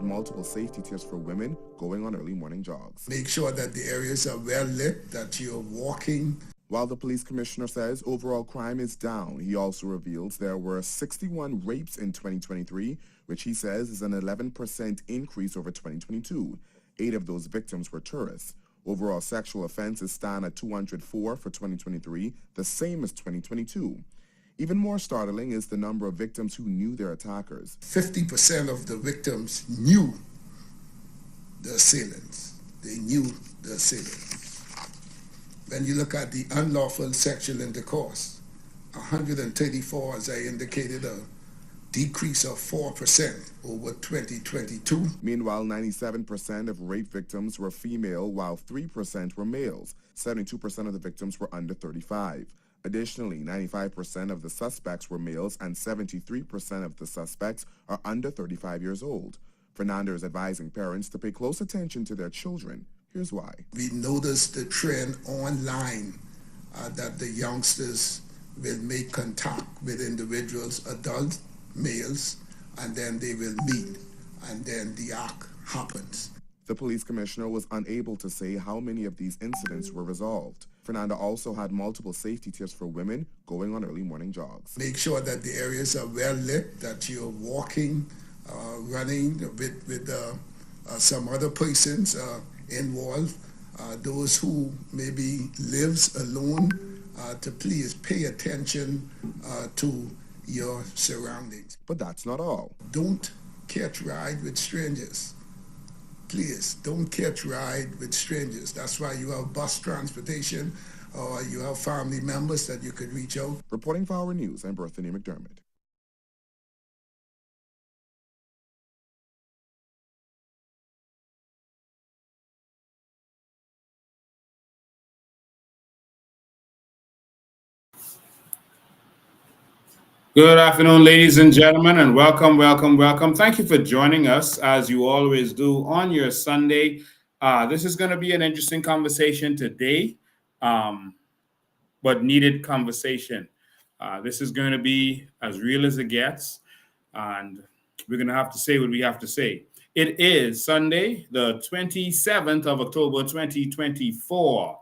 multiple safety tips for women going on early morning jogs. Make sure that the areas are well lit, that you're walking. While the police commissioner says overall crime is down, he also reveals there were 61 rapes in 2023, which he says is an 11% increase over 2022. 8 of those victims were tourists. Overall sexual offenses stand at 204 for 2023, the same as 2022. Even more startling is the number of victims who knew their attackers. 50% of the victims knew the assailants. They knew the assailants. When you look at the unlawful sexual intercourse, 134, as I indicated, a decrease of 4% over 2022. Meanwhile, 97% of rape victims were female, while 3% were males. 72% of the victims were under 35. Additionally, 95% of the suspects were males and 73% of the suspects are under 35 years old. Fernando is advising parents to pay close attention to their children. Here's why. We noticed the trend online that the youngsters will make contact with individuals, adult males, and then they will meet, and then the act happens. The police commissioner was unable to say how many of these incidents were resolved. Fernanda also had multiple safety tips for women going on early morning jogs. Make sure that the areas are well lit, that you're walking, running with some other persons involved. Those who maybe lives alone, to please pay attention to your surroundings. But that's not all. Don't catch ride with strangers. Please, don't catch ride with strangers. That's why you have bus transportation or you have family members that you could reach out. Reporting for Our News, I'm Berthany McDermott. Good afternoon, ladies and gentlemen, and welcome, welcome, welcome. Thank you for joining us, as you always do, on your Sunday. This is going to be an interesting conversation today, but needed conversation. This is going to be as real as it gets, and we're going to have to say what we have to say. It is Sunday, the 27th of October, 2024.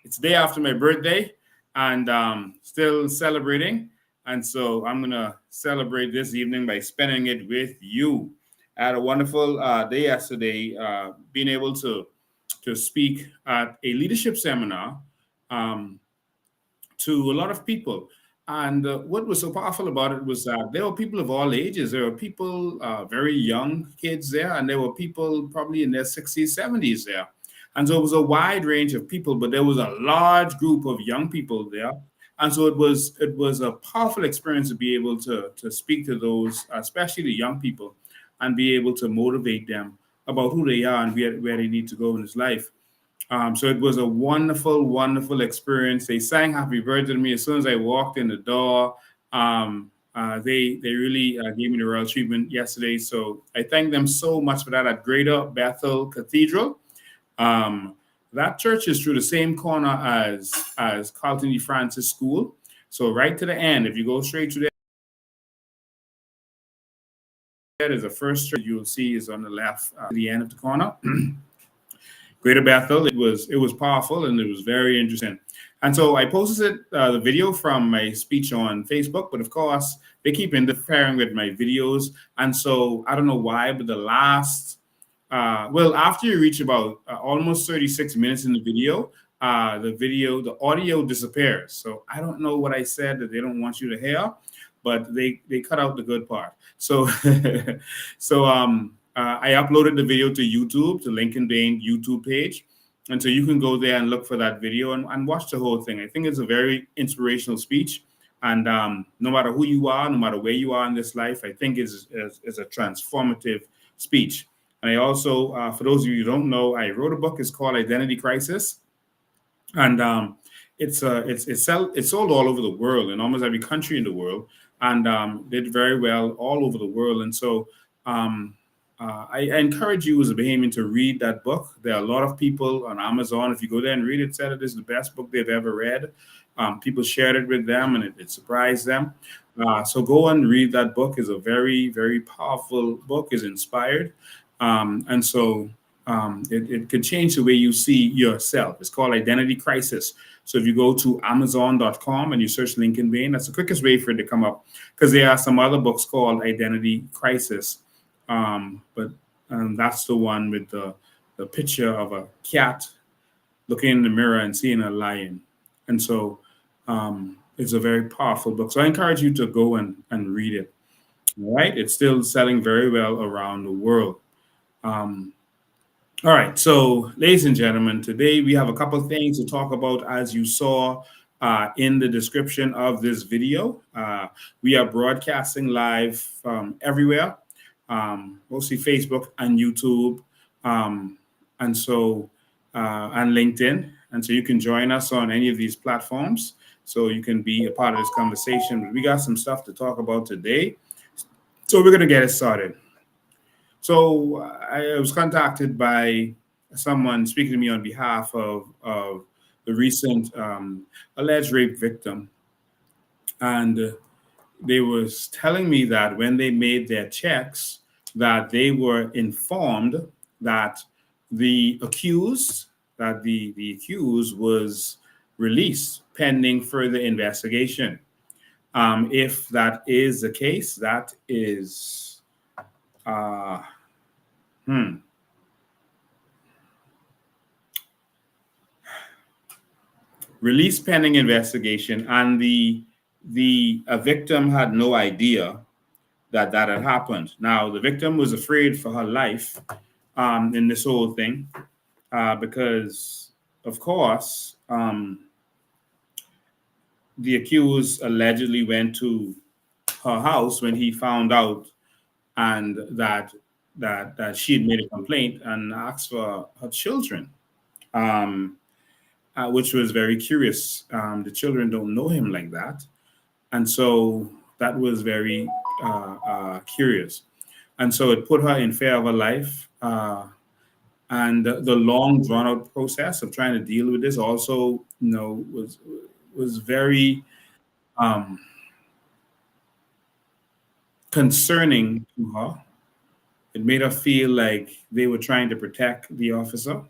It's the day after my birthday, and still celebrating. And so I'm going to celebrate this evening by spending it with you. I had a wonderful day yesterday, being able to speak at a leadership seminar to a lot of people. And what was so powerful about it was that there were people of all ages. There were people, very young kids there, and there were people probably in their 60s, 70s there. And so it was a wide range of people, but there was a large group of young people there. And so it was a powerful experience to be able to speak to those, especially the young people, and be able to motivate them about who they are and where they need to go in this life. So it was a wonderful, wonderful experience. They sang happy birthday to me as soon as I walked in the door. They really gave me the royal treatment yesterday. So I thank them so much for that at Greater Bethel Cathedral. That church is through the same corner as Carlton E. Francis School. So right to the end, if you go straight to there's the first church you'll see is on the left, the end of the corner. Greater Bethel. It was powerful and it was very interesting. And so I posted the video from my speech on Facebook, but of course they keep interfering with my videos. And so I don't know why, but the last after you reach about almost 36 minutes in the the audio disappears. So I don't know what I said that they don't want you to hear, but they cut out the good part. So I uploaded the video to YouTube, to Lincoln Dane YouTube page. And so you can go there and look for that video and watch the whole thing. I think it's a very inspirational speech. And no matter who you are, no matter where you are in this life, I think is a transformative speech. And I also, for those of you who don't know, I wrote a book. It's called Identity Crisis, and it's sold all over the world, in almost every country in the world, and did very well all over the world. And so I encourage you as a Bahamian to read that book. There are a lot of people on Amazon. If you go there and read it, said it is the best book they've ever read. People shared it with them, and it surprised them. So go and read that book. It's a very, very powerful book. It's inspired. And so it could change the way you see yourself. It's called identity crisis. So if you go to Amazon.com and you search Lincoln Bain, that's the quickest way for it to come up, because there are some other books called Identity Crisis. But that's the one with the picture of a cat looking in the mirror and seeing a lion. And so it's a very powerful book. So I encourage you to go and read it. All right. It's still selling very well around the world. Um, all right. So, ladies and gentlemen, today we have a couple of things to talk about. As you saw in the description of this video, we are broadcasting live from everywhere, mostly Facebook and YouTube, and so and LinkedIn. And so you can join us on any of these platforms, so you can be a part of this conversation. But we got some stuff to talk about today, so we're going to get it started. So I was contacted by someone speaking to me on behalf of the recent alleged rape victim. And they was telling me that when they made their checks, that they were informed that the accused, the accused was released pending further investigation. If that is the case, that is release pending investigation, and the victim had no idea that that had happened. Now the victim was afraid for her life in this whole thing because, of course, the accused allegedly went to her house when he found out and that she had made a complaint and asked for her children, which was very curious. The children don't know him like that, and so that was very curious, and so it put her in fear of her life. And the long, drawn-out process of trying to deal with this also, was very concerning to her. It made her feel like they were trying to protect the officer.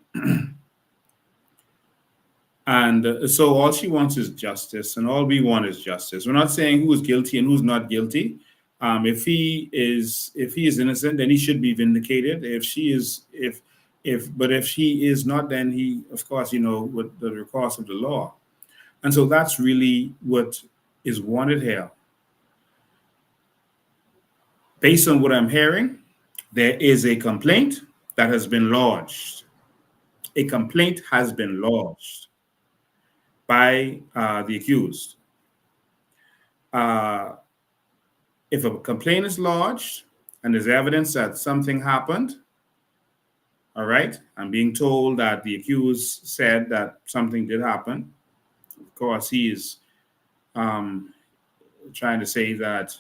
And so all she wants is justice, and all we want is justice. We're not saying who is guilty and who's not guilty. If he is innocent, then he should be vindicated. If she is not, then he, of course, with the recourse of the law. And so that's really what is wanted here. Based on what I'm hearing, there is a complaint that has been lodged. A complaint has been lodged by the accused. If a complaint is lodged and there's evidence that something happened, all right, I'm being told that the accused said that something did happen. Of course, he is trying to say that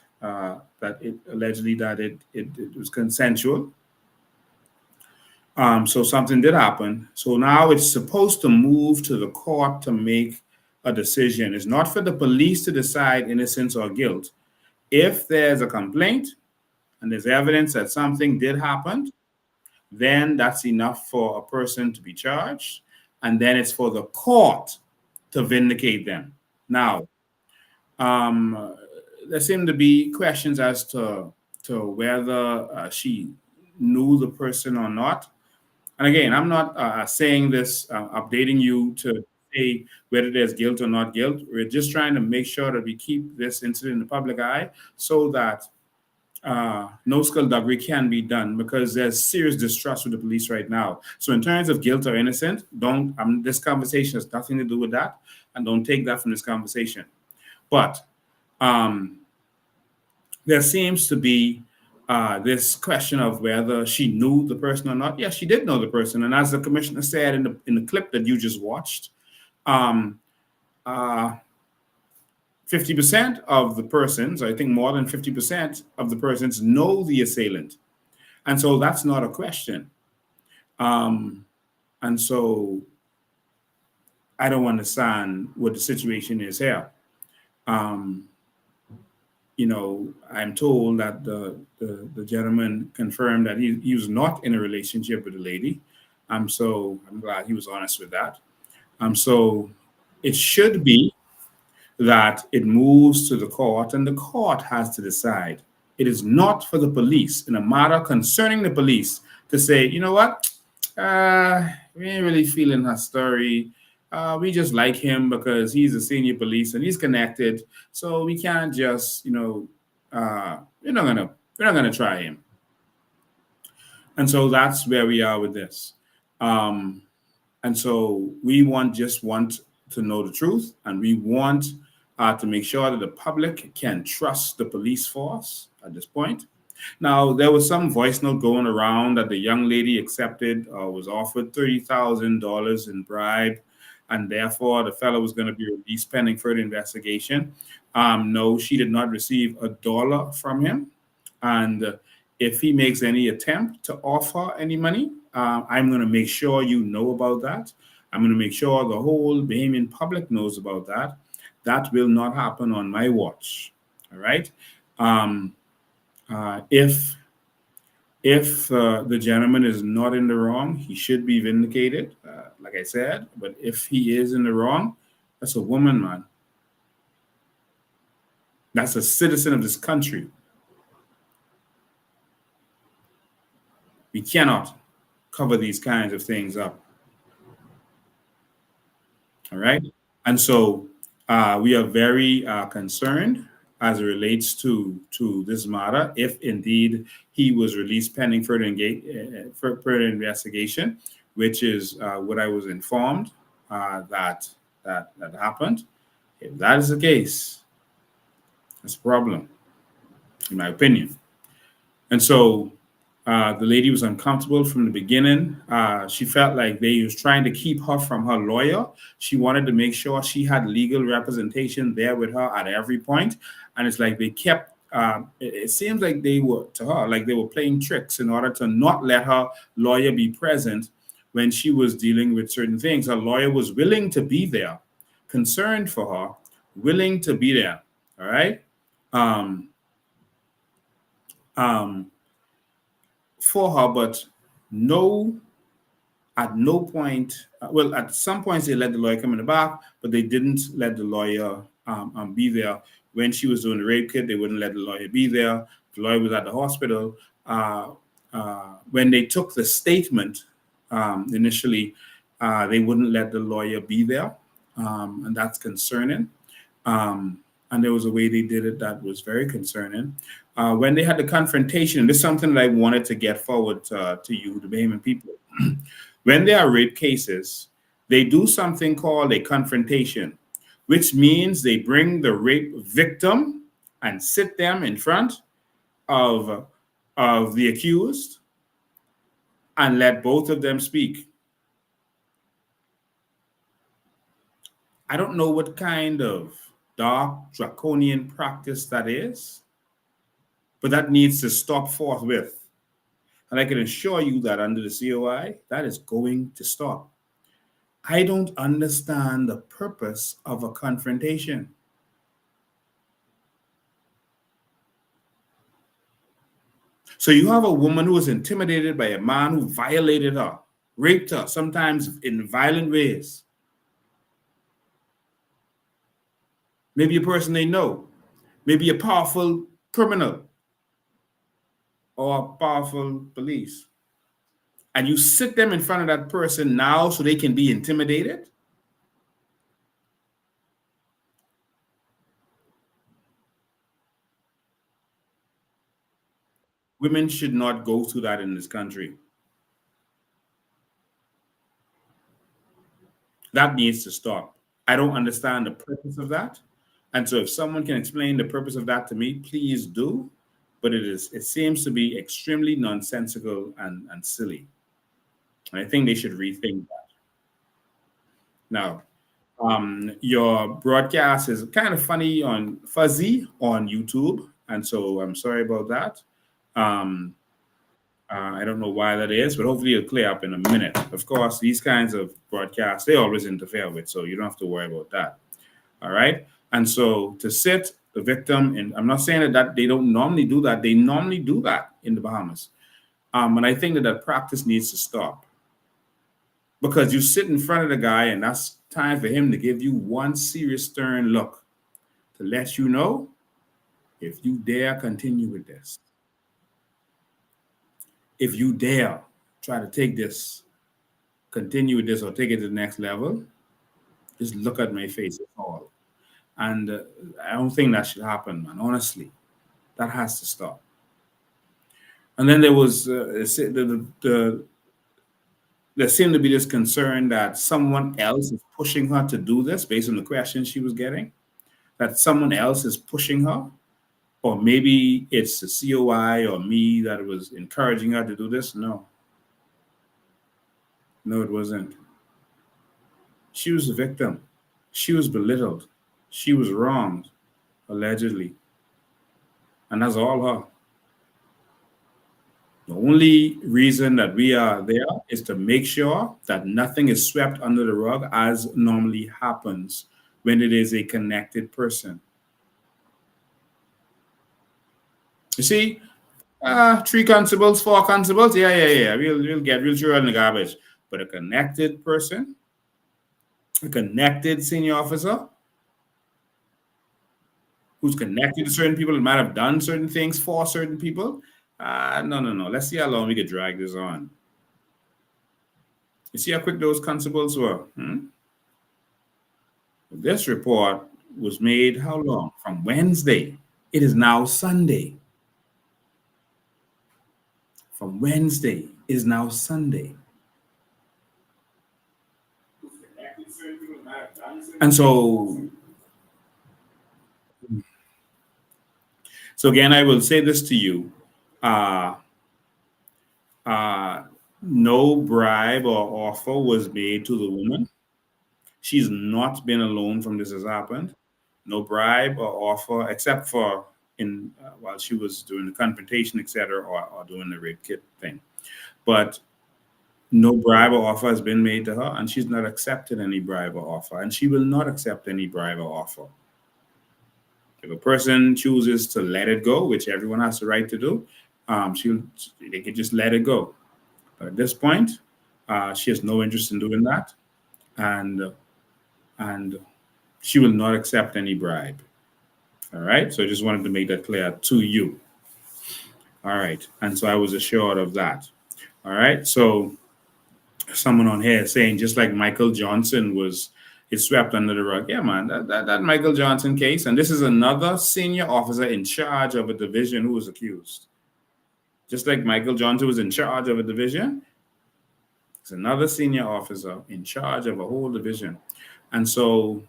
it allegedly that it was consensual. So something did happen. So now it's supposed to move to the court to make a decision. It's not for the police to decide innocence or guilt. If there's a complaint and there's evidence that something did happen, then that's enough for a person to be charged. And then it's for the court to vindicate them. Now, there seem to be questions as to whether she knew the person or not. And again, I'm not saying this, updating you to say whether there's guilt or not guilt. We're just trying to make sure that we keep this incident in the public eye so that no skullduggery can be done, because there's serious distrust with the police right now. So in terms of guilt or innocent, this conversation has nothing to do with that, and don't take that from this conversation. But there seems to be this question of whether she knew the person or not. Yes, she did know the person. And as the commissioner said in the clip that you just watched, 50% of the persons, I think more than 50% of the persons know the assailant. And so that's not a question. And so I don't understand what the situation is here. I'm told that the gentleman confirmed that he was not in a relationship with the lady. So I'm glad he was honest with that. So it should be that it moves to the court, and the court has to decide. It is not for the police in a matter concerning the police to say, you know what, we ain't really feeling her story. We just like him because he's a senior police and he's connected. So we can't just, we're not gonna try him. And so that's where we are with this. Um, and so we just want to know the truth, and we want to make sure that the public can trust the police force at this point. Now, there was some voice note going around that the young lady accepted was offered $30,000 in bribe, and therefore the fellow was going to be released pending further investigation. No, she did not receive a dollar from him. And if he makes any attempt to offer any money, I'm going to make sure you know about that. I'm going to make sure the whole Bahamian public knows about that. That will not happen on my watch. All right. If the gentleman is not in the wrong, he should be vindicated, like I said. But if he is in the wrong, that's a woman, man. That's a citizen of this country. We cannot cover these kinds of things up. All right. And so we are very concerned as it relates to this matter, if indeed he was released pending further investigation, which is what I was informed that happened. If that is the case, that's a problem, in my opinion. And so the lady was uncomfortable from the beginning. She felt like they was trying to keep her from her lawyer. She wanted to make sure she had legal representation there with her at every point. And it's like they kept, it seems like they were, to her, like they were playing tricks in order to not let her lawyer be present when she was dealing with certain things. Her lawyer was willing to be there, concerned for her, willing to be there. All right. For her, but at no point, well, at some points they let the lawyer come in the back, but they didn't let the lawyer be there. When she was doing the rape kit, they wouldn't let the lawyer be there. The lawyer was at the hospital. When they took the statement initially, they wouldn't let the lawyer be there, and that's concerning. And there was a way they did it that was very concerning. When they had the confrontation, this is something that I wanted to get forward to you, the Bahamian people. When there are rape cases, they do something called a confrontation, which means they bring the rape victim and sit them in front of the accused and let both of them speak. I don't know what kind of dark, draconian practice that is, but that needs to stop forthwith. And I can assure you that under the COI, that is going to stop. I don't understand the purpose of a confrontation. So you have a woman who was intimidated by a man who violated her, raped her, sometimes in violent ways. Maybe a person they know, maybe a powerful criminal or powerful police. And you sit them in front of that person now so they can be intimidated? Women should not go through that in this country. That needs to stop. I don't understand the purpose of that. And so if someone can explain the purpose of that to me, please do. But it seems to be extremely nonsensical and silly. And I think they should rethink that. Now, your broadcast is kind of fuzzy on YouTube. And so I'm sorry about that. I don't know why that is, but hopefully it'll clear up in a minute. Of course, these kinds of broadcasts, they always interfere with, so you don't have to worry about that. All right. And so to sit the victim, and I'm not saying that they don't normally do that. They normally do that in the Bahamas. And I think that practice needs to stop, because you sit in front of the guy and that's time for him to give you one serious, stern look to let you know, if you dare continue with this, if you dare try to take this, continue with this, or take it to the next level, just look at my face. It's all. And I don't think that should happen, man. Honestly, that has to stop. And then there was there seemed to be this concern that someone else is pushing her to do this based on the questions she was getting, that someone else is pushing her, or maybe it's the COI or me that was encouraging her to do this. No, no, it wasn't. She was the victim. She was belittled. She was wronged, allegedly. And that's all her. The only reason that we are there is to make sure that nothing is swept under the rug, as normally happens when it is a connected person. You see, 3 constables, 4 constables, yeah. We'll throw it in the garbage. But a connected person, a connected senior officer who's connected to certain people and might have done certain things for certain people. No. Let's see how long we could drag this on. You see how quick those constables were? This report was made how long? From Wednesday. It is now Sunday. From Wednesday, it is now Sunday. And so again, I will say this to you. No bribe or offer was made to the woman. She's not been alone from this has happened. No bribe or offer, except for in while she was doing the confrontation, etc., or doing the rape kit thing. But no bribe or offer has been made to her, and she's not accepted any bribe or offer, and she will not accept any bribe or offer. If a person chooses to let it go, which everyone has the right to do, they can just let it go. But at this point, she has no interest in doing that, and she will not accept any bribe. All right. So I just wanted to make that clear to you. All right. And so I was assured of that. All right. So someone on here saying just like Michael Johnson is swept under the rug. Yeah, man, that Michael Johnson case. And this is another senior officer in charge of a division who was accused. Just like Michael Johnson was in charge of a division, it's another senior officer in charge of a whole division. And so,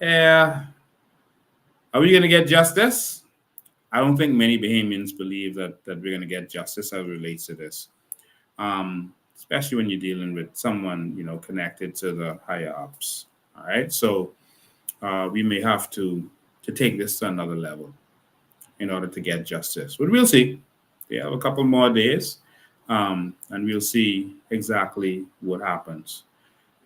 yeah, are we going to get justice? I don't think many Bahamians believe that we're going to get justice as it relates to this, especially when you're dealing with someone, connected to the higher ups. All right. So we may have to take this to another level in order to get justice. But we'll see. We have a couple more days, and we'll see exactly what happens.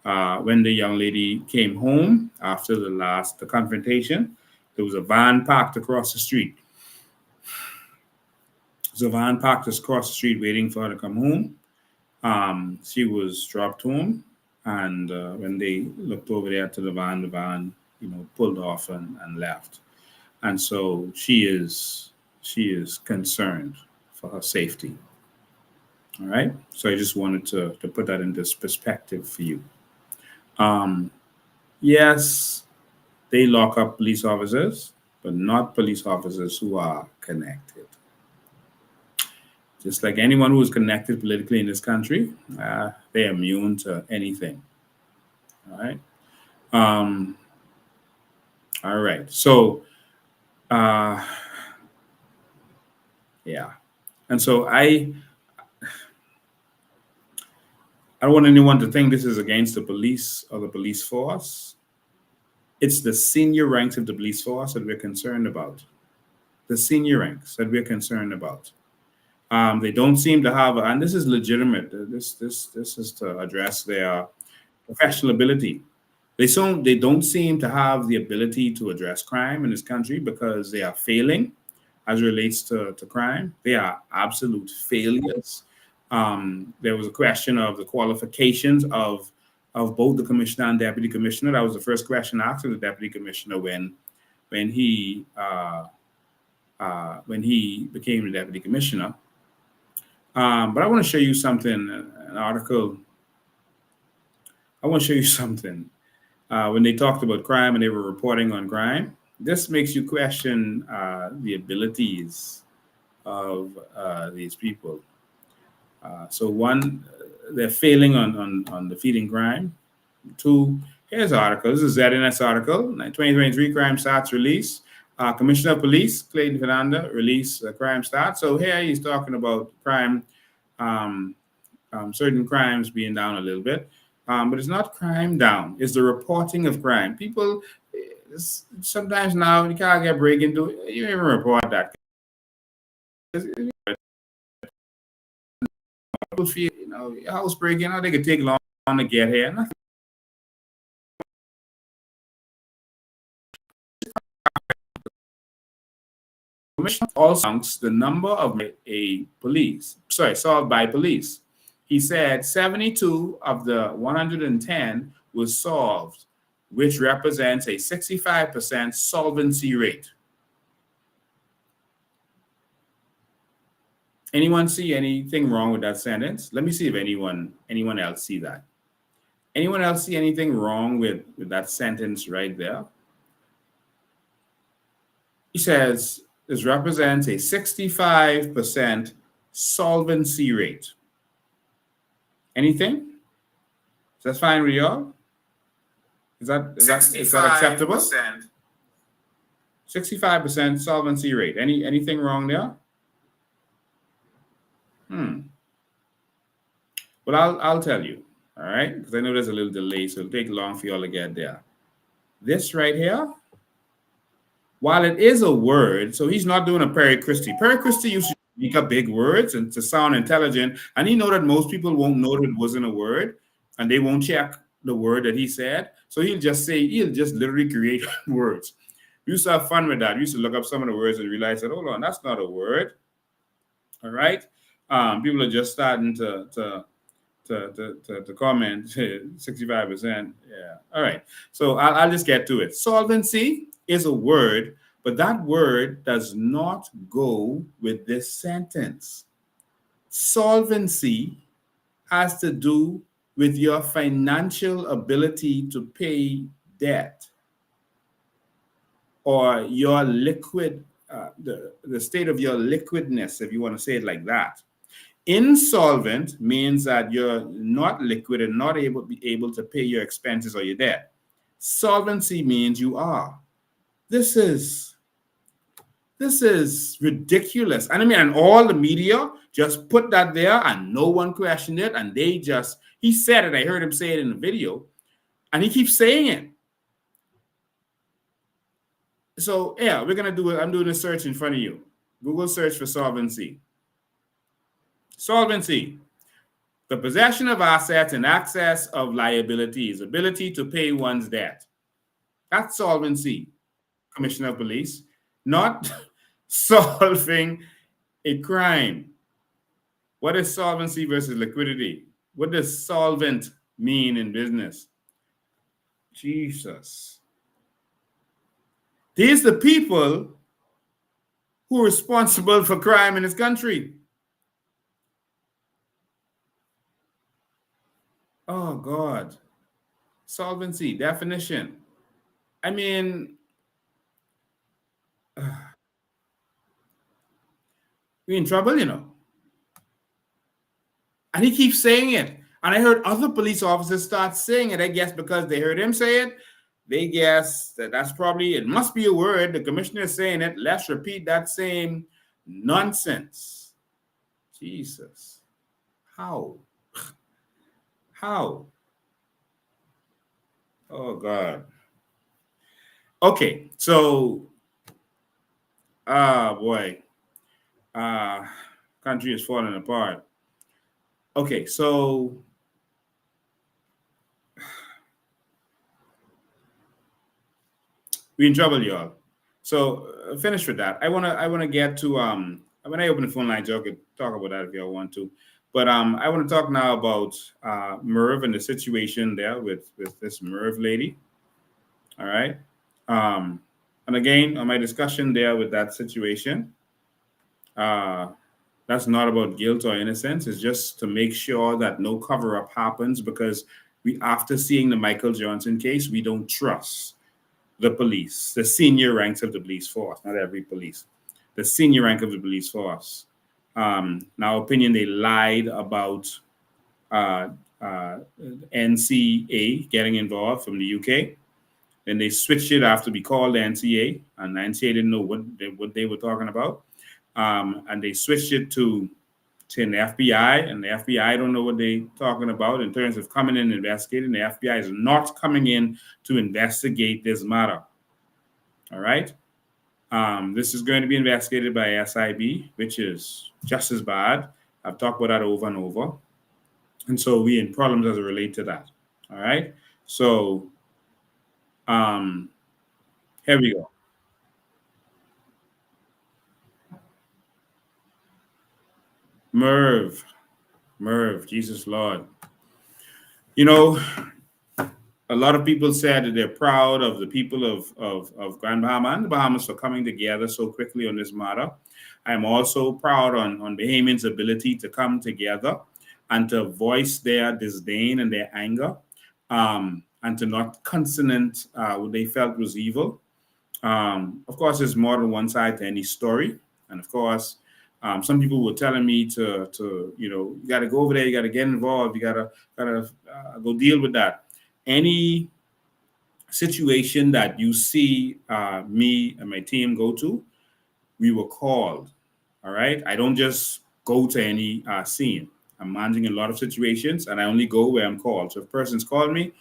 When the young lady came home after the confrontation, there was a van parked across the street. There's a van parked across the street waiting for her to come home. She was dropped home, and when they looked over there to the van, pulled off and left. And so she is concerned for her safety. All right. So I just wanted to put that in this perspective for you. Yes, they lock up police officers, but not police officers who are connected. Just like anyone who is connected politically in this country, they're immune to anything. All right. All right. So, yeah. And so I don't want anyone to think this is against the police or the police force. It's the senior ranks of the police force that we're concerned about. The senior ranks that we're concerned about. They don't seem to have, and this is legitimate. This is to address their professional ability. They don't seem to have the ability to address crime in this country because they are failing as it relates to crime. They are absolute failures. There was a question of the qualifications of both the commissioner and deputy commissioner. That was the first question asked of the deputy commissioner when he became the deputy commissioner. But I want to show you something, an article. I want to show you something. When they talked about crime and they were reporting on crime, this makes you question the abilities of these people. So one, they're failing on defeating crime. Two, here's an article. This is a ZNS article, 2023 crime stats release. Commissioner of Police, Clayton Fernanda, release crime stats. So here he's talking about crime, certain crimes being down a little bit. But it's not crime down. It's the reporting of crime. People, sometimes now, you can't get break into it. You even report that. People feel, house breaking, they could take long to get here. Nothing. Also, the number of solved by police. He said 72 of the 110 was solved, which represents a 65% solvency rate. Anyone see anything wrong with that sentence? Let me see if anyone else see that. Anyone else see anything wrong with that sentence right there? He says this represents a 65% solvency rate. Anything? Is that fine with y'all? Is that acceptable? 65% solvency rate. Anything wrong there? Well, I'll tell you. All right, because I know there's a little delay, so it'll take long for y'all to get there. This right here, while it is a word, so he's not doing a Perry Christie. Perry Christie used to make up big words and to sound intelligent, and he know that most people won't know that it wasn't a word, and they won't check the word that he said. So he'll just literally create words. We used to have fun with that. We used to look up some of the words and realize that, hold on, that's not a word. All right, people are just starting to comment 65%. Yeah. All right. So I'll just get to it. Solvency is a word, but that word does not go with this sentence. Solvency has to do with your financial ability to pay debt or your liquid, the state of your liquidness, if you want to say it like that. Insolvent means that you're not liquid and not able to pay your expenses or your debt. Solvency means you are. This is ridiculous. And I mean, and all the media just put that there and no one questioned it. And he said it. I heard him say it in the video. And he keeps saying it. So yeah, we're going to do it. I'm doing a search in front of you. Google search for solvency. Solvency, the possession of assets and access of liabilities, ability to pay one's debt. That's solvency, Commissioner of Police, not solving a crime. What is solvency versus liquidity? What does solvent mean in business? Jesus. These are the people who are responsible for crime in this country. Oh, God. Solvency, definition. I mean, we're in trouble, And he keeps saying it. And I heard other police officers start saying it, I guess, because they heard him say it. They guess that it must be a word. The commissioner is saying it. Let's repeat that same nonsense. Jesus. How? How? Oh, God. Okay, so, boy. Country is falling apart. Okay, so We in trouble, y'all. So finish with that. I wanna get to when I open the phone lines, y'all could talk about that if y'all want to. But I want to talk now about Merve and the situation there with this Merve lady. All right. Um, and again, on my discussion there with that situation, uh, that's not about guilt or innocence. It's just to make sure that no cover up happens because after seeing the Michael Johnson case, we don't trust the police, the senior ranks of the police force, not every police, the senior rank of the police force. In our opinion, they lied about uh, uh, NCA getting involved from the UK. Then they switched it after we called the NCA, and the NCA didn't know what they were talking about. And they switched it to the FBI, and the FBI don't know what they're talking about in terms of coming in and investigating. The FBI is not coming in to investigate this matter. All right. This is going to be investigated by SIB, which is just as bad. I've talked about that over and over. And so we in problems as it relate to that. All right. So here we go. Merve, Merve, Jesus Lord. You know, a lot of people said that they're proud of the people of Grand Bahama and the Bahamas for coming together so quickly on this matter. I am also proud on Bahamians' ability to come together and to voice their disdain and their anger, and to not consonant what they felt was evil. Of course, there's more than one side to any story, and of course, some people were telling me to you got to go over there, you got to get involved, you gotta go deal with that. Any situation that you see me and my team go to, we were called. All right, I don't just go to any scene. I'm managing a lot of situations, and I only go where I'm called. So if a person's called me,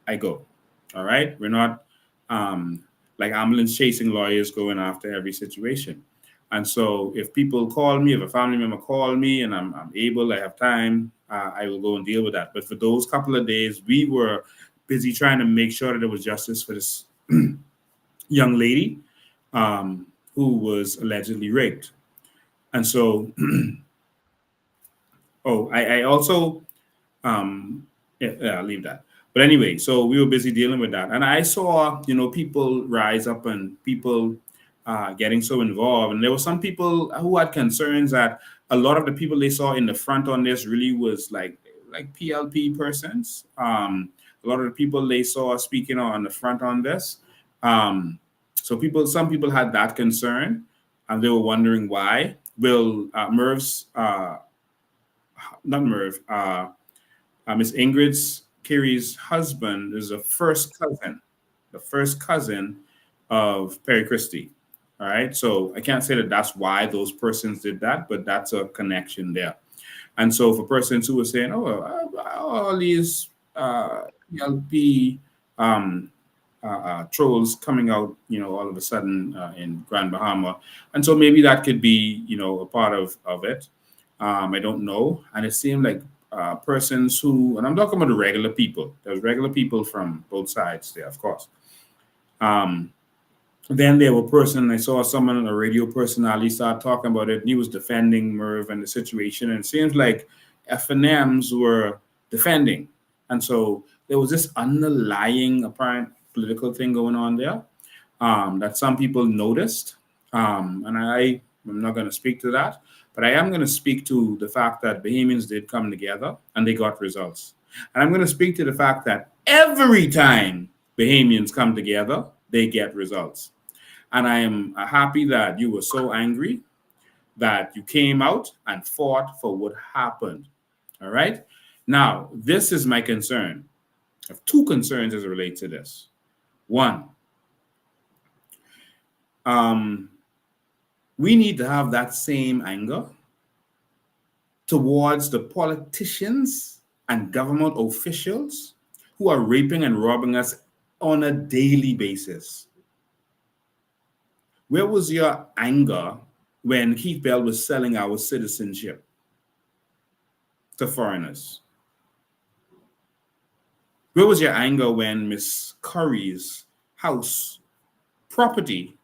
I go. All right, we're not like ambulance chasing lawyers going after every situation. And so if people call me, if a family member call me and I'm able, I have time, I will go and deal with that. But for those couple of days, we were busy trying to make sure that there was justice for this young lady who was allegedly raped. And so, I also, yeah, I'll leave that. But anyway, so we were busy dealing with that. And I saw, people rise up and people getting so involved. And there were some people who had concerns that a lot of the people they saw in the front on this really was like PLP persons. A lot of the people they saw speaking on the front on this. So some people had that concern, and they were wondering why. Will Merve's, not Merve, Miss Ingrid's Carrie's husband is the first cousin of Perry Christie. All right, so I can't say that that's why those persons did that, but that's a connection there. And so for persons who were saying, all these ELP trolls coming out, all of a sudden in Grand Bahama, and so maybe that could be, a part of it. I don't know, and it seemed like persons who, and I'm talking about the regular people. There's regular people from both sides there, of course. Then there were I saw someone, a radio personality, start talking about it, and he was defending Merve and the situation, and it seems like FNMs were defending. And so there was this underlying apparent political thing going on there that some people noticed. And I'm not going to speak to that, but I am going to speak to the fact that Bahamians did come together and they got results. And I'm going to speak to the fact that every time Bahamians come together, they get results. And I am happy that you were so angry that you came out and fought for what happened. All right. Now, this is my concern. I have two concerns as it relates to this. One, we need to have that same anger towards the politicians and government officials who are raping and robbing us on a daily basis. Where was your anger when Keith Bell was selling our citizenship to foreigners? Where was your anger when Miss Curry's house property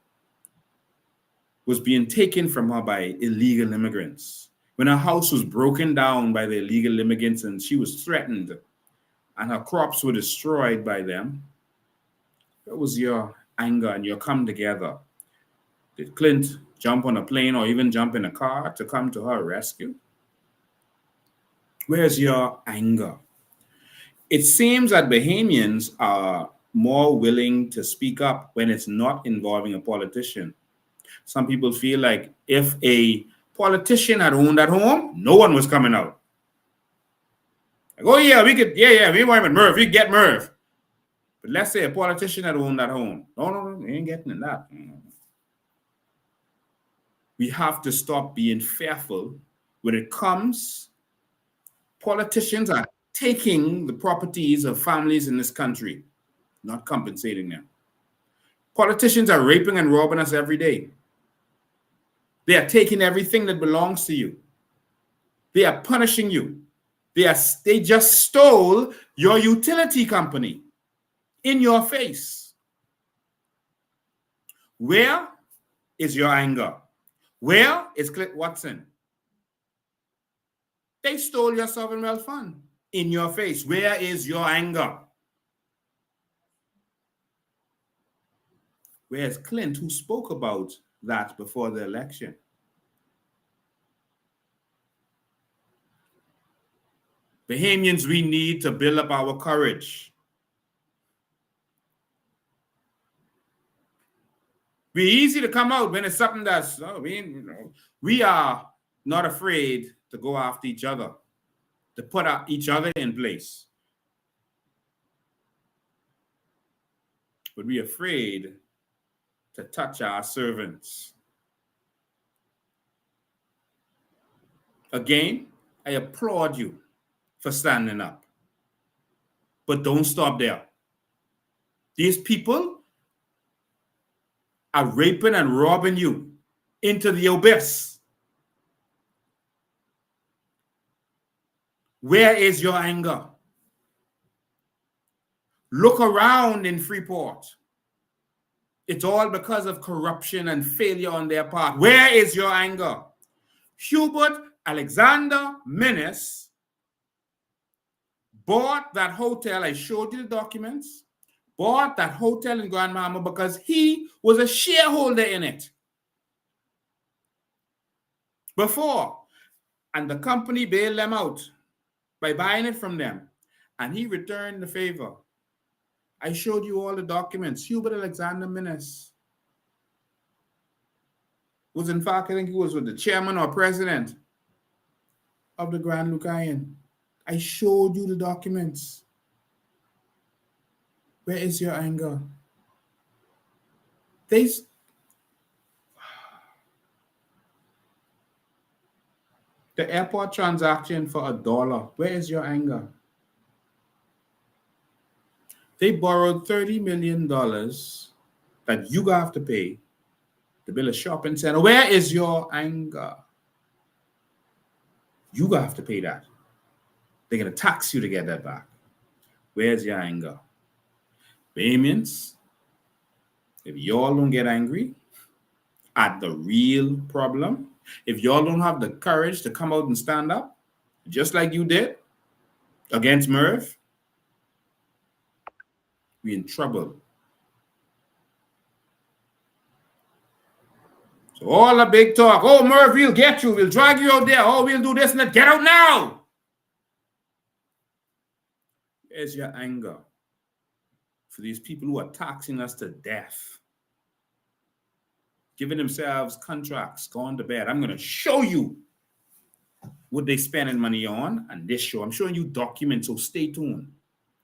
was being taken from her by illegal immigrants. When her house was broken down by the illegal immigrants and she was threatened and her crops were destroyed by them, where was your anger and your come together? Did Clint jump on a plane or even jump in a car to come to her rescue? Where's your anger? It seems that Bahamians are more willing to speak up when it's not involving a politician. Some people feel like if a politician had owned that home, no one was coming out. Like, oh yeah, we want Merve, we get Merve. But let's say a politician had owned that home. No, we ain't getting in that. We have to stop being fearful when it comes. Politicians are taking the properties of families in this country, not compensating them. Politicians are raping and robbing us every day. They are taking everything that belongs to you. They are punishing you. They just stole your utility company in your face. Where is your anger? Where is Clint Watson? They stole your sovereign wealth fund in your face. Where is your anger? Where's Clint, who spoke about that before the election? Bahamians, we need to build up our courage. We're easy to come out when it's something that's, we are not afraid to go after each other, to put each other in place. But we're afraid to touch our servants. Again, I applaud you for standing up. But don't stop there. These people are raping and robbing you into the abyss. Where is your anger? Look around in Freeport. It's all because of corruption and failure on their part. Where is your anger? Hubert Alexander Minnis bought that hotel. I showed you the documents. Bought that hotel in Grand Bahama because he was a shareholder in it before. And the company bailed them out by buying it from them. And he returned the favor. I showed you all the documents. Hubert Alexander Minnis was, in fact, I think he was with the chairman or president of the Grand Lucayan. I showed you the documents. Where is your anger? The airport transaction for $1. Where is your anger? They borrowed $30 million that you have to pay to build a shopping center. Where is your anger? You have to pay that. They're going to tax you to get that back. Where's your anger? Bahamians, if y'all don't get angry at the real problem, if y'all don't have the courage to come out and stand up, just like you did against Merve, we're in trouble. So all the big talk, oh, Merve, we'll get you, we'll drag you out there, oh, we'll do this and that, get out now. Where's your anger for these people who are taxing us to death, giving themselves contracts, going to bed? I'm going to show you what they spending money on on this show. I'm showing you documents, so stay tuned.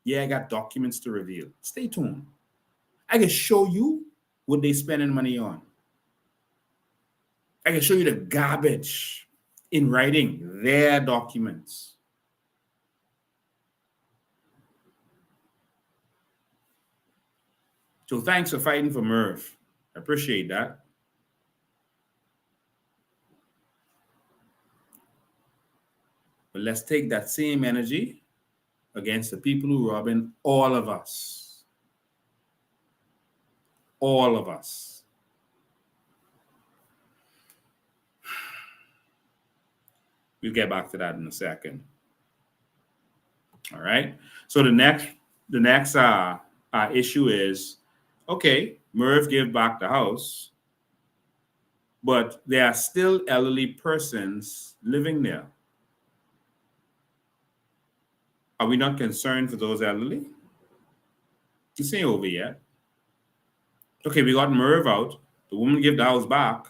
Yeah, I got documents to reveal. Stay tuned. I can show you what they spending money on. I can show you the garbage in writing, their documents. So thanks for fighting for Merve. I appreciate that. But let's take that same energy against the people who are robbing all of us. all of us. We'll get back to that in a second. All right. So the next issue is, okay, Merve gave back the house, but there are still elderly persons living there. Are we not concerned for those elderly? This ain't over yet. Okay, we got Merve out. The woman gave the house back,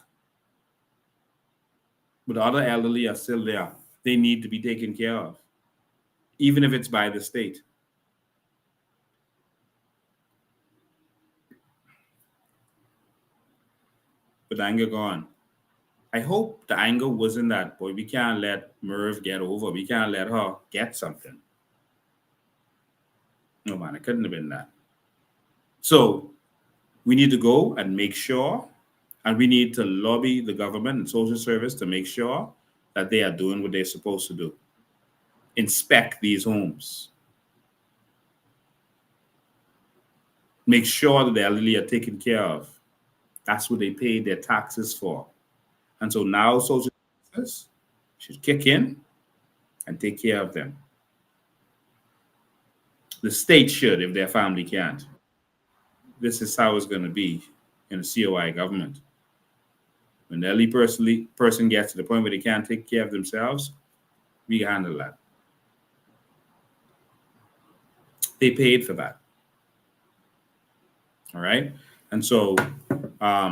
but the other elderly are still there. They need to be taken care of, even if it's by the state. But the anger gone. I hope the anger wasn't that, boy, we can't let Merve get over. We can't let her get something. No, man, it couldn't have been that. So we need to go and make sure, and we need to lobby the government and social service to make sure that they are doing what they're supposed to do. Inspect these homes. Make sure that the elderly are taken care of. That's what they pay their taxes for. And so now social services should kick in and take care of them. The state should, if their family can't. This is how it's going to be in a COI government. When the elderly person gets to the point where they can't take care of themselves, we can handle that. They paid for that. All right? And so I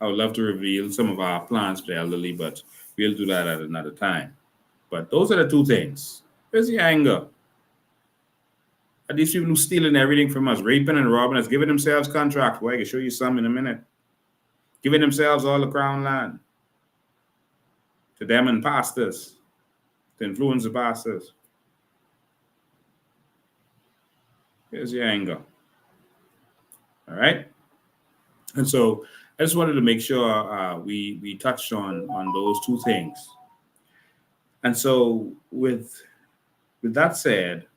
would love to reveal some of our plans for the elderly, but we'll do that at another time. But those are the two things. Where's the anger? Are these people who stealing everything from us, raping and robbing us, giving themselves contracts? Well, I can show you some in a minute. Giving themselves all the crown land to them and pastors, to influence the pastors. Here's your anger. All right? And so I just wanted to make sure we touched on those two things. And so with that said,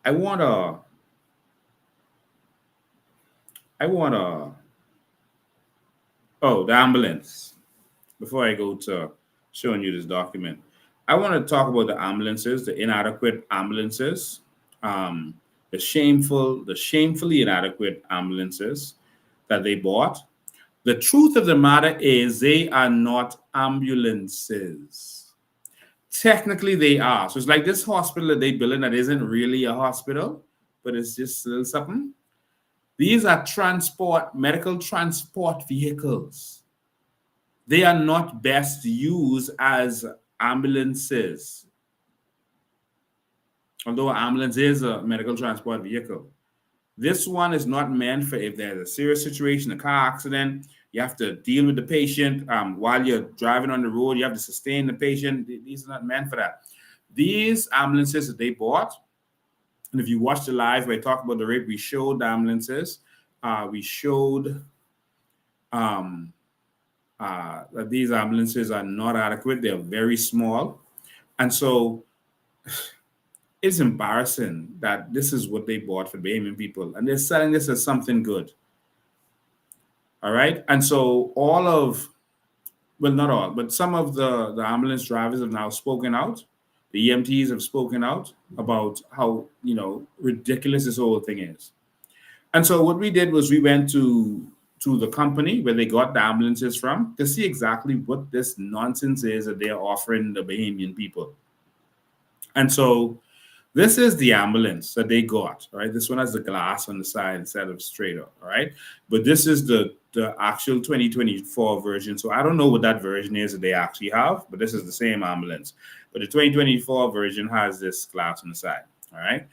I wanna the ambulance. Before I go to showing you this document, I want to talk about the ambulances, the inadequate ambulances, the shamefully inadequate ambulances that they bought. The truth of the matter is they are not ambulances. Technically, they are. So it's like this hospital that they built that isn't really a hospital, but it's just a little something. These are medical transport vehicles. They are not best used as ambulances. Although an ambulance is a medical transport vehicle. This one is not meant for if there's a serious situation, a car accident, you have to deal with the patient while you're driving on the road, you have to sustain the patient. These are not meant for that. These ambulances that they bought, and if you watch the live where I talk about the rape, we showed the ambulances. We showed that these ambulances are not adequate. They're very small. And so it's embarrassing that this is what they bought for Bahamian people. And they're selling this as something good. All right. And so not all, but some of the ambulance drivers have now spoken out. The EMTs have spoken out about how, ridiculous this whole thing is. And so what we did was we went to the company where they got the ambulances from to see exactly what this nonsense is that they're offering the Bahamian people. And so this is the ambulance that they got, all right? This one has the glass on the side instead of straight up, all right? But this is the actual 2024 version. So I don't know what that version is that they actually have, but this is the same ambulance. But the 2024 version has this glass on the side, all right?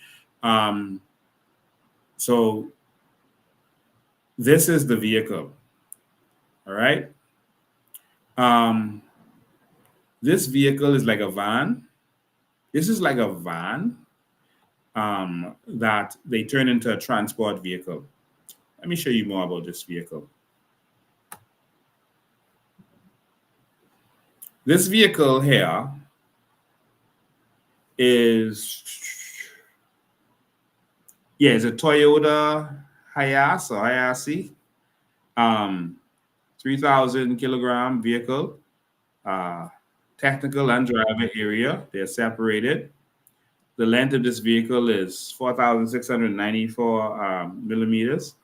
So this is the vehicle, all right? This vehicle is like a van. This is like a van that they turn into a transport vehicle. Let me show you more about this vehicle. This vehicle here is a Toyota Hayas or Hayasi, 3,000 kilogram vehicle, uh, technical and driver area. They're separated. The length of this vehicle is 4,694 millimeters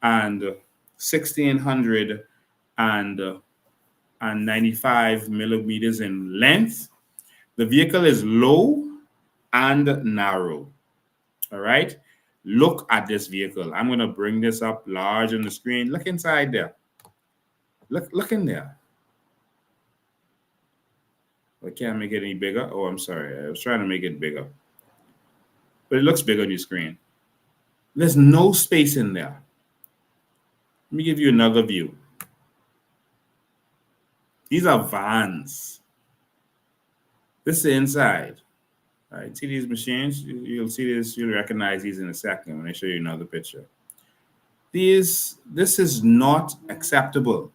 and 1,600 and 95 millimeters in length. The vehicle is low and narrow. All right. Look at this vehicle. I'm going to bring this up large on the screen. Look inside there. Look in there. I can't make it any bigger. Oh, I'm sorry. I was trying to make it bigger. But it looks big on your screen. There's no space in there. Let me give you another view. These are vans. This is the inside. All right, see these machines? You'll see this. You'll recognize these in a second when I show you another picture. This is not acceptable.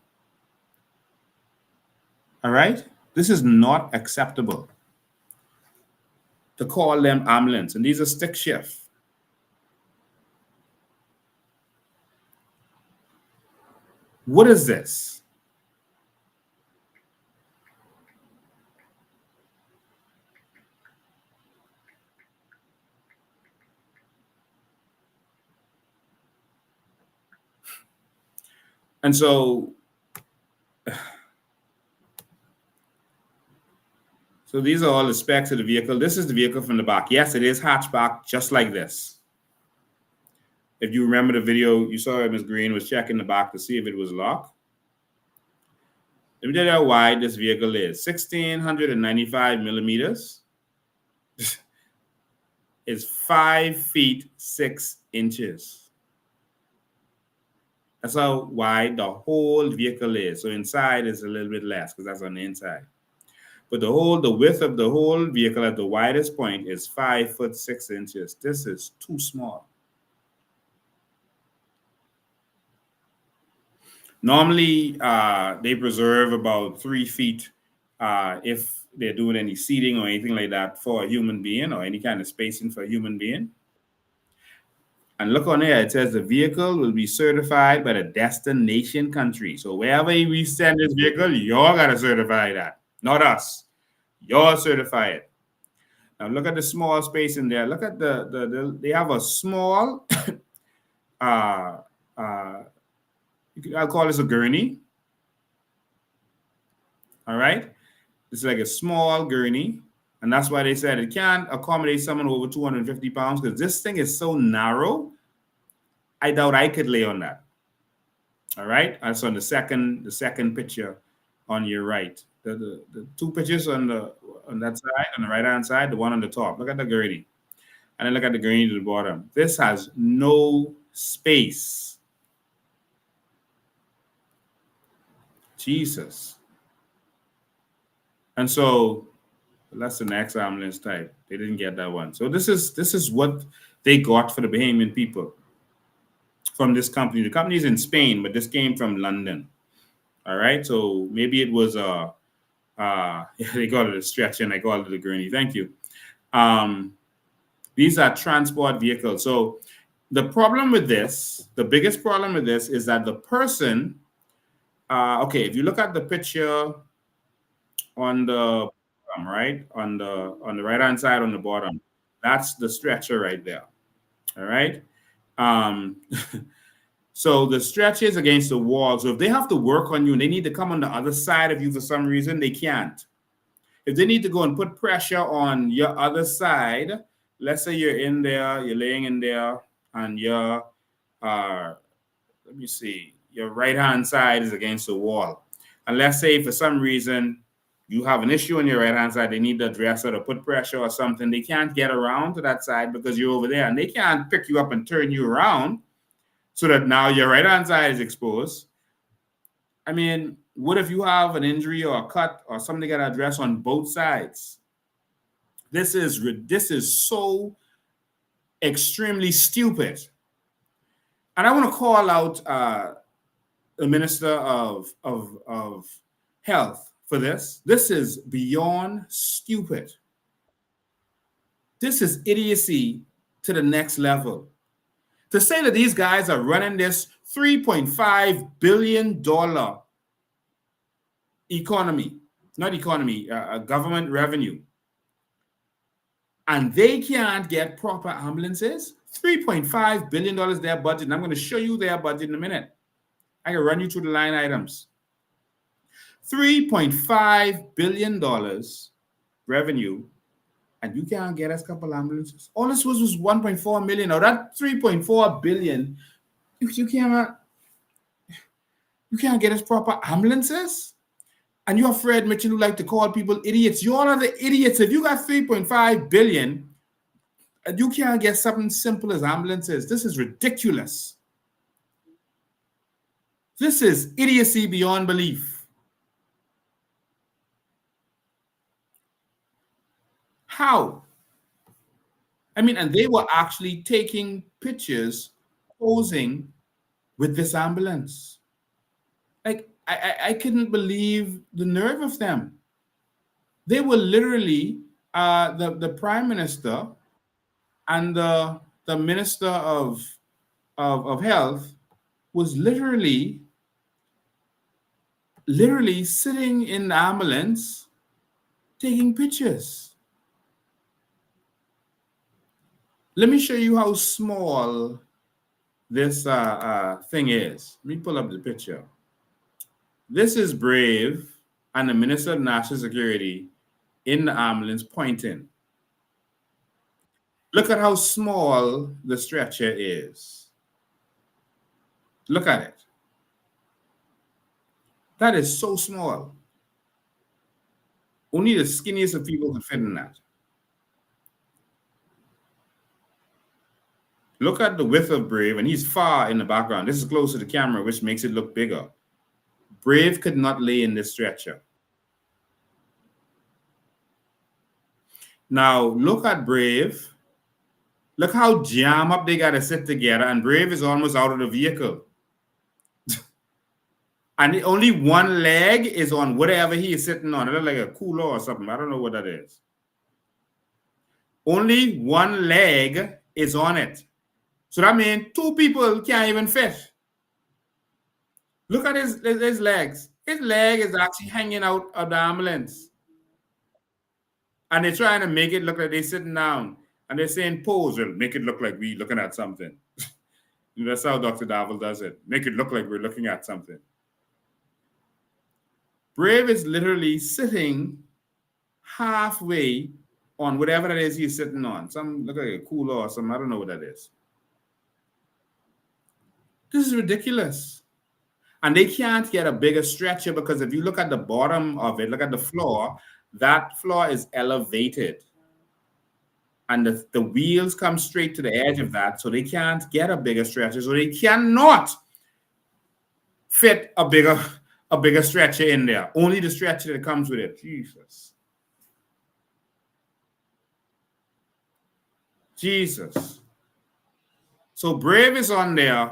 All right? This is not acceptable to call them ambulance. And these are stick shift. What is this? And so these are all the specs of the vehicle. This is the vehicle from the back. Yes, it is hatchback, just like this. If you remember the video, you saw Ms. Green was checking the back to see if it was locked. Let me tell you how wide this vehicle is. 1,695 millimeters. It's 5 feet 6 inches. That's how wide the whole vehicle is. So inside is a little bit less because that's on the inside. But the width of the whole vehicle at the widest point is 5 foot 6 inches. This is too small. Normally, they preserve about 3 feet if they're doing any seating or anything like that for a human being or any kind of spacing for a human being. And look on there, it says the vehicle will be certified by the destination country. So wherever we send this vehicle, y'all got to certify that, not us. Y'all certify it. Now look at the small space in there. Look at they have a small, I'll call this a gurney. All right. It's like a small gurney. And that's why they said it can't accommodate someone over 250 pounds because this thing is so narrow. I doubt I could lay on that. All right. That's on the second picture on your right. The two pictures on that side, on the right-hand side, the one on the top. Look at the gurney. And then look at the gurney to the bottom. This has no space. Jesus. And so that's the next ambulance type. They didn't get that one. So this is what they got for the Bahamian people from this company. The company is in Spain, but this came from London. All right. So maybe it was they call it a stretch and I call it a gurney. Thank you. These are transport vehicles. So the problem with this, the biggest problem with this is that the person, okay, if you look at the picture on the bottom, right, on the right hand side on the bottom, that's the stretcher right there. All right. So the stretch is against the wall. So if they have to work on you and they need to come on the other side of you for some reason, they can't. If they need to go and put pressure on your other side, let's say you're in there, you're laying in there, and your let me see, your right hand side is against the wall. And let's say for some reason you have an issue on your right hand side, they need the dresser to put pressure or something. They can't get around to that side because you're over there, and they can't pick you up and turn you around so that now your right hand side is exposed. I mean, what if you have an injury or a cut or something got addressed on both sides? This is so extremely stupid. And I want to call out the Minister of Health for this. This is beyond stupid. This is idiocy to the next level. To say that these guys are running this $3.5 billion economy, not economy, government revenue, and they can't get proper ambulances. $3.5 billion their budget. And I'm going to show you their budget in a minute. I can run you through the line items. $3.5 billion revenue, and you can't get us a couple ambulances. All this was 1.4 million. Now that 3.4 billion, you can't get us proper ambulances. And you're Fred Mitchell who like to call people idiots. You all are the idiots. If you got 3.5 billion and you can't get something simple as ambulances, this is ridiculous. This is idiocy beyond belief. How? I mean, and they were actually taking pictures, posing with this ambulance. Like, I couldn't believe the nerve of them. They were literally, the prime minister and the minister of health was literally sitting in the ambulance taking pictures. Let me show you how small this thing is. Let me pull up the picture. This is Brave and the Minister of National Security in the ambulance pointing. Look at how small the stretcher is. Look at it. That is so small. Only the skinniest of people can fit in that. Look at the width of Brave, and he's far in the background. This is close to the camera, which makes it look bigger. Brave could not lay in this stretcher. Now, look at Brave. Look how jam up they got to sit together, and Brave is almost out of the vehicle. And only one leg is on whatever he is sitting on. It looks like a cooler or something. I don't know what that is. Only one leg is on it. So that means two people can't even fit. Look at his legs. His leg is actually hanging out of the ambulance. And they're trying to make it look like they're sitting down. And they're saying pose. Well, make it look like we're looking at something. That's how Dr. Davil does it. Make it look like we're looking at something. Brave is literally sitting halfway on whatever that is he's sitting on. Some look like a cooler or something. I don't know what that is. This is ridiculous. And they can't get a bigger stretcher because if you look at the bottom of it, look at the floor, that floor is elevated. And the wheels come straight to the edge of that, so they can't get a bigger stretcher. So they cannot fit a bigger stretcher in there. Only the stretcher that comes with it. Jesus. So Brave is on there,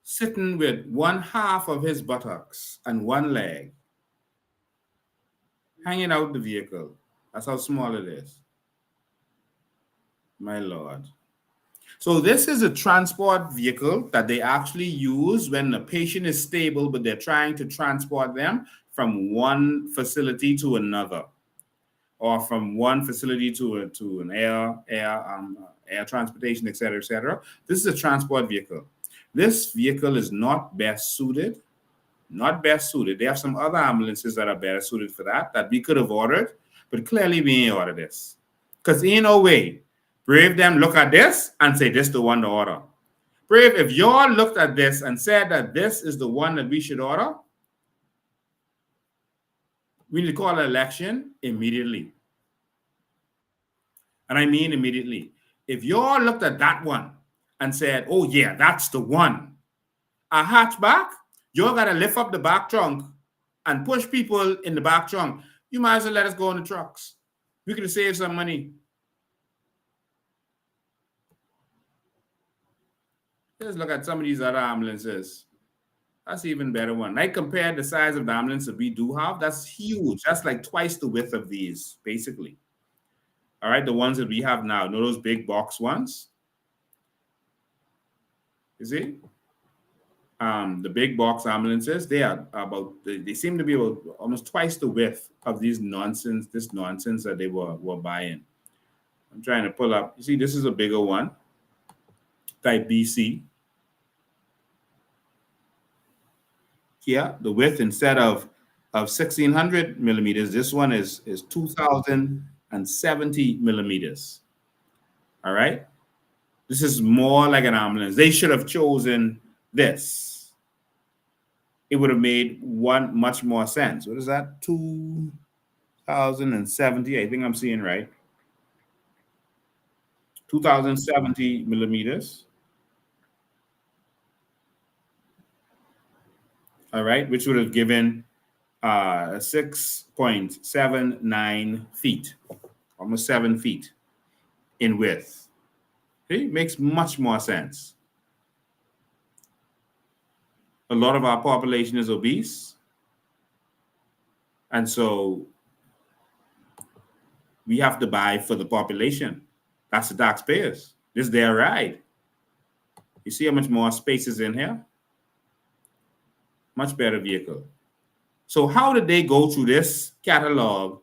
sitting with one half of his buttocks and one leg hanging out the vehicle. That's how small it is. My Lord. So this is a transport vehicle that they actually use when the patient is stable, but they're trying to transport them from one facility to another, or from one facility to an air transportation, et cetera, et cetera. This is a transport vehicle. This vehicle is not best suited. Not best suited. They have some other ambulances that are better suited for that we could have ordered, but clearly we ain't ordered this. Because ain't no way Brave them look at this and say this the one to order. Brave, if y'all looked at this and said that this is the one that we should order, we need to call an election immediately. And I mean immediately. If y'all looked at that one and said, oh yeah, that's the one, a hatchback, y'all got to lift up the back trunk and push people in the back trunk. You might as well let us go in the trucks. We could have saved some money. Let's look at some of these other ambulances. That's an even better one. I compared the size of the ambulance that we do have. That's huge. That's like twice the width of these, basically. All right, the ones that we have now, you know those big box ones? You see? The big box ambulances, they are about, they seem to be about almost twice the width of this nonsense that they were buying. I'm trying to pull up. You see, this is a bigger one, type BC. Here, the width instead of 1600 millimeters, this one is 2070 millimeters. All right. This is more like an ambulance. They should have chosen this. It would have made one much more sense. What is that? 2070. I think I'm seeing right. 2070 millimeters. All right, which would have given 6.79 feet, almost 7 feet in width. Okay, makes much more sense. A lot of our population is obese. And so we have to buy for the population. That's the taxpayers. This is their ride. You see how much more space is in here? Much better vehicle. So how did they go through this catalog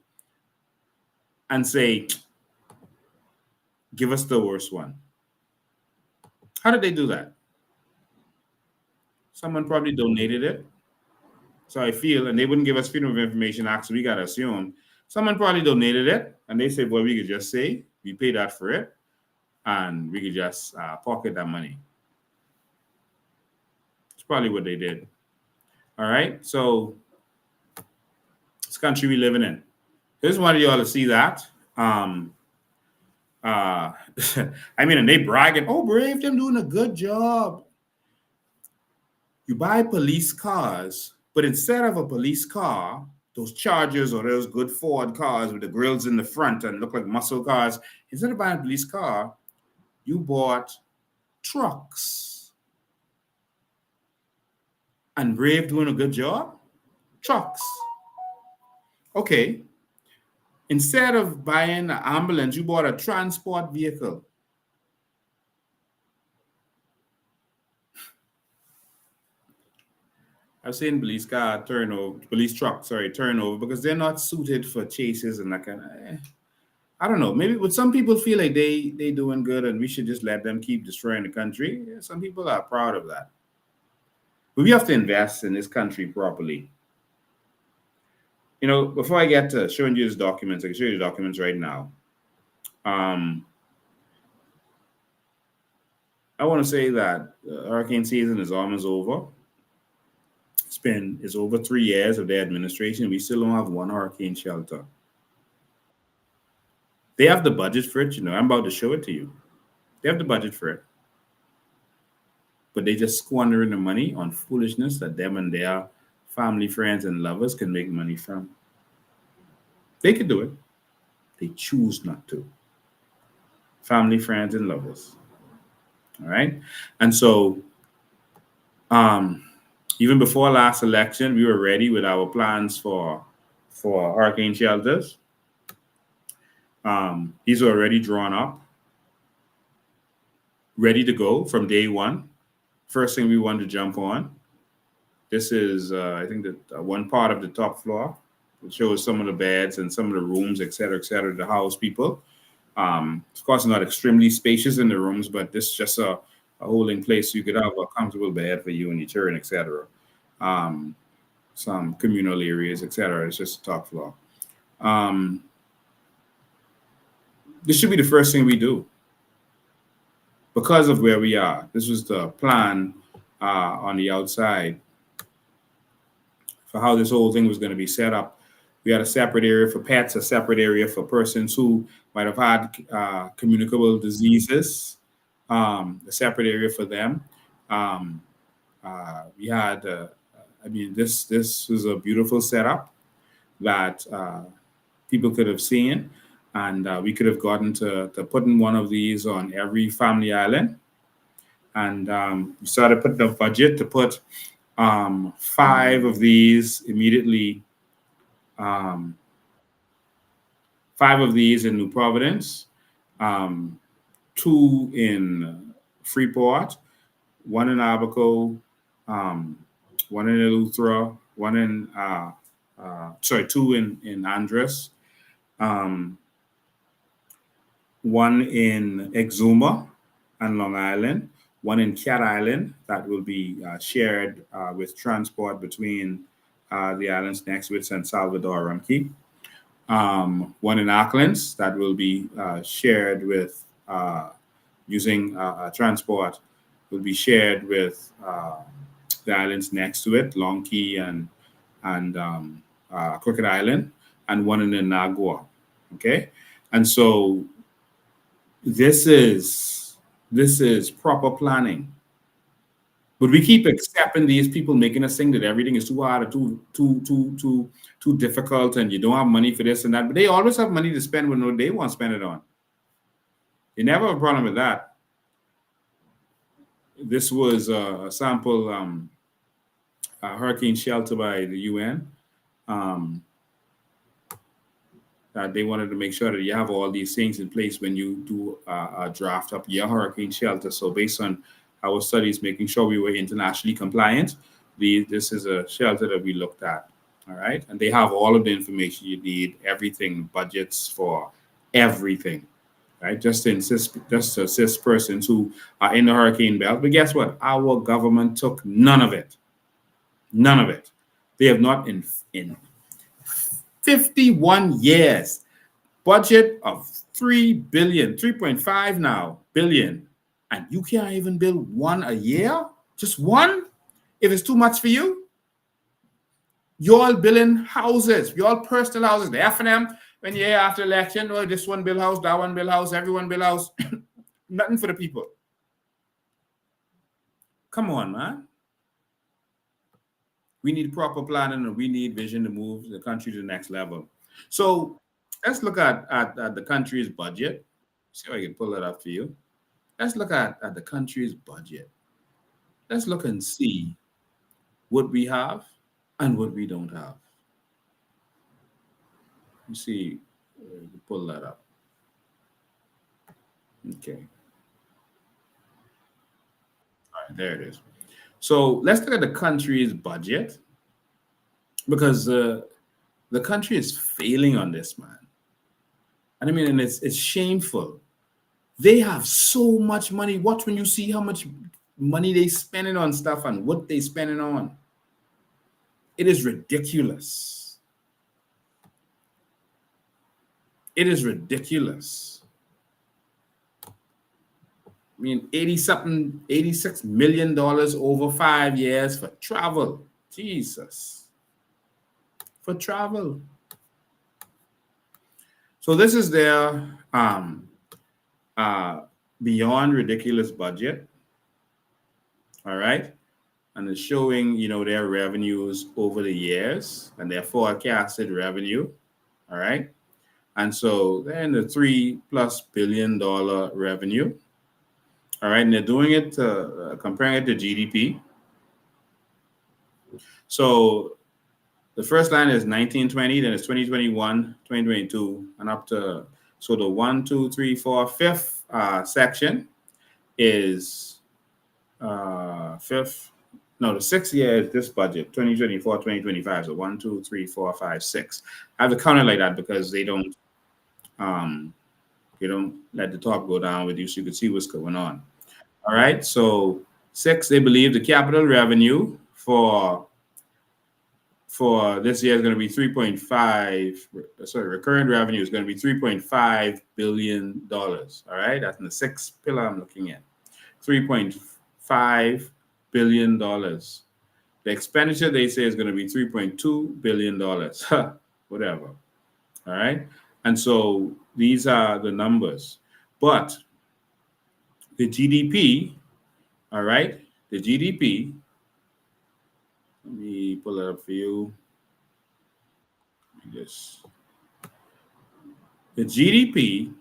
and say, give us the worst one? How did they do that? Someone probably donated it. So I feel, and they wouldn't give us Freedom of Information Act, so we got to assume someone probably donated it, and they said, well, we could just say we paid that for it, and we could just pocket that money. It's probably what they did. All right, so this country we living in. Here's one of y'all to see that. I mean, and they bragging, oh, Brave, them doing a good job. You buy police cars, but instead of a police car, those Chargers or those good Ford cars with the grills in the front and look like muscle cars, instead of buying a police car, you bought trucks. And Brave doing a good job? Trucks. Okay. Instead of buying an ambulance, you bought a transport vehicle. I've seen police truck turnover because they're not suited for chases and that kind of. I don't know. Maybe would some people feel like they doing good and we should just let them keep destroying the country? Yeah, some people are proud of that. But we have to invest in this country properly. You know, before I get to showing you these documents, I can show you the documents right now. I want to say that hurricane season is almost over. It's over 3 years of their administration. We still don't have one hurricane shelter. They have the budget for it, you know. I'm about to show it to you. They have the budget for it. But they just squandering the money on foolishness that them and their family, friends, and lovers can make money from. They could do it. They choose not to. Family, friends, and lovers. All right? And so, even before last election, we were ready with our plans for hurricane shelters. These are already drawn up, ready to go from day one. First thing we want to jump on. This is, I think, that one part of the top floor. It shows some of the beds and some of the rooms, et cetera, to house people. Of course, not extremely spacious in the rooms, but this is just a holding place so you could have a comfortable bed for you and your children, et cetera. Some communal areas, et cetera. It's just the top floor. This should be the first thing we do because of where we are. This was the plan on the outside for how this whole thing was going to be set up. We had a separate area for pets, a separate area for persons who might have had communicable diseases, a separate area for them. We had, this was a beautiful setup that people could have seen, and we could have gotten to putting one of these on every family island. And we started putting a budget to put 5 of these immediately 5 of these in New Providence, 2 in Freeport, 1 in Abaco, 1 in Eleuthera, 1 in, 2 in Andros, 1 in Exuma and Long Island, 1 in Cat Island that will be shared with transport between the islands next with San Salvador Rumkey. 1 in Auckland that will be shared with using transport will be shared with the islands next to it, Long Key and Crooked Island, and 1 in Inagua. Okay, and so this is proper planning. But we keep accepting these people making us think that everything is too hard or too difficult, and you don't have money for this and that. But they always have money to spend when they want to spend it on. You never have a problem with that. This was a sample hurricane shelter by the UN. They wanted to make sure that you have all these things in place when you do draft up your hurricane shelter. So based on our studies, making sure we were internationally compliant, this is a shelter that we looked at. All right. And they have all of the information you need, everything, budgets for everything. Right. Just to assist persons who are in the hurricane belt. But guess what? Our government took none of it. None of it. They have not in 51 years, budget of 3 billion, 3.5 now billion, and you can't even build 1 a year? Just 1? If it's too much for you? You're all building houses, you're all personal houses. The F&M, when you hear after election, oh, this one build house, that one build house, everyone build house. Nothing for the people. Come on, man. We need proper planning and we need vision to move the country to the next level. So let's look at the country's budget. See if I can pull that up for you. Let's look at the country's budget. Let's look and see what we have and what we don't have. You see, pull that up. Okay. All right, there it is. So let's look at the country's budget, because the country is failing on this, man. And I mean, and it's shameful. They have so much money. Watch when you see how much money they spending on stuff and what they spending on. It is ridiculous. It is ridiculous. I mean, $86 million over 5 years for travel. Jesus. For travel. So this is their beyond ridiculous budget. All right. And it's showing, their revenues over the years and their forecasted revenue. All right. And so they're in the $3+ billion revenue. All right, and they're doing it, comparing it to GDP. So the first line is 1920, then it's 2021, 2022, and up to, so the 1, 2, 3, 4, fifth section is the 6th year is this budget, 2024, 2025. So 1, 2, 3, 4, 5, 6. I have to count it like that because they don't let the top go down with you so you can see what's going on. All right, so 6, they believe the capital revenue for this year is going to be 3.5. Sorry, recurrent revenue is going to be $3.5 billion. All right, that's in the 6th pillar I'm looking at. $3.5 billion. The expenditure they say is going to be $3.2 billion. Whatever. All right, and so these are the numbers, but the GDP, all right, the GDP, let me pull it up for you. Yes. The GDP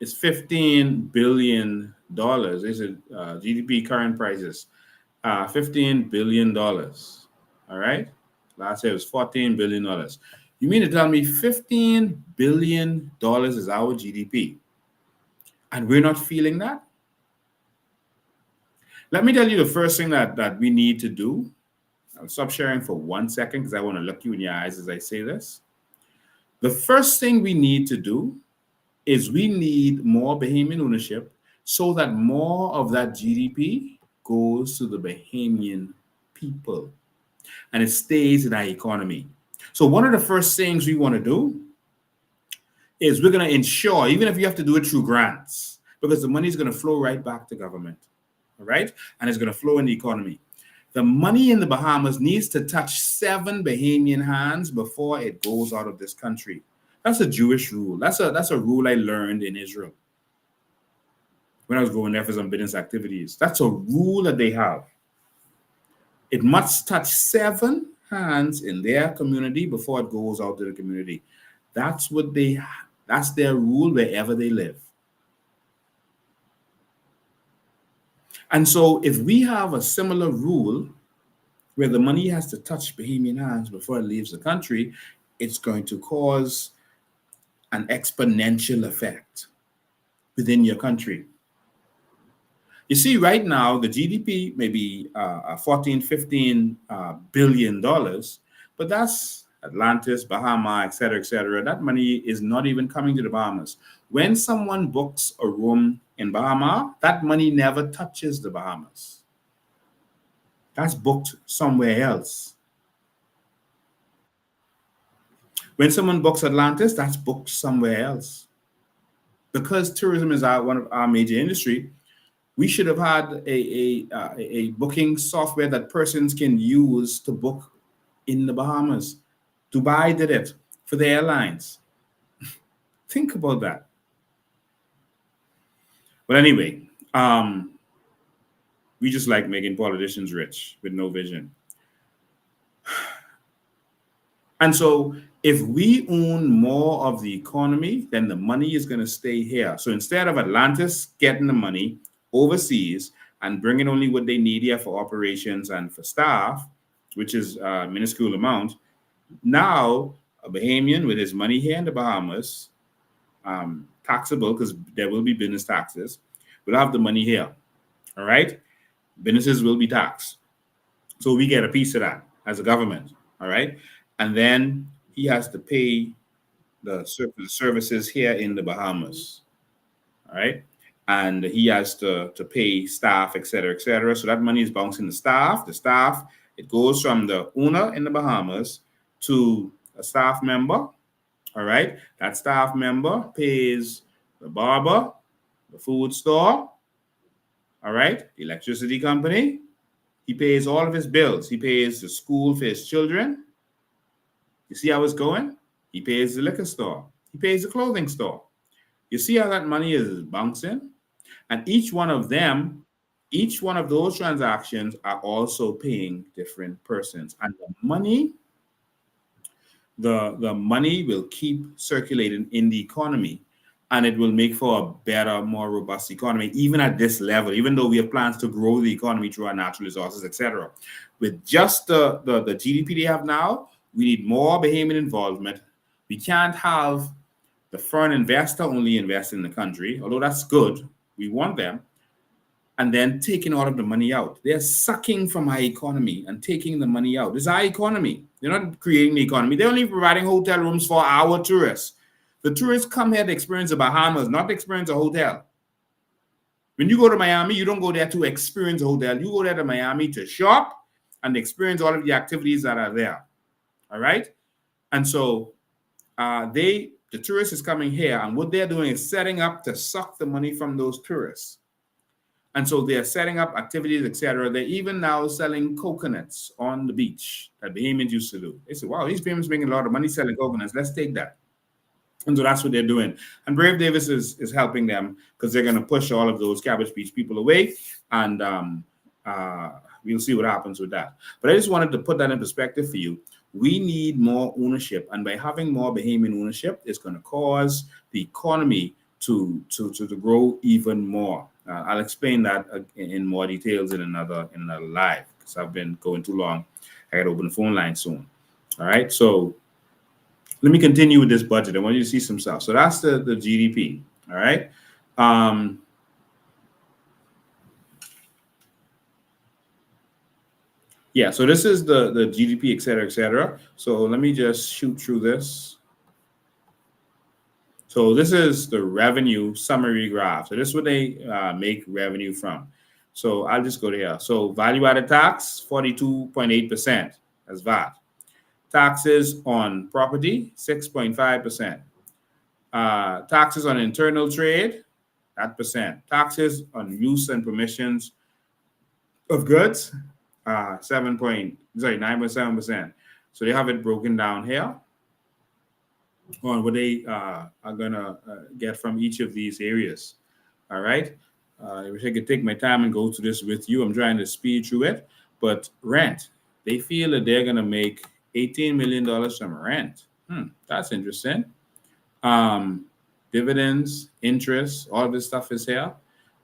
is $15 billion. This is GDP current prices, $15 billion. All right. Last year it was $14 billion. You mean to tell me $15 billion is our GDP and we're not feeling that? Let me tell you the first thing that we need to do. I'll stop sharing for 1 second because I want to look you in your eyes as I say this. The first thing we need to do is we need more Bahamian ownership so that more of that GDP goes to the Bahamian people and it stays in our economy. So one of the first things we want to do is we're going to ensure, even if you have to do it through grants, because the money is going to flow right back to government, all right? And it's going to flow in the economy. The money in the Bahamas needs to touch 7 Bahamian hands before it goes out of this country. That's a Jewish rule. That's a rule I learned in Israel when I was going there for some business activities. That's a rule that they have. It must touch 7 hands in their community before it goes out to the community. That's their rule wherever they live. And so if we have a similar rule where the money has to touch Bahamian hands before it leaves the country, it's going to cause an exponential effect within your country. You see, right now, the GDP may be $14-15 billion, but that's Atlantis, Bahama, et cetera, et cetera. That money is not even coming to the Bahamas. When someone books a room in Bahama, that money never touches the Bahamas. That's booked somewhere else. When someone books Atlantis, that's booked somewhere else. Because tourism is one of our major industry, we should have had a booking software that persons can use to book in the Bahamas. Dubai did it for the airlines. Think about that. But anyway, we just like making politicians rich with no vision. And so if we own more of the economy, then the money is going to stay here. So instead of Atlantis getting the money overseas and bringing only what they need here for operations and for staff, which is a minuscule amount, now a Bahamian with his money here in the Bahamas, taxable because there will be business taxes, will have the money here. All right? Businesses will be taxed. So we get a piece of that as a government. All right? And then he has to pay the services here in the Bahamas. All right? And he has to pay staff, et cetera, et cetera. So that money is bouncing the staff. The staff, it goes from the owner in the Bahamas to a staff member. All right? That staff member pays the barber, the food store, all right, the electricity company. He pays all of his bills. He pays the school for his children. You see how it's going? He pays the liquor store. He pays the clothing store. You see how that money is bouncing? And each one of those transactions are also paying different persons. And the money will keep circulating in the economy, and it will make for a better, more robust economy, even at this level, even though we have plans to grow the economy through our natural resources, etc. With just the GDP they have now, we need more Bahamian involvement. We can't have the foreign investor only invest in the country, although that's good. We want them. And then taking all of the money out. They're sucking from our economy and taking the money out. It's our economy. They're not creating the economy. They're only providing hotel rooms for our tourists. The tourists come here to experience the Bahamas, not to experience a hotel. When you go to Miami, you don't go there to experience a hotel. You go there to Miami to shop and experience all of the activities that are there. All right? And so the tourist is coming here, and what they're doing is setting up to suck the money from those tourists. And so they're setting up activities, etc. They're even now selling coconuts on the beach that Bahamians used to do. They say, wow, these Bahamians making a lot of money selling coconuts. Let's take that. And so that's what they're doing. And Brave Davis is helping them because they're going to push all of those Cabbage Beach people away. And we'll see what happens with that. But I just wanted to put that in perspective for you. We need more ownership. And by having more Bahamian ownership, it's going to cause the economy to grow even more. I'll explain that in more details in another live because I've been going too long. I got to open the phone line soon. All right. So let me continue with this budget. I want you to see some stuff. So that's the GDP. All right. Yeah, so this is the GDP, et cetera, et cetera. So let me just shoot through this. So this is the revenue summary graph. So this is what they make revenue from. So I'll just go to here. So value-added tax, 42.8%. That's VAT. Taxes on property, 6.5%. Taxes on internal trade, that percent. Taxes on use and permissions of goods, 9.7%. So they have it broken down here on what they are gonna get from each of these areas. All right. I wish I could take my time and go through this with you. I'm trying to speed through it. But rent, they feel that they're gonna make $18 million from rent. That's interesting. Dividends, interest, all this stuff is here.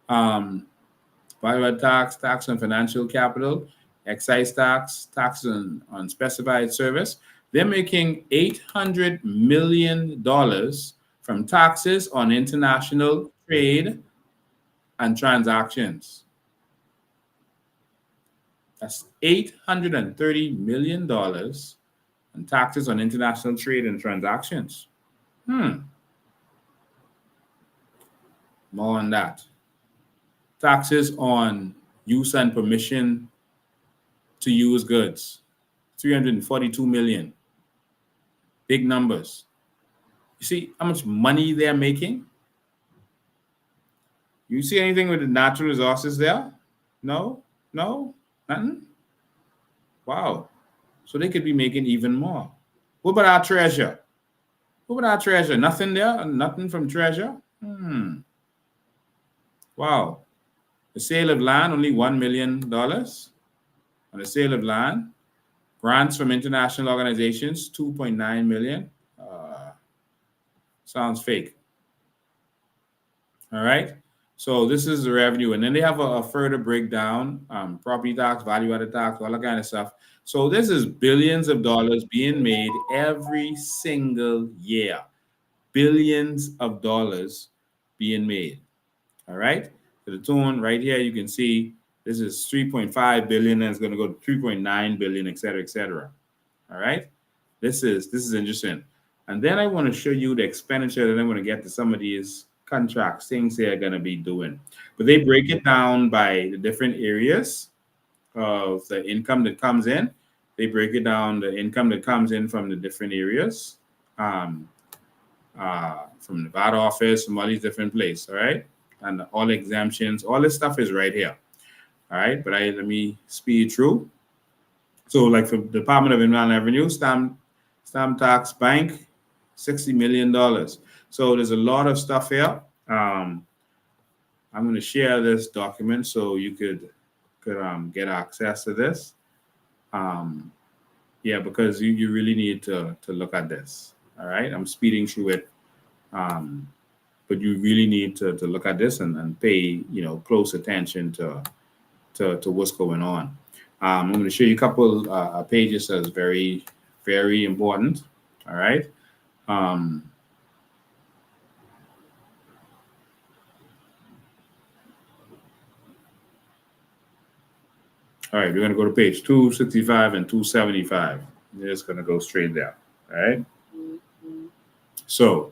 Value-added tax, tax on financial capital, excise tax, taxes on specified service. They're making $800 million from taxes on international trade and transactions. That's $830 million in taxes on international trade and transactions. More on that. Taxes on use and permission to use goods, 342 million. Big numbers. You see how much money they're making? You see anything with the natural resources there? No? Nothing? Wow. So they could be making even more. What about our treasure? Nothing there? Nothing from treasure? Wow. The sale of land, only $1 million on the sale of land. Grants from international organizations, 2.9 million. Sounds fake. All right. So this is the revenue. And then they have a further breakdown, property tax, value-added tax, all that kind of stuff. So this is billions of dollars being made every single year. Billions of dollars being made. All right. So the tone right here, you can see this is 3.5 billion and it's going to go to 3.9 billion, et cetera, et cetera. All right. This is interesting. And then I want to show you the expenditure, and I'm going to get to some of these contracts, things they are going to be doing. But they break it down by the different areas of the income that comes in. They break it down, the income that comes in from the different areas, from the VAT office, from all these different places, all right? And all exemptions, all this stuff is right here, all right? But let me speed through. So like for the Department of Inland Revenue, stamp tax bank, $60 million. So there's a lot of stuff here. I'm going to share this document so you could get access to this. Yeah, because you really need to look at this. All right, I'm speeding through it, but you really need to look at this and pay close attention to what's going on. I'm going to show you a couple pages that's very, very important. All right. All right, we're going to go to page 265 and 275. We're just going to go straight there. All right. So,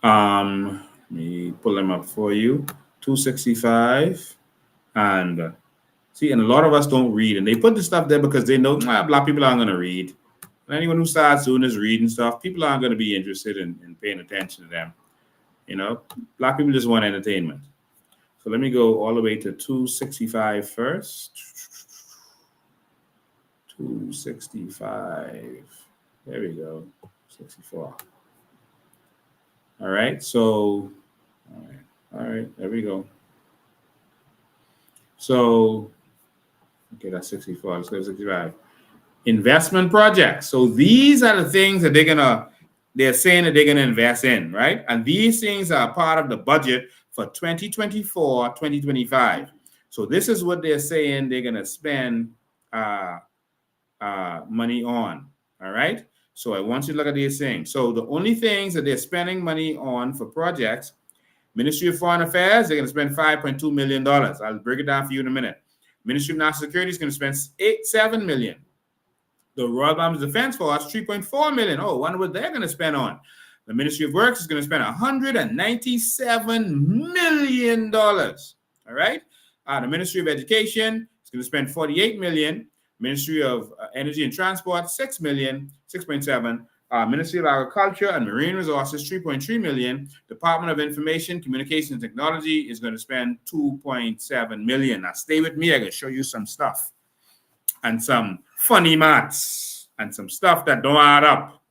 let me pull them up for you. 265 and see, and a lot of us don't read, and they put the stuff there because they know black people aren't going to read. And anyone who starts doing this reading stuff, people aren't going to be interested in paying attention to them. Black people just want entertainment. So let me go all the way to 265 first. 265. There we go. 64. All right. So, all right. There we go. So, okay, that's 64. Let's go to 65. Investment projects. So these are the things that they're saying that they're gonna invest in, right? And these things are part of the budget for 2024, 2025. So this is what they're saying they're gonna spend money on. All right. So I want you to look at these things. So the only things that they're spending money on for projects, Ministry of Foreign Affairs, they're going to spend $5.2 million. I'll break it down for you in a minute. Ministry of National Security is going to spend $7 million. The Royal Bahamas Defense Force, $3.4 million. Oh, I wonder what they're going to spend on. The Ministry of Works is going to spend $197 million. All right. The Ministry of Education is going to spend $48 million. Ministry of Energy and Transport, $6 million, 6.7. Ministry of Agriculture and Marine Resources, $3.3 million. Department of Information, Communication and Technology is going to spend $2.7 million. Now, stay with me. I'm going to show you some stuff and some funny maths and some stuff that don't add up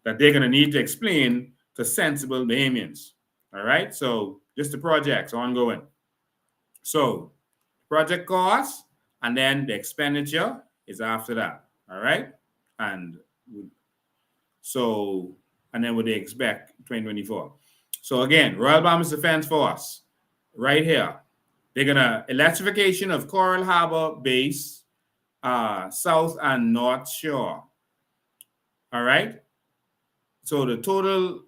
that they're going to need to explain to sensible Bahamians. All right? So, just the projects ongoing. So, project costs and then the expenditure is after that. All right? And so, and then what they expect 2024. So again, Royal Bahamas Defense Force, right here. They're gonna electrification of Coral Harbor Base, South and North Shore. All right. So the total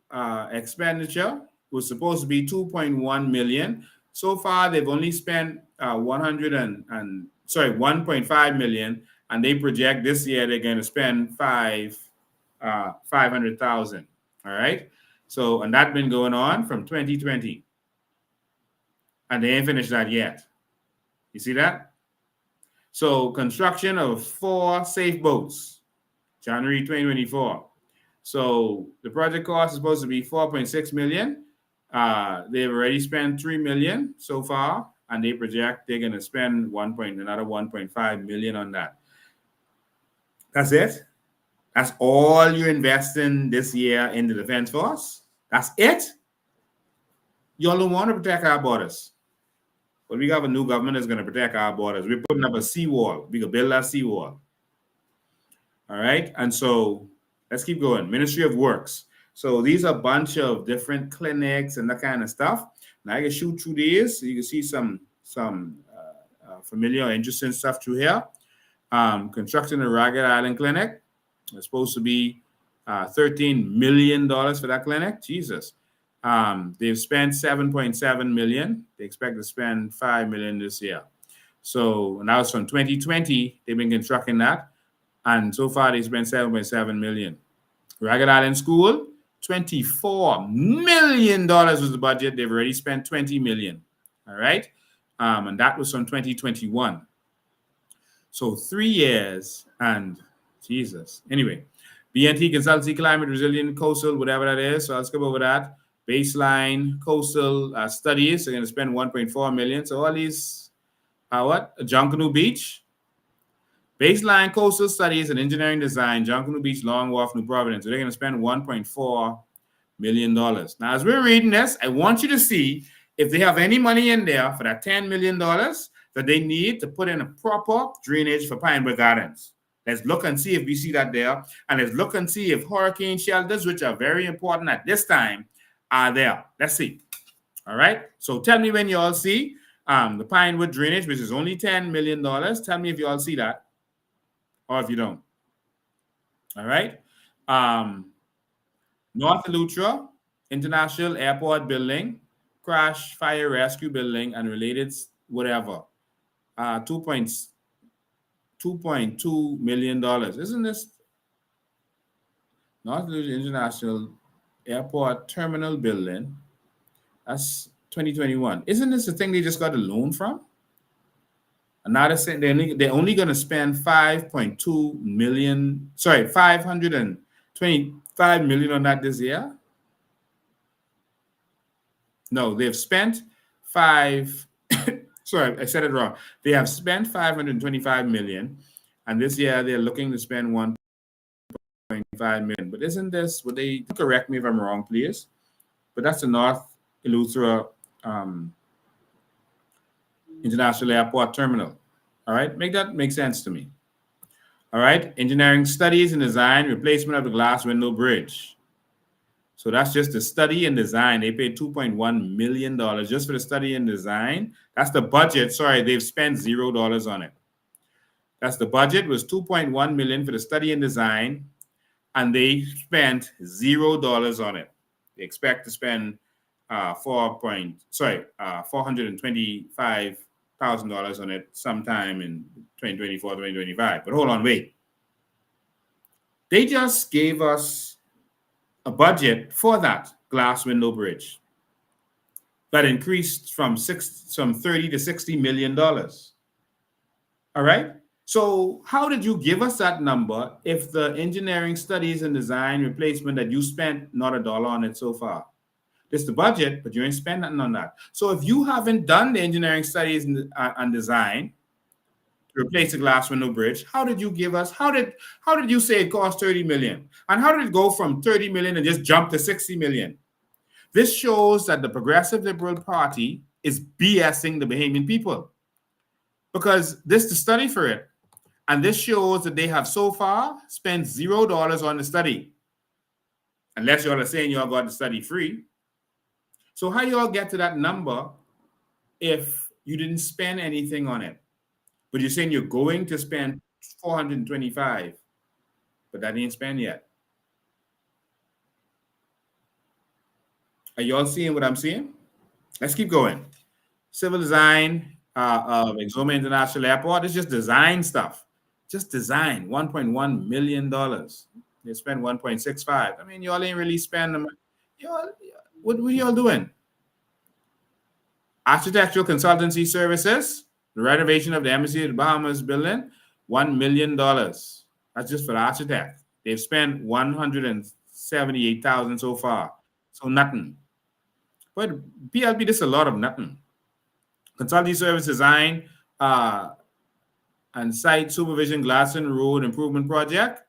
expenditure was supposed to be $2.1 million. So far, they've only spent 1.5 million, and they project this year they're going to spend 500,000. All right. So, and that's been going on from 2020. And they ain't finished that yet. You see that? So, construction of 4 safe boats, January 2024. So, the project cost is supposed to be 4.6 million. They've already spent 3 million so far, and they project they're going to spend another 1.5 million on that. That's it. That's all you're investing this year in the Defense Force. That's it. Y'all don't want to protect our borders. But we got a new government that's going to protect our borders. We're putting up a seawall. We can build that seawall. All right. And so let's keep going. Ministry of Works. So these are a bunch of different clinics and that kind of stuff. Now I can shoot through these so you can see some familiar, interesting stuff through here. Construction of Ragged Island Clinic. It's supposed to be $13 million for that clinic. Jesus. They've spent $7.7 million. They expect to spend $5 million this year. So, and that was from 2020. They've been constructing that. And so far, they spent $7.7 million. Ragged Island School, $24 million was the budget. They've already spent $20 million. All right. And that was from 2021. So 3 years and Jesus. Anyway, BNT Consultancy, Climate Resilient Coastal, whatever that is. So I'll skip over that. Baseline Coastal Studies, they're going to spend $1.4 million. So all these, Junkanoo Beach. Baseline Coastal Studies and Engineering Design, Junkanoo Beach, Long Wharf, New Providence. So they're going to spend $1.4 million. Now, as we're reading this, I want you to see if they have any money in there for that $10 million that they need to put in a proper drainage for Pinewood Gardens. Let's look and see if we see that there. And let's look and see if hurricane shelters, which are very important at this time, are there. Let's see. All right. So tell me when you all see the Pinewood drainage, which is only $10 million. Tell me if you all see that or if you don't. All right. North Eleuthera International Airport Building, Crash Fire Rescue Building, and related whatever. $2.2 million. Isn't this North Eleuthera International Airport Terminal Building? That's 2021. Isn't this the thing they just got a loan from? And now they're saying they're only going to spend $525 million on that this year. No, they've spent sorry, I said it wrong. They have spent $525 million, and this year they're looking to spend $1.5 million. But isn't this what they correct me if I'm wrong, please? But that's the North Eleuthera International Airport Terminal. All right, make that make sense to me. All right, engineering studies and design, replacement of the glass window bridge. So that's just the study and design. They paid $2.1 million just for the study and design. That's the budget. Sorry, they've spent $0 on it. That's the budget was $2.1 million for the study and design. and they spent $0 on it. They expect to spend $425,000 on it sometime in 2024, 2025. But hold on, wait. They just gave us a budget for that glass window bridge that increased from 30 to $60 million. All right. So how did you give us that number if the engineering studies and design replacement that you spent not a dollar on it so far? This is the budget, but you ain't spent nothing on that. So if you haven't done the engineering studies and design to replace the glass window bridge, how did you give us? How did you say it cost 30 million? And how did it go from 30 million and just jump to 60 million? This shows that the Progressive Liberal Party is BSing the Bahamian people, because this is the study for it. And this shows that they have so far spent $0 on the study. Unless y'all are saying y'all got the study free. So how y'all get to that number if you didn't spend anything on it? But you're saying you're going to spend 425, but that ain't spent yet. Are y'all seeing what I'm seeing? Let's keep going. Civil design of Exuma International Airport. It's just design stuff. Just design. $1.1 million. They spent 1.65. I mean, y'all ain't really spend them. What are y'all doing? Architectural consultancy services. The renovation of the Embassy of the Bahamas building. $1 million. That's just for the architect. They've spent $178,000 so far. So nothing. But PLP, this is a lot of nothing. Consulting service design and site supervision Glasson Road improvement project.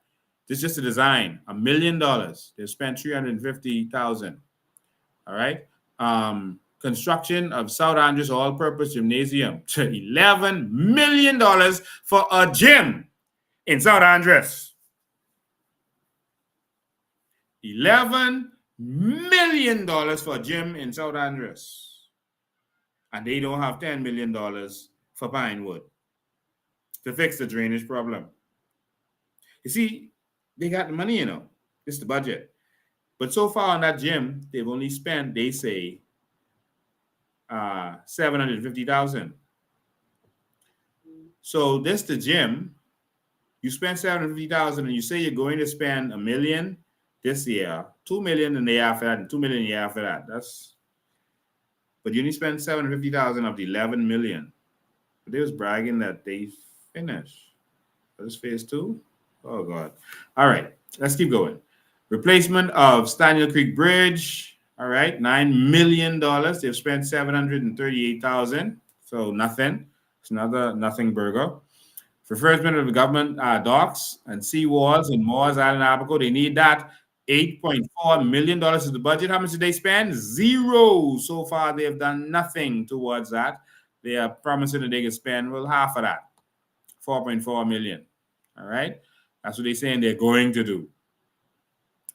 This is just a design. $1 million. They've spent $350,000. All right. Construction of South Andrews all-purpose gymnasium. $11 million for a gym in South Andrews. $11 million for a gym in South Andrews. And they don't have $10 million for Pinewood to fix the drainage problem. You see, they got the money, This is the budget. But so far on that gym, they've only spent, they say, $750,000. So this the gym. You spend $750,000 and you say you're going to spend $1 million this year, $2 million in the year after that, and $2 million in the year after that. But you only spend $750,000 of the $11 million. But they was bragging that they finished. This phase 2? Oh God. All right, let's keep going. Replacement of Staniel Creek Bridge. All right, $9 million. They've spent $738,000. So nothing. It's another nothing burger. Refurbishment of the government docks and sea walls in Moores Island, Abaco. They need that. $8.4 million is the budget. How much did they spend? $0. So far, they have done nothing towards that. They are promising that they can spend, half of that. $4.4 million. All right? That's what they're saying they're going to do.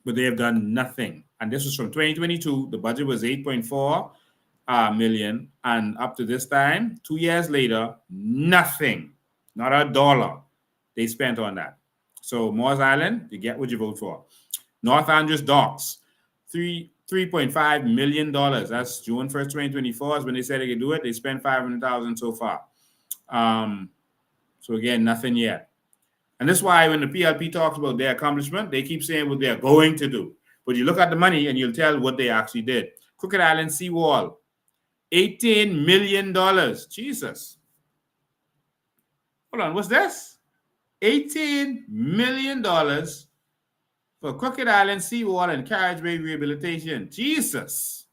But they have done nothing. And this was from 2022. The budget was $8.4 million. And up to this time, 2 years later, nothing. Not a dollar they spent on that. So Moores Island, you get what you vote for. North Andrews Docks, $3.5 million. That's June 1st, 2024 is when they said they could do it. They spent $500,000 so far. So again, nothing yet. And that's why when the PLP talks about their accomplishment, they keep saying what they're going to do. But you look at the money and you'll tell what they actually did. Crooked Island Seawall, $18 million. Jesus. Hold on, what's this? $18 million for Crooked Island Seawall and Carriageway rehabilitation. Jesus.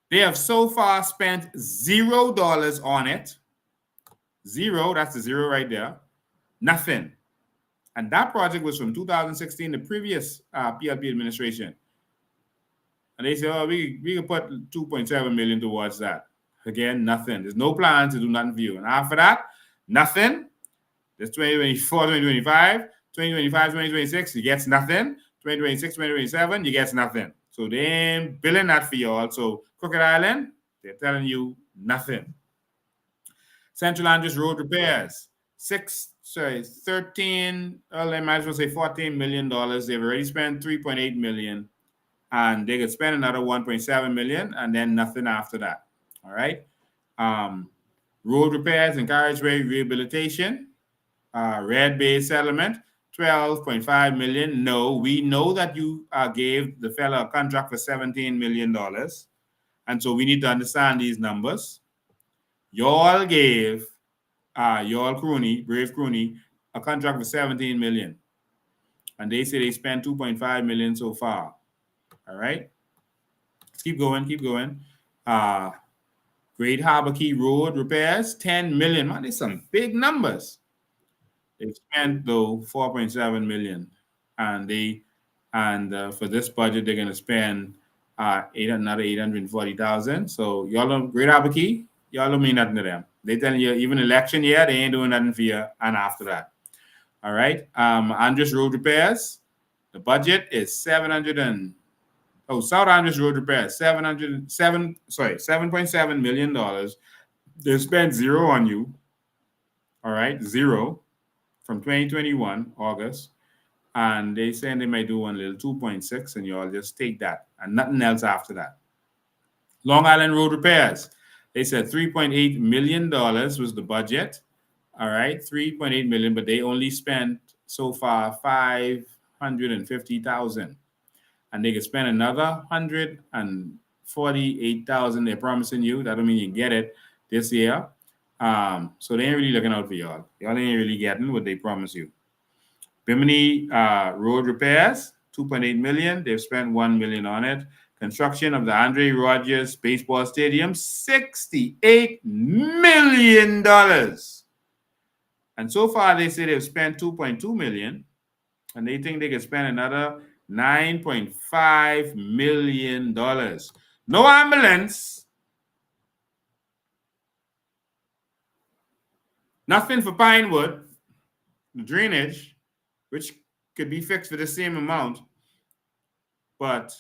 They have so far spent $0 on it. Zero, that's the zero right there. Nothing. And that project was from 2016, the previous PLP administration. And they said, we can put $2.7 million towards that. Again, nothing. There's no plan to do nothing for you. And after that, nothing. There's 2024, 2025, 2025, 2026, you get nothing. 2026, 2027, you get nothing. So they ain't billing that for y'all. So Crooked Island, they're telling you nothing. Central Andrews Road repairs, $6 sorry, 13, well, I might as well say $14 million. They've already spent 3.8 million, and they could spend another 1.7 million, and then nothing after that. All right. Um, Road repairs and carriageway rehabilitation, Red Bay settlement, 12.5 million. No, we know that you gave the fella a contract for $17 million. And so we need to understand these numbers. Y'all gave y'all Crooney, Brave Crooney, a contract for 17 million. And they say they spent 2.5 million so far. All right. Let's keep going, keep going. Great Harbor Key Road repairs, 10 million. Man, there's some big numbers. They've spent though 4.7 million. And for this budget, they're gonna spend another 840,000. So y'all don't Great Harbor Key, y'all don't mean nothing to them. They telling you even election year, they ain't doing nothing for you. And after that. All right. Andres Road repairs. The budget is South Andres Road repairs, $7.7 million. They spent zero on you. All right, zero from 2021, August. And they saying they might do one little 2.6, and y'all just take that and nothing else after that. Long Island Road repairs. They said $3.8 million was the budget. All right, 3.8 million, but they only spent so far 550,000, and they could spend another 148,000. They're promising you. That don't mean you get it this year. So they ain't really looking out for y'all. Y'all ain't really getting what they promise you. Bimini road repairs, 2.8 million. They've spent 1 million on it. Construction of the Andre Rogers Baseball Stadium, $68 million. And so far, they say they've spent 2.2 million, and they think they can spend another $9.5 million. No ambulance. Nothing for Pinewood. The drainage, which could be fixed for the same amount, but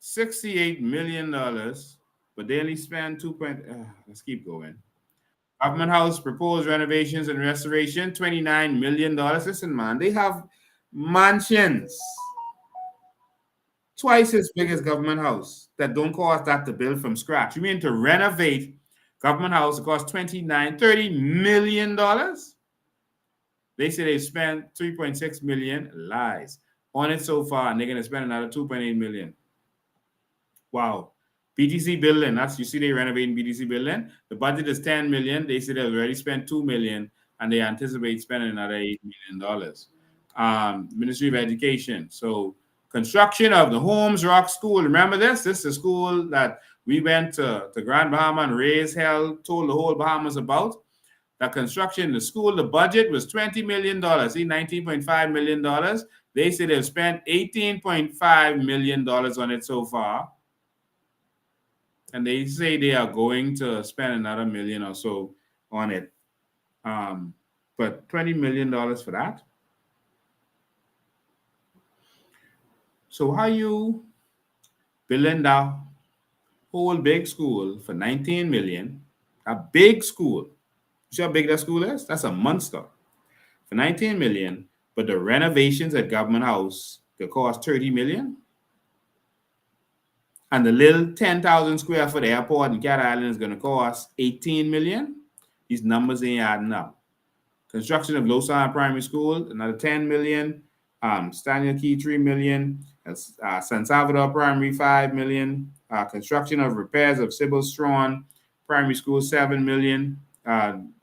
$68 million, but they only spend 2. Let's keep going. Government House proposed renovations and restoration, $29 million. Listen, man, they have mansions twice as big as Government House that don't cost that to build from scratch. You mean to renovate Government House, it costs $30 million? They say they spent 3.6 million, lies, on it so far, and they're going to spend another 2.8 million. Wow. BTC building, you see they renovating BTC building. The budget is 10 million. They say they've already spent 2 million, and they anticipate spending another $8 million. Ministry of Education. So construction of the Holmes Rock School. Remember this? This is a school that we went to Grand Bahama and raised hell, told the whole Bahamas about. The construction of the school, the budget was $20 million. See, $19.5 million. They say they've spent $18.5 million on it so far. And they say they are going to spend another million or so on it. But $20 million for that? So how you building that whole big school for 19 million? A big school. You see how big that school is? That's a monster. For 19 million, but the renovations at Government House could cost 30 million. And the little 10,000 square foot airport in Cat Island is going to cost 18 million. These numbers ain't adding up. Construction of Lausanne Primary School, another 10 million. Staniel Key, 3 million. San Salvador Primary, 5 million. Construction of repairs of Sybil Strawn Primary School, 7 million. And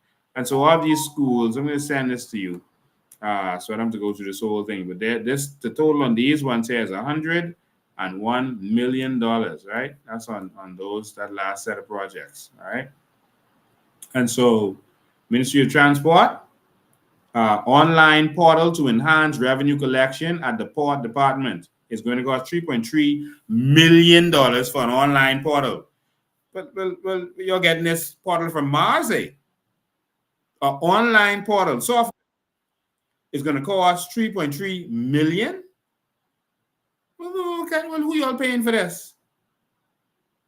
so all these schools, I'm going to send this to you. So I don't have to go through this whole thing. But the total on these ones here is $101 million, right? That's on that last set of projects, all right? And so Ministry of Transport, online portal to enhance revenue collection at the Port Department is going to cost $3.3 million for an online portal. But well, you're getting this portal from Mars, eh? An online portal software is going to cost $3.3 million. Well, okay, well, who y'all paying for this?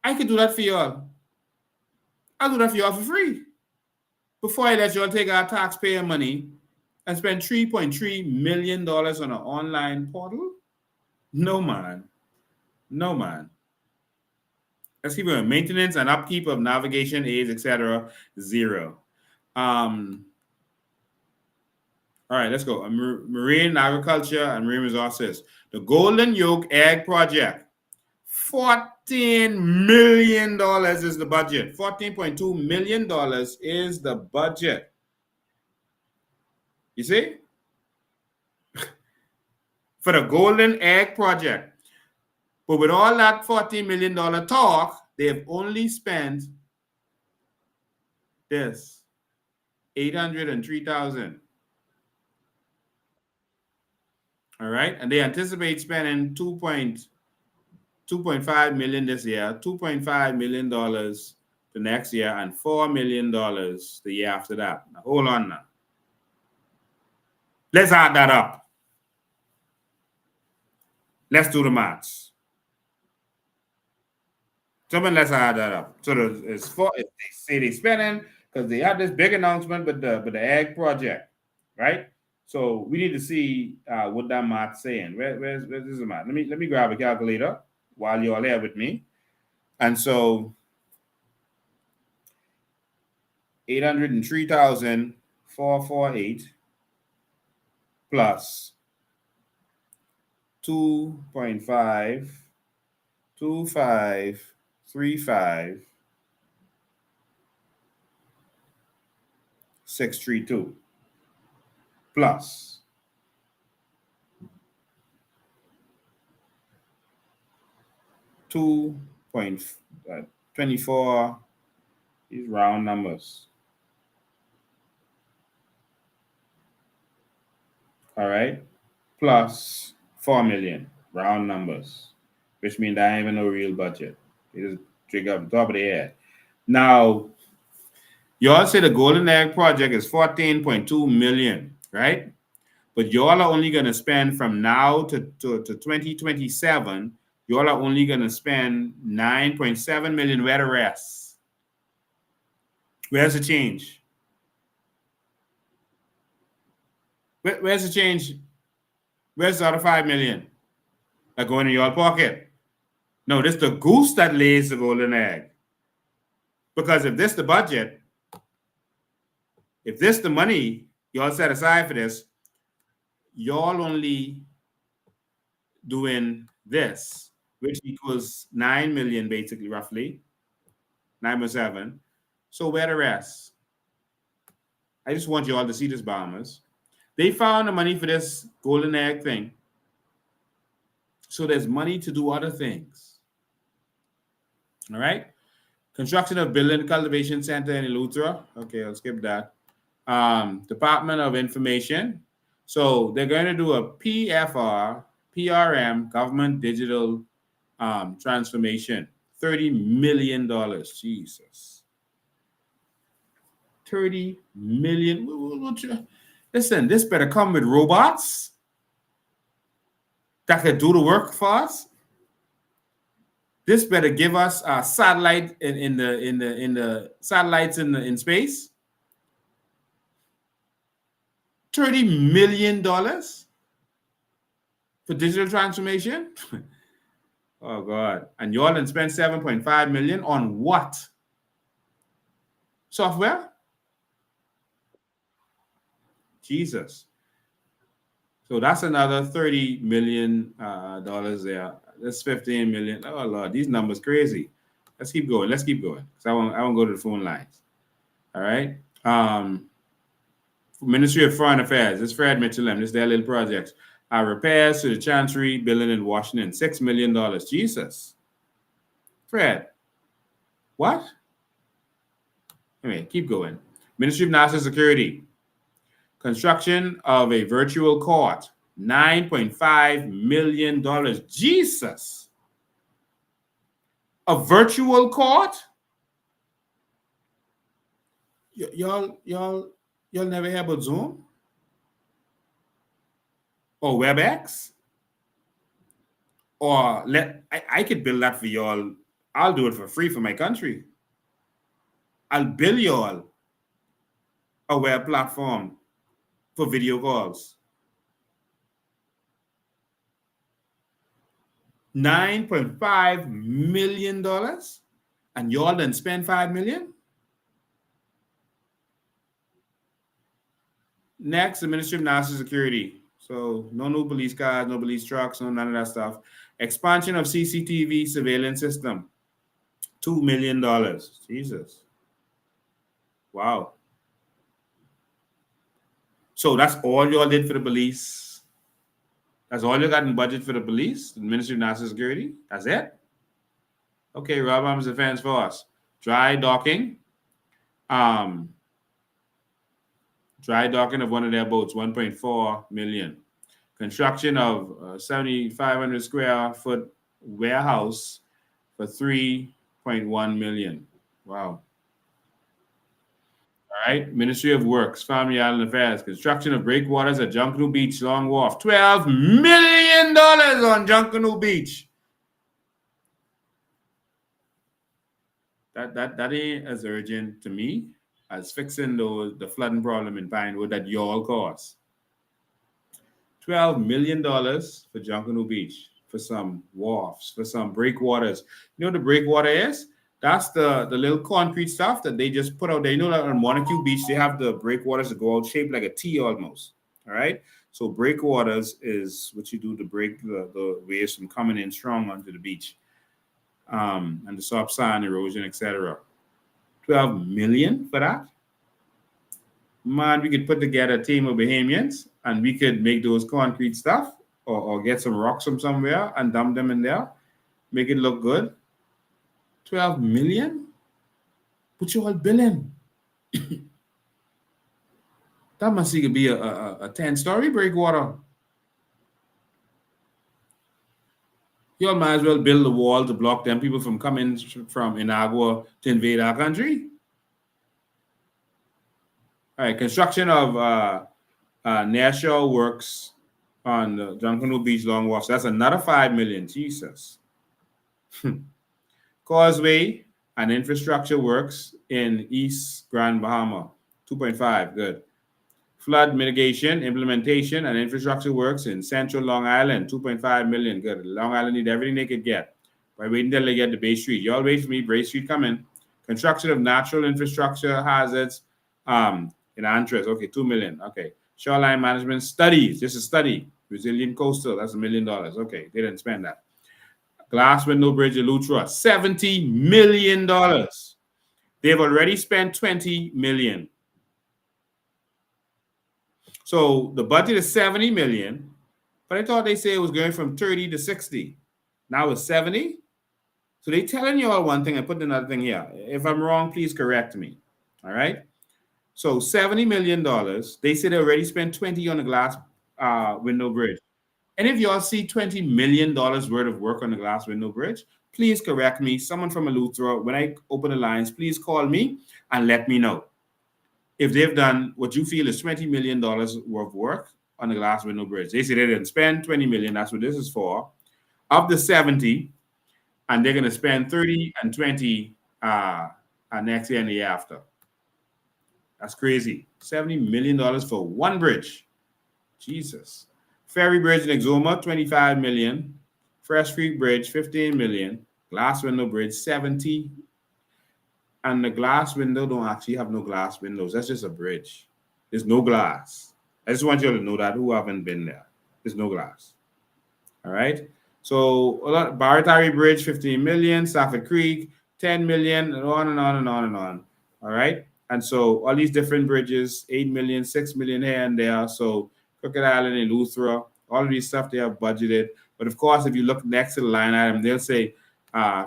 I could do that for y'all. I'll do that for y'all for free. before I let y'all take our taxpayer money and spend $3.3 million on an online portal? No, man. No, man. Let's keep going. Maintenance and upkeep of navigation aids, etc. Zero. All right, let's go. Marine agriculture and marine resources. The Golden Yoke Egg Project. $14 million is the budget. $14.2 million is the budget. You see? For the Golden Egg Project. But with all that $14 million talk, they've only spent this, $803,000. All right, and they anticipate spending $2.5 million this year, $2.5 million the next year, and $4 million the year after that. Now, hold on now. Let's add that up. Let's do the maths. Let's add that up. So it's four. They say they're spending because they had this big announcement with the egg project, right? So we need to see what that math's saying. Where's this math? Let me grab a calculator while you're there with me. And so 803,448 plus 2.52535 632 plus 2.24, these round numbers. All right, plus 4 million, round numbers, which means that ain't even no real budget. It just trigger up the top of the head. Now, y'all say the Golden Egg Project is 14.2 million, right? But y'all are only going to spend from now to 2027, y'all are only going to spend 9.7 million. Where the rest? Where's the change? Where's the change? Where's the other 5 million that go into your pocket? No, this is the goose that lays the golden egg. Because if this the budget, if this the money y'all set aside for this, y'all only doing this, which equals 9 million, basically, roughly 9.7. So where the rest? I just want you all to see this, bombers. They found the money for this golden egg thing. So there's money to do other things. All right. Construction of building cultivation center in Eleuthera. Okay, I'll skip that. Department of Information. So they're going to do a PRM, government digital transformation. $30 million. Jesus. 30 million. Listen, this better come with robots that can do the work for us. This better give us a satellite in the satellites in space. $30 million for digital transformation. Oh God! And y'all done spend 7.5 million on what? Software. Jesus. So that's another $30 million there. That's 15 million. Oh Lord, these numbers crazy. Let's keep going. Because I won't go to the phone lines. All right. Ministry of Foreign Affairs. This is Fred Mitchell. This is their little projects. Repairs to the Chancery building in Washington. $6 million. Jesus. Fred. What? Anyway, keep going. Ministry of National Security. Construction of a virtual court, $9.5 million. Jesus. A virtual court? Y'all never hear about Zoom? Or WebEx? Or I could build that for y'all. I'll do it for free for my country. I'll bill y'all a web platform for video calls. $9.5 million, and y'all done spend $5 million. Next, the Ministry of National Security. So no new police cars, no police trucks, no none of that stuff. Expansion of CCTV surveillance system, $2 million. Jesus. Wow. So that's all y'all did for the police. That's all you got in budget for the police, the Ministry of National Security. That's it. Okay, Rob Arms Defense Force. Dry docking. Dry docking of one of their boats, 1.4 million. Construction of 7,500 square foot warehouse for 3.1 million. Wow. All right. Ministry of Works, Family Island Affairs, construction of breakwaters at Junkanoo Beach, Long Wharf, $12 million on Junkanoo Beach. That ain't as urgent to me as fixing the flooding problem in Pinewood that y'all caused. $12 million for Junkanoo Beach, for some wharfs, for some breakwaters. You know what the breakwater is? That's the little concrete stuff that they just put out there. You know that on Montague Beach, they have the breakwaters that go out shaped like a T almost. All right? So breakwaters is what you do to break the waves from coming in strong onto the beach. And the soft sand erosion, etc. 12 million for that? Man, we could put together a team of Bahamians and we could make those concrete stuff or get some rocks from somewhere and dump them in there, make it look good. 12 million? Put you all billing. That must be a 10-story breakwater. You all might as well build a wall to block them people from coming from Inagua to invade our country. All right, construction of nearshore works on the Junkanoo Beach Long Wharf. So that's another $5 million. Jesus. Causeway and infrastructure works in East Grand Bahama. 2.5, good. Flood mitigation, implementation, and infrastructure works in Central Long Island, 2.5 million. Good. Long Island need everything they could get. By waiting until they get to Bay Street. Y'all wait for me, Bay Street coming. Construction of natural infrastructure hazards in Andres. Okay, 2 million. Okay. Shoreline management studies. This is study. Resilient coastal. That's $1 million. Okay, they didn't spend that. Glass window bridge in Lutra, $70 million. They've already spent $20 million. So the budget is 70 million, but I thought they say it was going from 30 to 60. Now it's 70. So they telling you all one thing and putting another thing here. If I'm wrong, please correct me. All right. So $70 million. They said they already spent 20 on the glass window bridge. And if y'all see $20 million worth of work on the glass window bridge, please correct me. Someone from Eleuthera, when I open the lines, please call me and let me know if they've done what you feel is $20 million worth of work on the glass window bridge. They say they didn't spend 20 million. That's what this is for. Of the 70, and they're going to spend 30 and 20 next year and the year after. That's crazy. $70 million for one bridge. Jesus. Ferry Bridge in Exuma, 25 million. Fresh Creek Bridge, 15 million. Glass window bridge, 70. And the glass window don't actually have no glass windows. That's just a bridge. There's no glass. I just want you to know that who haven't been there. There's no glass. All right. So Baratari Bridge, 15 million. Safford Creek, 10 million, and on and on and on and on. All right. And so all these different bridges, 8 million, 6 million here and there. So Crooked Island and Eleuthera, all of these stuff they have budgeted. But of course, if you look next to the line item, they'll say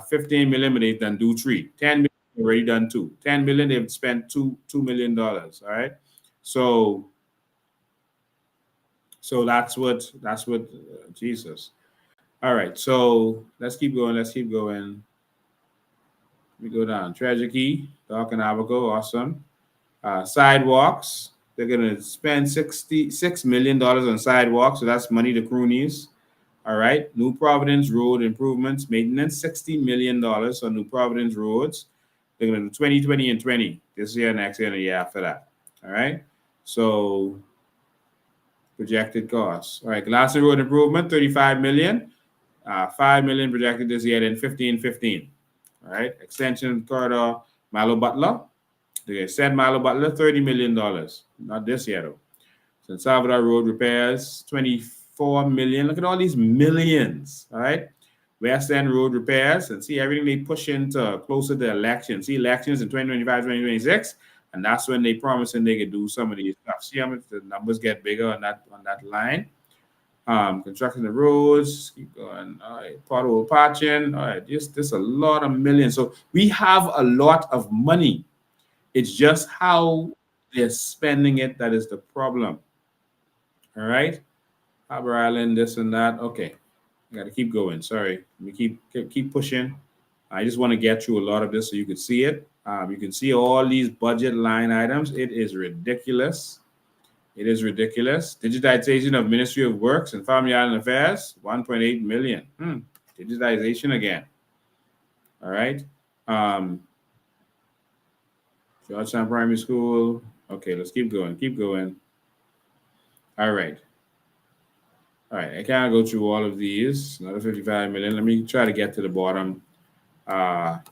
15 million, but they've done do 3. 10 million, already done 2. 10 million, they've spent $2 million. All right. So that's what Jesus. All right. So let's keep going. Let me go down. Treasure Key, Dock and Abaco, awesome. Sidewalks, they're gonna spend $66 million on sidewalks, so that's money the croonies. All right. New Providence Road improvements, maintenance, $60 million on New Providence roads. They're gonna do 20, 20, and 20 this year, next year, and the year after that. All right. So projected costs. All right. Glass and road improvement, 35 million. 5 million projected this year, then 15. All right. Extension corridor, Milo Butler. They said Milo Butler, $30 million. Not this year, though. San Salvador Road repairs, 24 million. Look at all these millions. All right. West End Road repairs, and see everything they push into closer to elections. See elections in 2025, 2026, and that's when they promising they could do some of these stuff. See how much the numbers get bigger on that line. Construction the roads, keep going. All right, pothole patching. All right, this a lot of millions. So we have a lot of money. It's just how they're spending it that is the problem. All right, Harbor Island, this and that. Okay. I got to keep going. Sorry. Let me keep pushing. I just want to get through a lot of this so you can see it. You can see all these budget line items. It is ridiculous. It is ridiculous. Digitization of Ministry of Works and Family Island Affairs, 1.8 million. Digitization again. All right. Georgetown Primary School. Okay, let's keep going. Keep going. All right. All right, I can't go through all of these. Another 55 million. Let me try to get to the bottom. All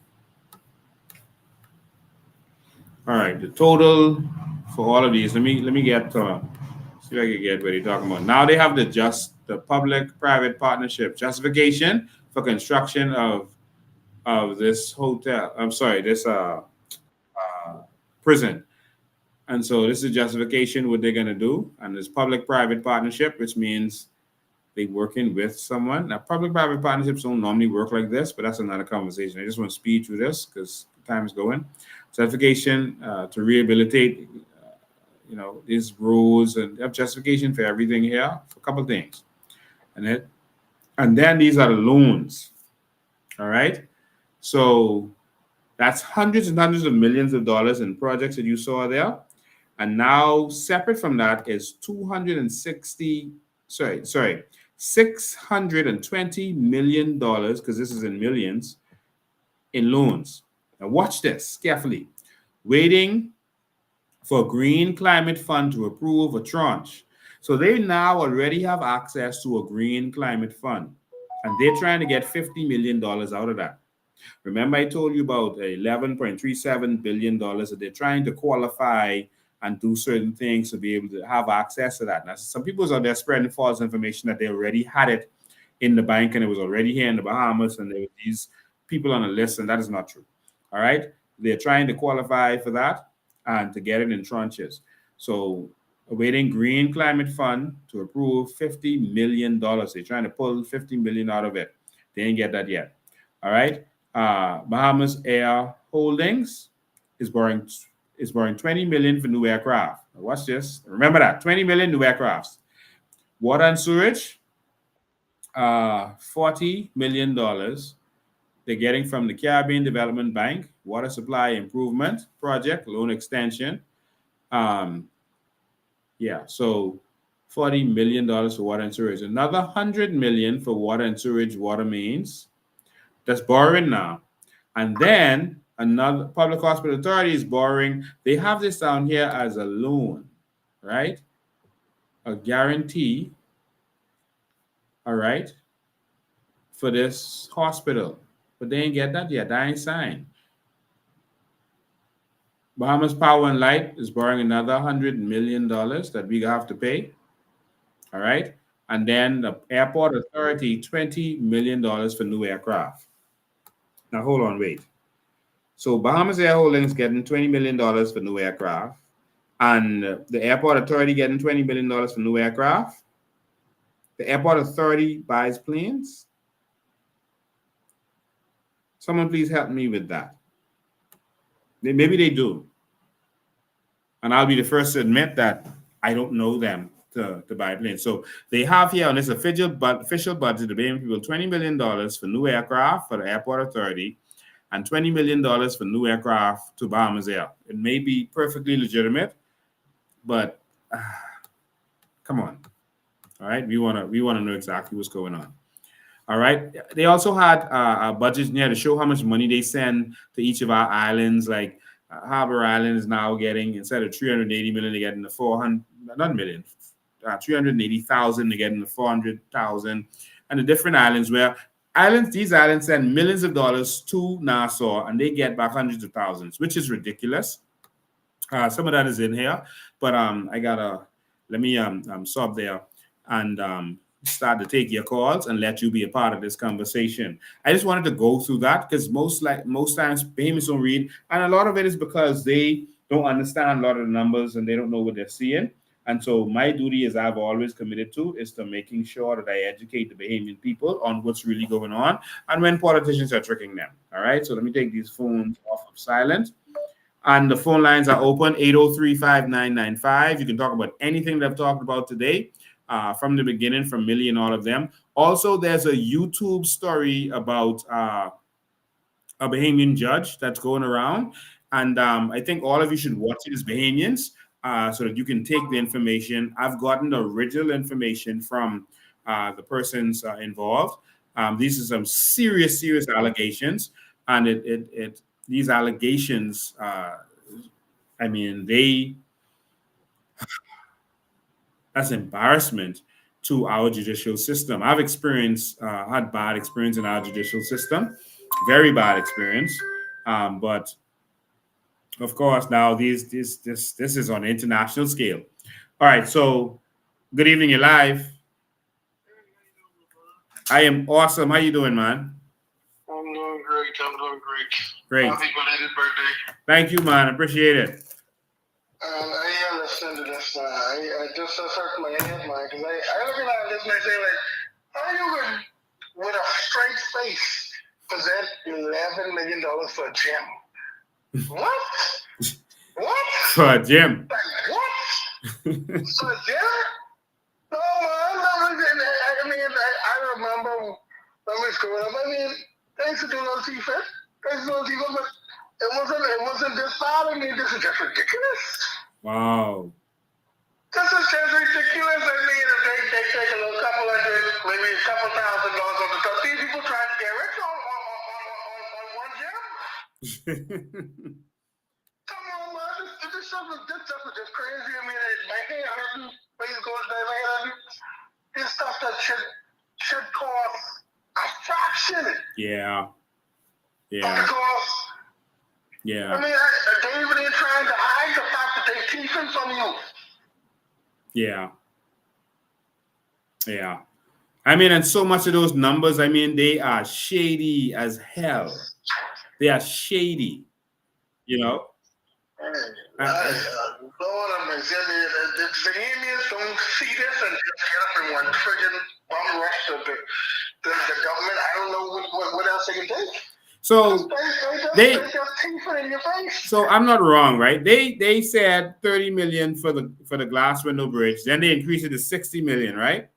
right, the total for all of these. Let me get see if I can get what they're talking about. Now they have the public-private partnership justification for construction of this hotel. I'm sorry, this prison. And so this is justification what they're gonna do, and this public-private partnership, which means they working with someone. Now, public-private partnerships don't normally work like this, but that's another conversation. I just want to speed through this because time is going. Certification to rehabilitate, these roads, and have justification for everything here for a couple of things. And then these are the loans. All right. So that's hundreds and hundreds of millions of dollars in projects that you saw there. And now separate from that is $620 million, because this is in millions, in loans. Now watch this carefully. Waiting for Green Climate Fund to approve a tranche. So they now already have access to a Green Climate Fund, and they're trying to get $50 million out of that. Remember I told you about $11.37 billion that they're trying to qualify and do certain things to be able to have access to that. Now, some people are out there spreading false information that they already had it in the bank and it was already here in the Bahamas and there were these people on a list, and that is not true. All right? They're trying to qualify for that and to get it in tranches. So awaiting Green Climate Fund to approve $50 million. They're trying to pull $50 million out of it. They didn't get that yet. All right? Bahamas Air Holdings is borrowing $20 million for new aircraft. Now watch this. Remember that, $20 million new aircrafts. Water and sewage, $40 million. They're getting from the Caribbean Development Bank, Water Supply Improvement Project, loan extension. So $40 million for water and sewage. Another $100 million for water and sewage, water mains. That's borrowing now. And then another Public Hospital Authority is borrowing. They have this down here as a loan, right? A guarantee, all right, for this hospital. But they ain't get that yet. That ain't signed. Bahamas Power and Light is borrowing another $100 million that we have to pay, all right? And then the Airport Authority, $20 million for new aircraft. Now, hold on, wait. So Bahamas Air Holdings getting $20 million for new aircraft, and the Airport Authority getting $20 million for new aircraft. The Airport Authority buys planes. Someone please help me with that. Maybe they do. And I'll be the first to admit that I don't know them to buy planes. So they have here on this official budget, the paying people $20 million for new aircraft for the Airport Authority and $20 million for new aircraft to Bahamas Air. It may be perfectly legitimate, but come on. All right, we want to know exactly what's going on. All right. They also had a budget in here to show how much money they send to each of our islands. Like Harbor Island is now getting, instead of 380 million, they're getting the 400, not million, 380,000, they're getting the 400,000, and the different islands where these islands send millions of dollars to Nassau and they get back hundreds of thousands, which is ridiculous. Some of that is in here, but I gotta let me stop there and start to take your calls and let you be a part of this conversation. I just wanted to go through that because most times Bahamians don't read, and a lot of it is because they don't understand a lot of the numbers and they don't know what they're seeing. And so my duty, as I've always committed to, is to making sure that I educate the Bahamian people on what's really going on and when politicians are tricking them. All right, so let me take these phones off of silent. And the phone lines are open, 803-5995. You can talk about anything that I've talked about today from the beginning, from Millie and all of them. Also, there's a YouTube story about a Bahamian judge that's going around. And I think all of you should watch it as Bahamians so that you can take the information. I've gotten the original information from the persons involved. These are some serious allegations. And these allegations, I mean, that's embarrassment to our judicial system. I've had bad experience in our judicial system, very bad experience. But of course, now this is on an international scale. All right, so good evening, you're live. I am awesome. How you doing, man? I'm doing great. Great. Happy belated birthday. Thank you, man. Appreciate it. I listen to this. I just hurt my head, man, because I look at this and I say, like, how you would, with a straight face, present $11 million for a gym? What? What? For a gym. Like, what? For a gym? No, man. I mean, I remember when we was growing up. I mean, thanks for doing those defense. Thanks for doing defense, but it wasn't this bad. I mean, this is just ridiculous. Wow. This is just ridiculous. I mean, if they take a little couple hundred, maybe a couple $1,000 off the top. These people trying to get rich on one gym. Come on, man. This stuff is just crazy. I mean, my head hurting. Please go to my head hurting. This stuff that should cost a fraction. Yeah. I mean, they even trying to hide the fact that they're teaching from you. Yeah. I mean, and so much of those numbers, I mean, they are shady as hell. They are shady, you know? Lord, I'm going to say, the Bahamians don't see this and just get up and want to friggin' bum rush the government. I don't know what else they can take. So so I'm not wrong, right? They said 30 million for the glass window bridge, then they increased it to 60 million, right?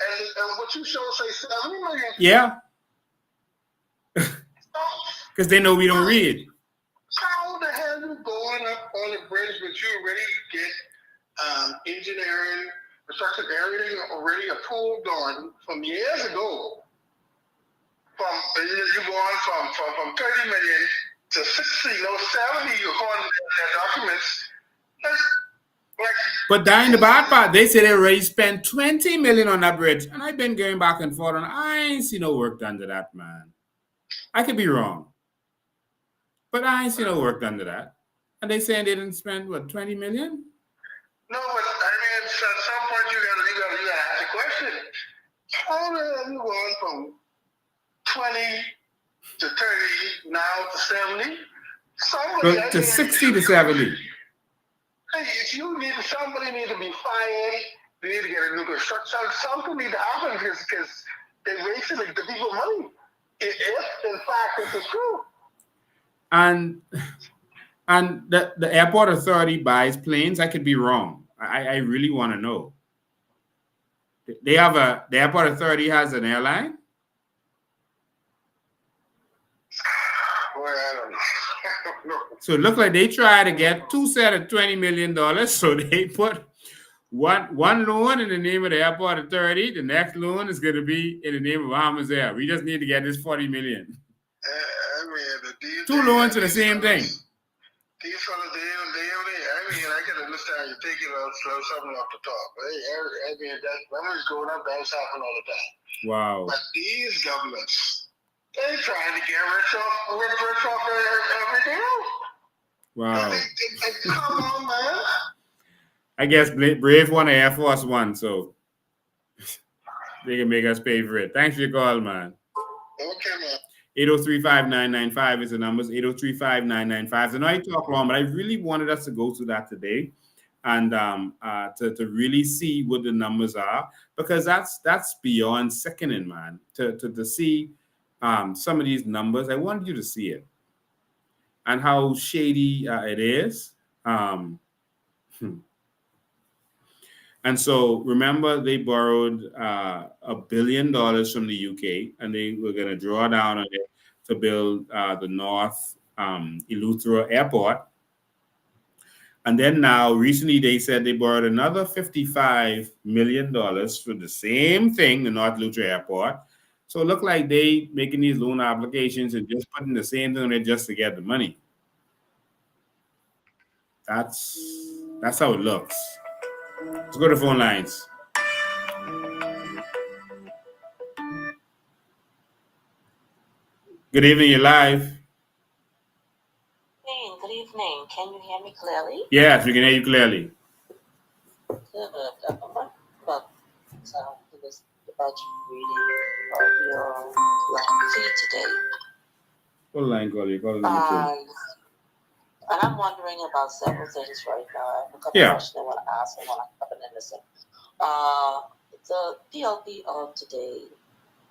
And what you show say 70 million. Yeah. Because they know we don't read. How the hell you going up on the bridge, but you already get engineering, construction, everything already approved on from years ago? You go on from 30 million to 60, 70 according to their documents. But that in the bad part, they say they already spent 20 million on that bridge. And I've been going back and forth, and I ain't seen no work done to that, man. I could be wrong. But I ain't seen no work done to that. And they saying they didn't spend, what, 20 million? No, but I mean, at some point you gotta ask the question. How the hell you going from 20 to 30, now to 70? To 60 to 70. Hey, somebody need to be fired. They need to get a new construction. Something need to happen because they're wasting the people money. If in fact this is true. And the airport authority buys planes. I could be wrong. I really want to know. The airport authority has an airline. Well, I don't know. So it looked like they tried to get two set of $20 million. So they put one loan in the name of the airport authority. The next loan is going to be in the name of Bahamas Air. We just need to get this $40 million. I mean, two loans for the same thing. these fellas, I mean, I can understand you taking something off the top. I mean, that numbers going up, that's happening all the time. Wow. But these governments, they're trying to get rich off everything else. Wow. Come on, man. I guess Brave won Air Force One, so they can make us pay for it. Thanks for your call, man. Okay, man. 803-5995 is the numbers, 803-5995. I know I talk long, but I really wanted us to go through that today and to really see what the numbers are, because that's beyond sickening, man. To see some of these numbers, I wanted you to see it and how shady it is. And so remember, they borrowed $1 billion from the UK, and they were going to draw down on it to build the North Eleuthera Airport. And then now, recently, they said they borrowed another $55 million for the same thing, the North Eleuthera Airport. So it looked like they making these loan applications and just putting the same thing on it just to get the money. That's how it looks. Let's go to phone lines. Good evening, you're live. Hey, good evening. Can you hear me clearly? Yes, we can hear you clearly. Good. But it was the budget reading of your feed today. What line call you? Call And I'm wondering about several things right now. I have a couple Yeah. questions I want to ask. I want to have an innocent. The PLP of today,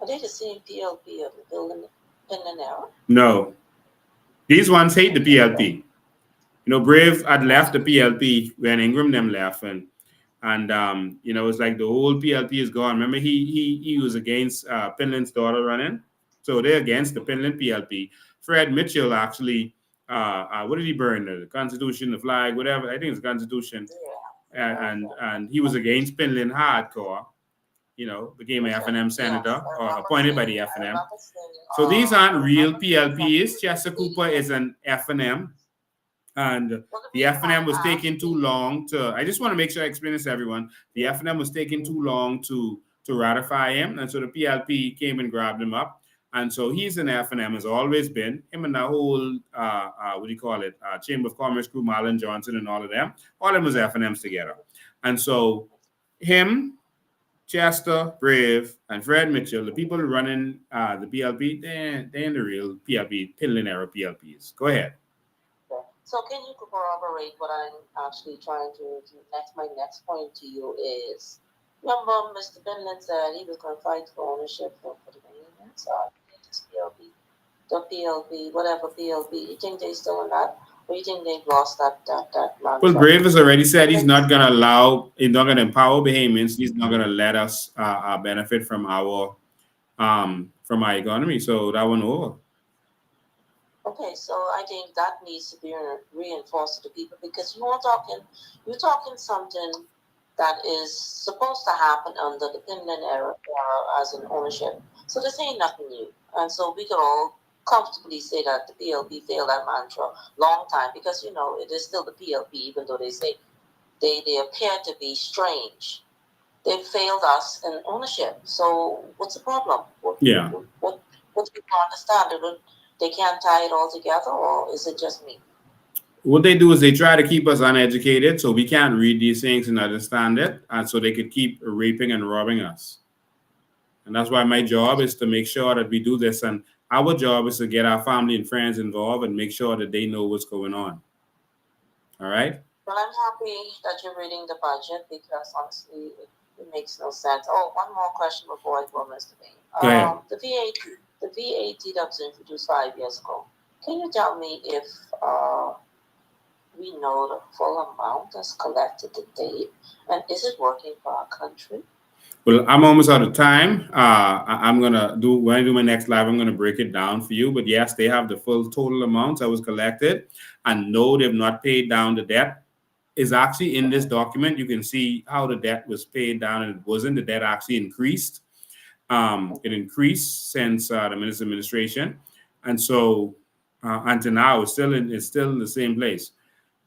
are they the same PLP of the building in an era? No. These ones hate the PLP. You know, Brave had left the PLP when Ingram them left, and you know, it's like the whole PLP is gone. Remember, he was against Pinlin's daughter running, so they're against the Pinlin PLP. Fred Mitchell actually, what did he burn? The Constitution, the flag, whatever. I think it's the Constitution. Yeah. And he was against Pinlin hardcore. You know, became an F&M senator or appointed by the F&M. So these aren't real PLPs. Chester Cooper is an F&M. And the F&M was taking too long to, I just want to make sure I explain this to everyone. The F&M was taking too long to ratify him. And so the PLP came and grabbed him up. And so he's an F&M, has always been. Him and the whole, what do you call it, Chamber of Commerce crew, Marlon Johnson and all of them was F&Ms together. And so him, Chester, Brave, and Fred Mitchell, the people running the PLP, they're in the real PLP, Pinlin era PLPs. Go ahead. So can you corroborate what I'm actually trying to do? My next point to you is, remember Mr. Pinlin said he was going to fight for ownership for the Canadian side. The PLP, whatever PLP, you think they still in that? Or you think they've lost that Well, Brave has already said he's not going to empower Bahamians. He's not going to let us benefit from our economy. So that one over. Okay, so I think that needs to be reinforced to the people, because you're talking something that is supposed to happen under the Pinlin era as an ownership. So this ain't nothing new. And so we can all comfortably say that the PLP failed that mantra long time, because, you know, it is still the PLP, even though they say they appear to be strange. They failed us in ownership. So what's the problem? What do people understand? They can't tie it all together, or is it just me? What they do is they try to keep us uneducated, so we can't read these things and understand it, and so they could keep raping and robbing us. And that's why my job is to make sure that we do this, and our job is to get our family and friends involved and make sure that they know what's going on. All right? Well, I'm happy that you're reading the budget, because honestly, it makes no sense. Oh, one more question before I go, Mr. Bain. Go ahead. The VAT that was introduced 5 years ago, can you tell me if we know the full amount that's collected to date, and is it working for our country? Well, I'm almost out of time. When I do my next live, I'm gonna break it down for you. But yes, they have the full total amount that was collected, and no, they've not paid down the debt. Is actually in this document. You can see how the debt was paid down, and it wasn't. The debt actually increased. It increased since the minister's administration, and so until now, it's still in the same place.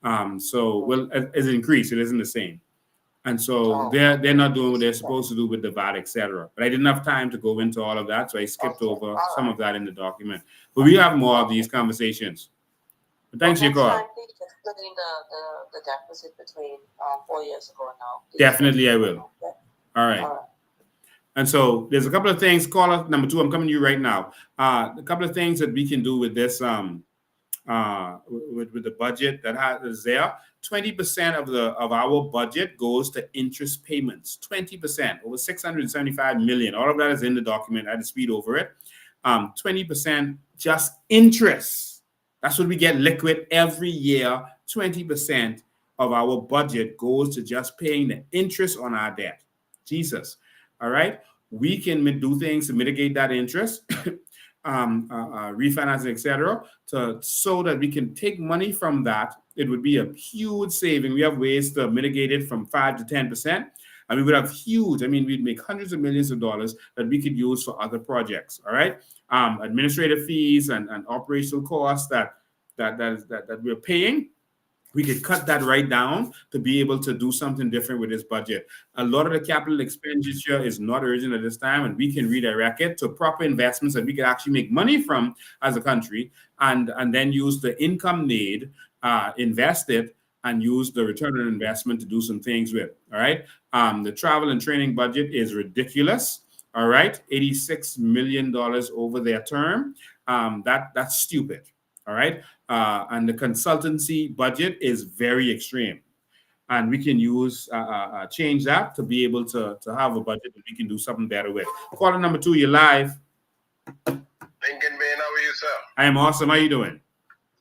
Well, it's increased. It isn't the same. And so Oh, they're not doing what they're supposed to do with the VAT, etc. But I didn't have time to go into all of that, so I skipped okay. over All some right. of that in the document. But we have more of Okay. these conversations. But Well, thanks for your next time, call. please explain the deficit between 4 years ago and now. Please let Definitely, I people will. know. Okay? All All right. right. And so there's a couple of things. Caller number 2, I'm coming to you right now. A couple of things that we can do with this with the budget that is there. 20% of our budget goes to interest payments. 20%, over 675 million. All of that is in the document. I had to speed over it. 20% just interest. That's what we get liquid every year. 20% of our budget goes to just paying the interest on our debt. Jesus. All right. We can do things to mitigate that interest. Refinancing, etc., so that we can take money from that. It would be a huge saving. We have ways to mitigate it from 5 to 10%, and we would have huge. I mean, we'd make hundreds of millions of dollars that we could use for other projects. All right, administrative fees and operational costs that we're paying. We could cut that right down to be able to do something different with this budget. A lot of the capital expenditure is not urgent at this time, and we can redirect it to proper investments that we can actually make money from as a country, and then use the income made, invest it, and use the return on investment to do some things with. All right. The travel and training budget is ridiculous. All right, $86 million over their term. That's stupid. All right. And the consultancy budget is very extreme. And we can use change that to be able to have a budget that we can do something better with. Caller number 2, you're live. Lincoln Bain, how are you, sir? I am awesome. How you doing?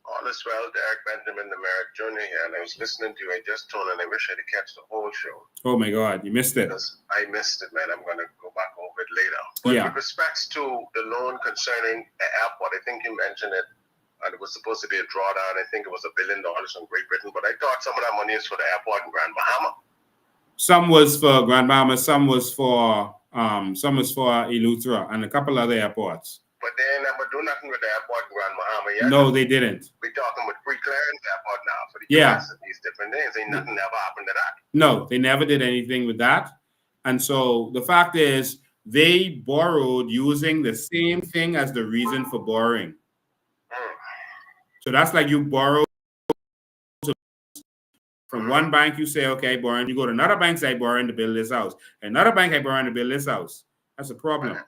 All is well, Derek Benjamin, the Merrick Jr. here, and I was listening to you. I just told, and I wish I could catch the whole show. Oh my God, you missed it. Because I missed it, man. I'm going to go back over it later. But Yeah. with respects to the loan concerning the airport, I think you mentioned it, and it was supposed to be a drawdown. I think it was $1 billion from Great Britain, but I thought some of that money is for the airport in Grand Bahama. Some was for Grand Bahama, some was for Eleuthera and a couple other airports. But they never do nothing with the airport in Grand Bahama yet. No, they didn't. We're talking with free clearance airport now for the Yeah. US and these different things. Ain't nothing ever happened to that. No, they never did anything with that. And so the fact is, they borrowed using the same thing as the reason for borrowing. So that's like you borrow from one bank, you say, okay, borrowing. You go to another bank, say, borrowing to build this house. Another bank, I borrowing to build this house. That's a problem. That's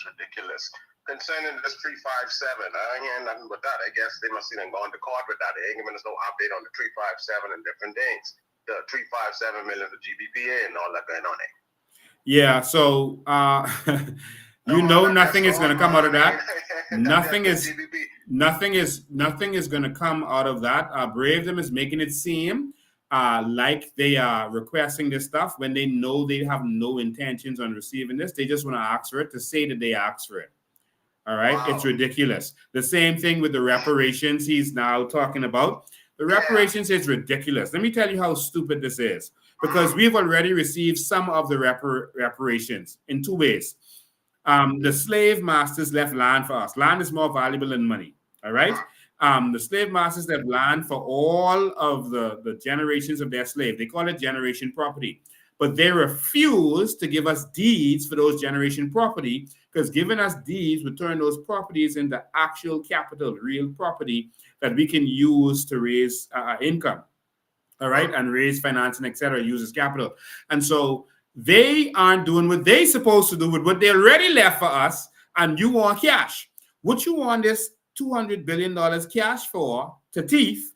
ridiculous. Concerning this 357, I ain't hearing nothing but that. I guess they must have gone to court with that. They ain't giving us no update on the 357 and different things. The 357 million for GBPA and all that going on there. Yeah, so nothing is going to come out of that. Nothing is going to come out of that. Bravedom is making it seem like they are requesting this stuff when they know they have no intentions on receiving this. They just want to ask for it to say that they asked for it. All right. Wow. It's ridiculous. The same thing with the reparations he's now talking about. The reparations is ridiculous. Let me tell you how stupid this is, because we've already received some of the reparations in 2 ways. The slave masters left land for us. Land is more valuable than money. All right. The slave masters left land for all of the generations of their slave. They call it generation property. But they refuse to give us deeds for those generation property, because giving us deeds would turn those properties into actual capital, real property that we can use to raise income, all right, and raise financing, etc., use as capital. And so they aren't doing what they're supposed to do with what they already left for us, and you want cash. What you want this $200 billion cash for to thief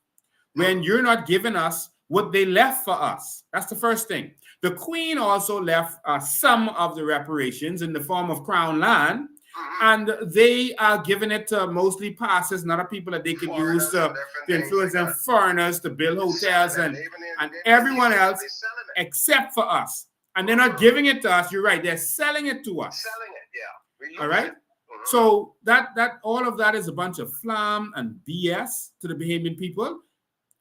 when you're not giving us what they left for us? That's the first thing. The Queen also left some of the reparations in the form of crown land, and they are giving it to mostly pastors and other people that they could use to influence them, foreigners, to build hotels and everyone else except for us. And they're not giving it to us. You're right. They're selling it to us. Selling it, yeah. All right. So that all of that is a bunch of flam and BS to the Bahamian people.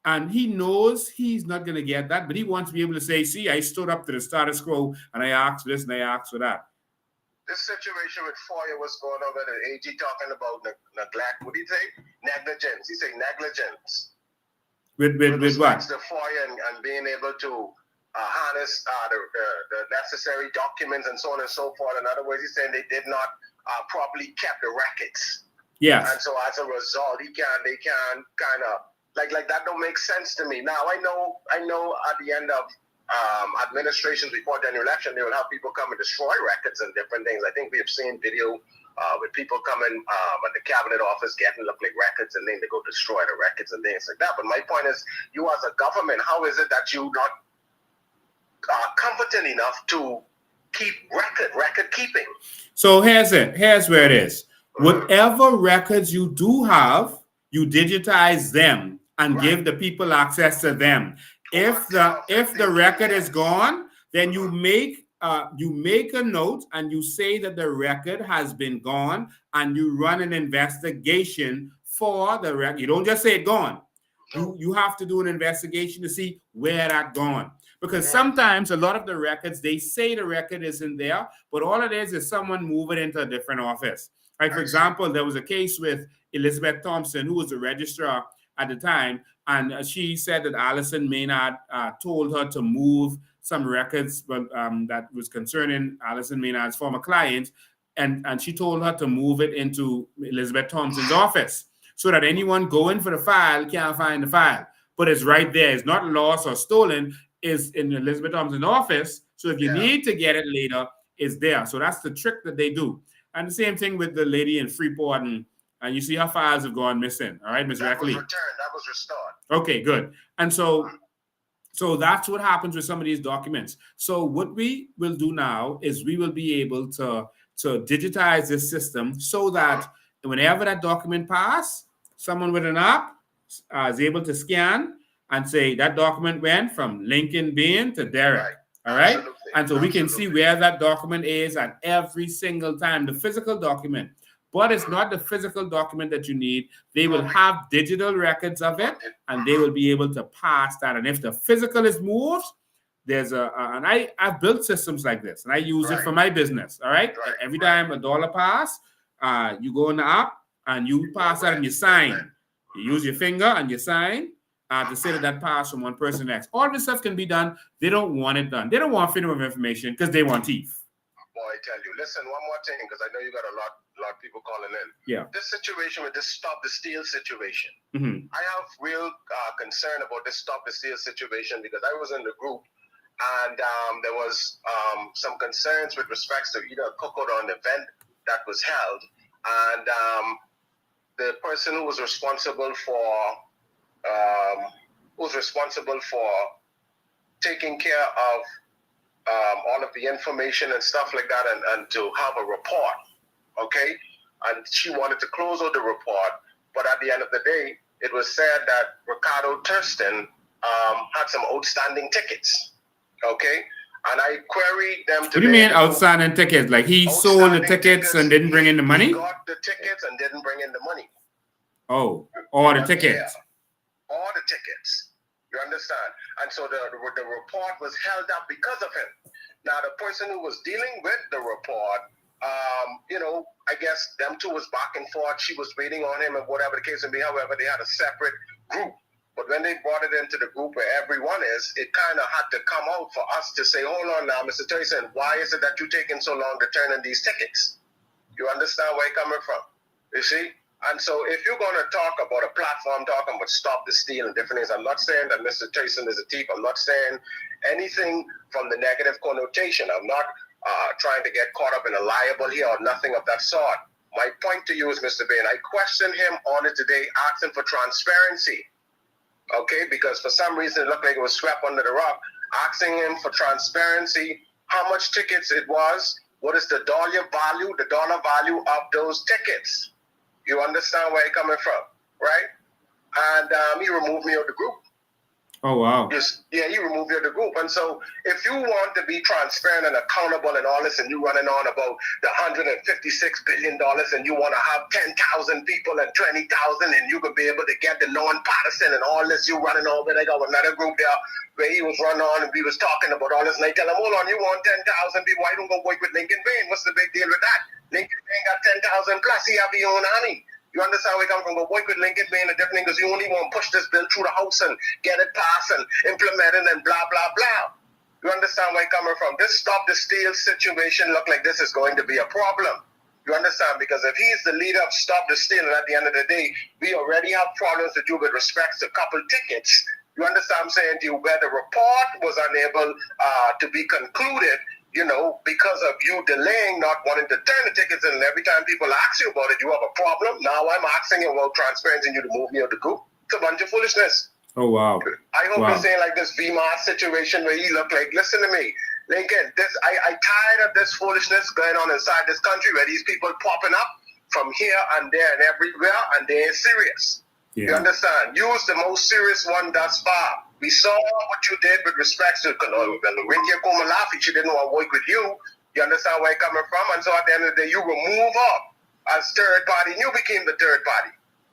And he knows he's not going to get that, but he wants to be able to say, see, I stood up to the status quo and I asked for this and I asked for that. This situation with FOIA was going on with the AG talking about neglect. What do you say? Negligence. He say negligence. With what? The FOIA and being able to harness the necessary documents and so on and so forth. In other words, he's saying they did not properly kept the records. Yes. And so as a result, they can kind of like that don't make sense to me. Now I know at the end of administrations before the election, they will have people come and destroy records and different things. I think we have seen video with people coming at the cabinet office getting look like records and then they go destroy the records and things like that. But my point is, you as a government, how is it that you not competent enough to keep record keeping? So here's where it is. Whatever records you do have, you digitize them and give the people access to them. If the record is gone, then you make a note and you say that the record has been gone and you run an investigation for the record. You don't just say it gone. You have to do an investigation to see where that gone. Because sometimes a lot of the records, they say the record isn't there, but all it is someone move it into a different office. Like, for example, there was a case with Elizabeth Thompson, who was the registrar at the time, and she said that Allison Maynard told her to move some records that was concerning Allison Maynard's former client, and she told her to move it into Elizabeth Thompson's office so that anyone going for the file can't find the file. But it's right there. It's not lost or stolen. It's in Elizabeth Thompson's office. So if you need to get it later, it's there. So that's the trick that they do. And the same thing with the lady in Freeport, and you see her files have gone missing. All right, Ms. Reckley. That was restored. Okay, good. And so that's what happens with some of these documents. So what we will do now is we will be able to digitize this system so that whenever that document passes, someone with an app is able to scan and say that document went from Lincoln Bain to Derek. Right. All right. Absolutely. And so we can see where that document is at every single time, the physical document. But it's not the physical document that you need. They will have digital records of it, and they will be able to pass that. And if the physical is moved, there's and I've built systems like this, and I use it for my business. All right. Every time $1 pass, you go in the app and you pass that and you sign. You use your finger and you sign to say that passed from one person to the next. All this stuff can be done. They don't want it done. They don't want freedom of information because they want teeth. Boy, I tell you. Listen, one more thing, because I know you got a lot of people calling in. Yeah. This situation with this stop the steal situation, I have real concern about this stop the steal situation because I was in the group and there was some concerns with respects to either a cookout or an event that was held, and the person who was responsible for taking care of all of the information and stuff like that, and to have a report, okay? And she wanted to close out the report, but at the end of the day, it was said that Ricardo Thurston had some outstanding tickets, okay? And I queried them to. What do you mean outstanding tickets? Like he sold the tickets and didn't bring in the money? He got the tickets and didn't bring in the money. Oh, all the tickets. Yeah, all the tickets. You understand? And so the report was held up because of him. Now, the person who was dealing with the report, I guess them two was back and forth. She was waiting on him and whatever the case may be. However, they had a separate group. But when they brought it into the group where everyone is, it kind of had to come out for us to say, hold on now, Mr. Tyson, why is it that you're taking so long to turn in these tickets? You understand where I'm coming from? You see? And so if you're going to talk about a platform, talking about stop the steal and different things, I'm not saying that Mr. Tyson is a thief. I'm not saying anything from the negative connotation. I'm not trying to get caught up in a liable here or nothing of that sort. My point to you is, Mr. Bain, I questioned him on it today, asking for transparency. Okay, because for some reason it looked like it was swept under the rug. Asking him for transparency, how much tickets it was, what is the dollar value of those tickets. You understand where I'm coming from, right? And he removed me out of the group. Oh, wow. He removed you out of the group. And so if you want to be transparent and accountable and all this, and you running on about the $156 billion, and you want to have 10,000 people and 20,000, and you could be able to get the non-partisan and all this, you running on. But I got another group there where he was running on and we was talking about all this, and I tell him, hold on, you want 10,000 people, why don't go work with Lincoln Bain? What's the big deal with that? Lincoln Bain got 10,000 plus, he have his own army. You understand where I come from? Go boycott Lincoln Bay and a different thing because you only want to push this bill through the House and get it passed and implemented and blah, blah, blah. You understand where I'm coming from? This stop the steal situation look like this is going to be a problem. You understand? Because if he's the leader of Stop the Steal, and at the end of the day, we already have problems to do with respect to couple tickets. You understand what I'm saying to you? Where the report was unable to be concluded, because of you delaying, not wanting to turn the tickets in. And every time people ask you about it, you have a problem. Now I'm asking you about transparency and you to move me out the group. It's a bunch of foolishness. Oh, wow. I hope you're saying like this VMAR situation where he looked like, listen to me, Lincoln, I tired of this foolishness going on inside this country where these people popping up from here and there and everywhere and they ain't serious. Yeah. You understand? You was the most serious one thus far. We saw what you did with respect to Winkia Komalafi. She didn't want to work with you. You understand where I'm coming from? And so at the end of the day, you remove her as third party and you became the third party.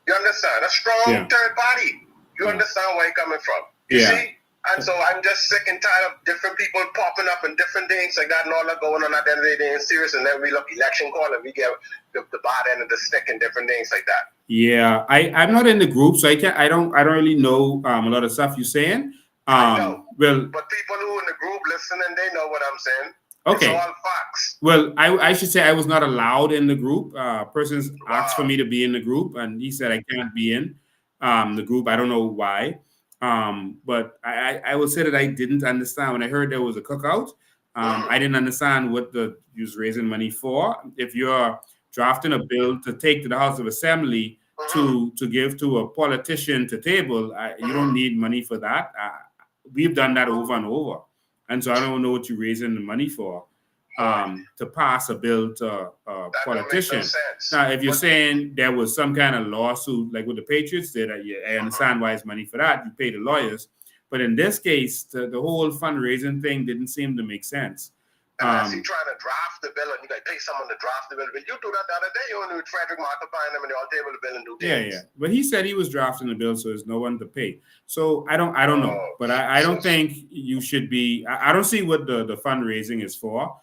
You understand? A strong third party. You understand where I'm coming from. You see? And so I'm just sick and tired of different people popping up and different things like that and all that going on at the end of the day. They ain't serious. And then we look election call and we get the bad end of the stick and different things like that. Yeah, I'm not in the group, so I don't really know a lot of stuff you're saying. I know. Well, but people who in the group listening, they know what I'm saying. Okay. It's all facts. Well, I should say I was not allowed in the group. Persons asked for me to be in the group, and he said I can't be in the group. I don't know why. But I will say that I didn't understand when I heard there was a cookout. I didn't understand what you was raising money for. If you're drafting a bill to take to the House of Assembly to give to a politician to table, you don't need money for that. We've done that over and over. And so I don't know what you're raising the money for to pass a bill to a politician. Now, if you're saying there was some kind of lawsuit like what the Patriots did, I understand why it's money for that. You pay the lawyers. But in this case, the whole fundraising thing didn't seem to make sense. Unless you're trying to draft the bill and you got to pay someone to draft the bill. But you do that the other day. You only with Frederick Martha buying them and they all table the bill and do things. Yeah. But he said he was drafting the bill, so there's no one to pay. So I don't know. But I don't think you should be. I don't see what the fundraising is for.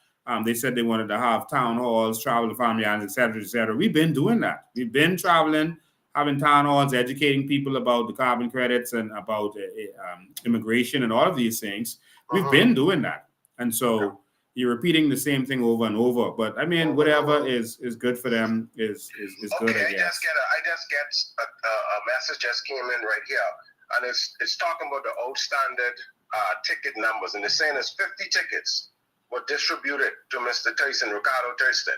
They said they wanted to have town halls, travel to family islands, et cetera, et cetera. We've been doing that. We've been traveling, having town halls, educating people about the carbon credits and about immigration and all of these things. We've been doing that. And so you're repeating the same thing over and over. But I mean, whatever is good for them is good, I guess. I just get a message just came in right here. And it's talking about the outstanding ticket numbers. And it's saying it's 50 tickets were distributed to Mr. Thurston, Ricardo Thurston.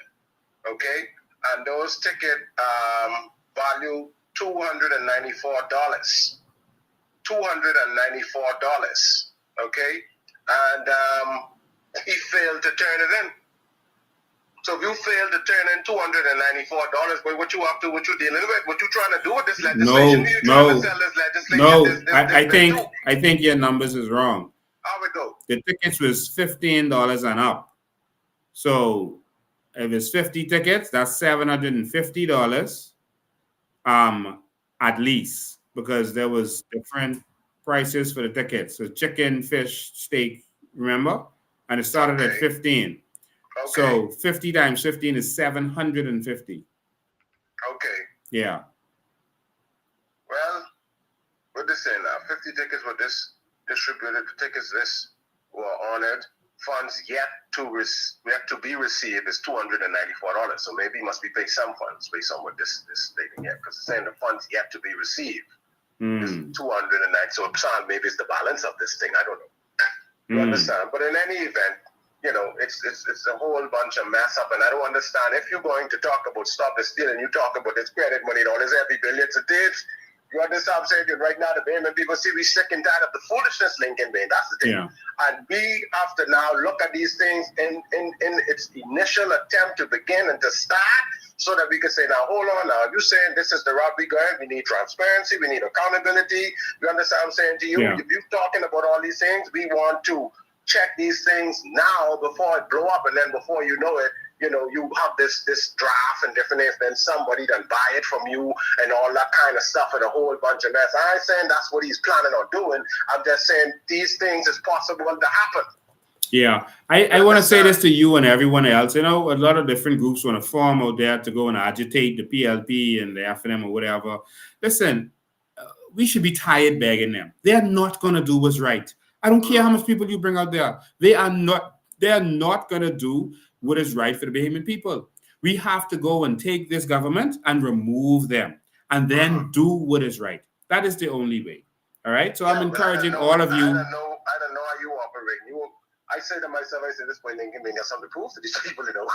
Okay? And those tickets value $294. $294. Okay? And he failed to turn it in. So if you fail to turn in $294, boy, what you up to, what you dealing with, what you trying to do with this legislation? I think your numbers is wrong. How we go? The tickets was $15 and up. So if it's 50 tickets, that's $750 at least, because there was different prices for the tickets. So chicken, fish, steak, remember? And it started at 15. Okay. So 50 times 15 is 750. Okay. Yeah. Well, what they say now? 50 tickets were distributed. The tickets were honored. Funds yet to be received is $294. So maybe he must be paid some funds based on what this stating here, because it's saying the funds yet to be received is $209. So maybe it's the balance of this thing. I don't know. You understand? But in any event, it's a whole bunch of mess up, and I don't understand. If you're going to talk about Stop the Steal and you talk about this credit money and all this every billions of days, you understand what I'm saying? Right now, the Bayman people see we sick and tired of the foolishness, Lincoln Bay. That's the thing. Yeah. And we have to now look at these things in its initial attempt to begin and to start, so that we can say, now, hold on now. You're saying this is the route we going. We need transparency. We need accountability. You understand what I'm saying to you? Yeah. If you're talking about all these things, we want to check these things now before it blow up, and then before you know it, you have this draft and different things, then somebody done buy it from you and all that kind of stuff and a whole bunch of mess. I ain't saying that's what he's planning on doing. I'm just saying these things is possible to happen. Yeah, I want to say this to you and everyone else. You know, a lot of different groups want to form out there to go and agitate the PLP and the FNM or whatever. Listen, we should be tired begging them. They are not going to do what's right. I don't care how much people you bring out there. They are not. They are not going to do what is right for the Bahamian people. We have to go and take this government and remove them, and then do what is right. That is the only way. All right. So I'm encouraging all of you. I don't know how you operate. I say to myself, I say this point, then give me something to prove to these people, you know.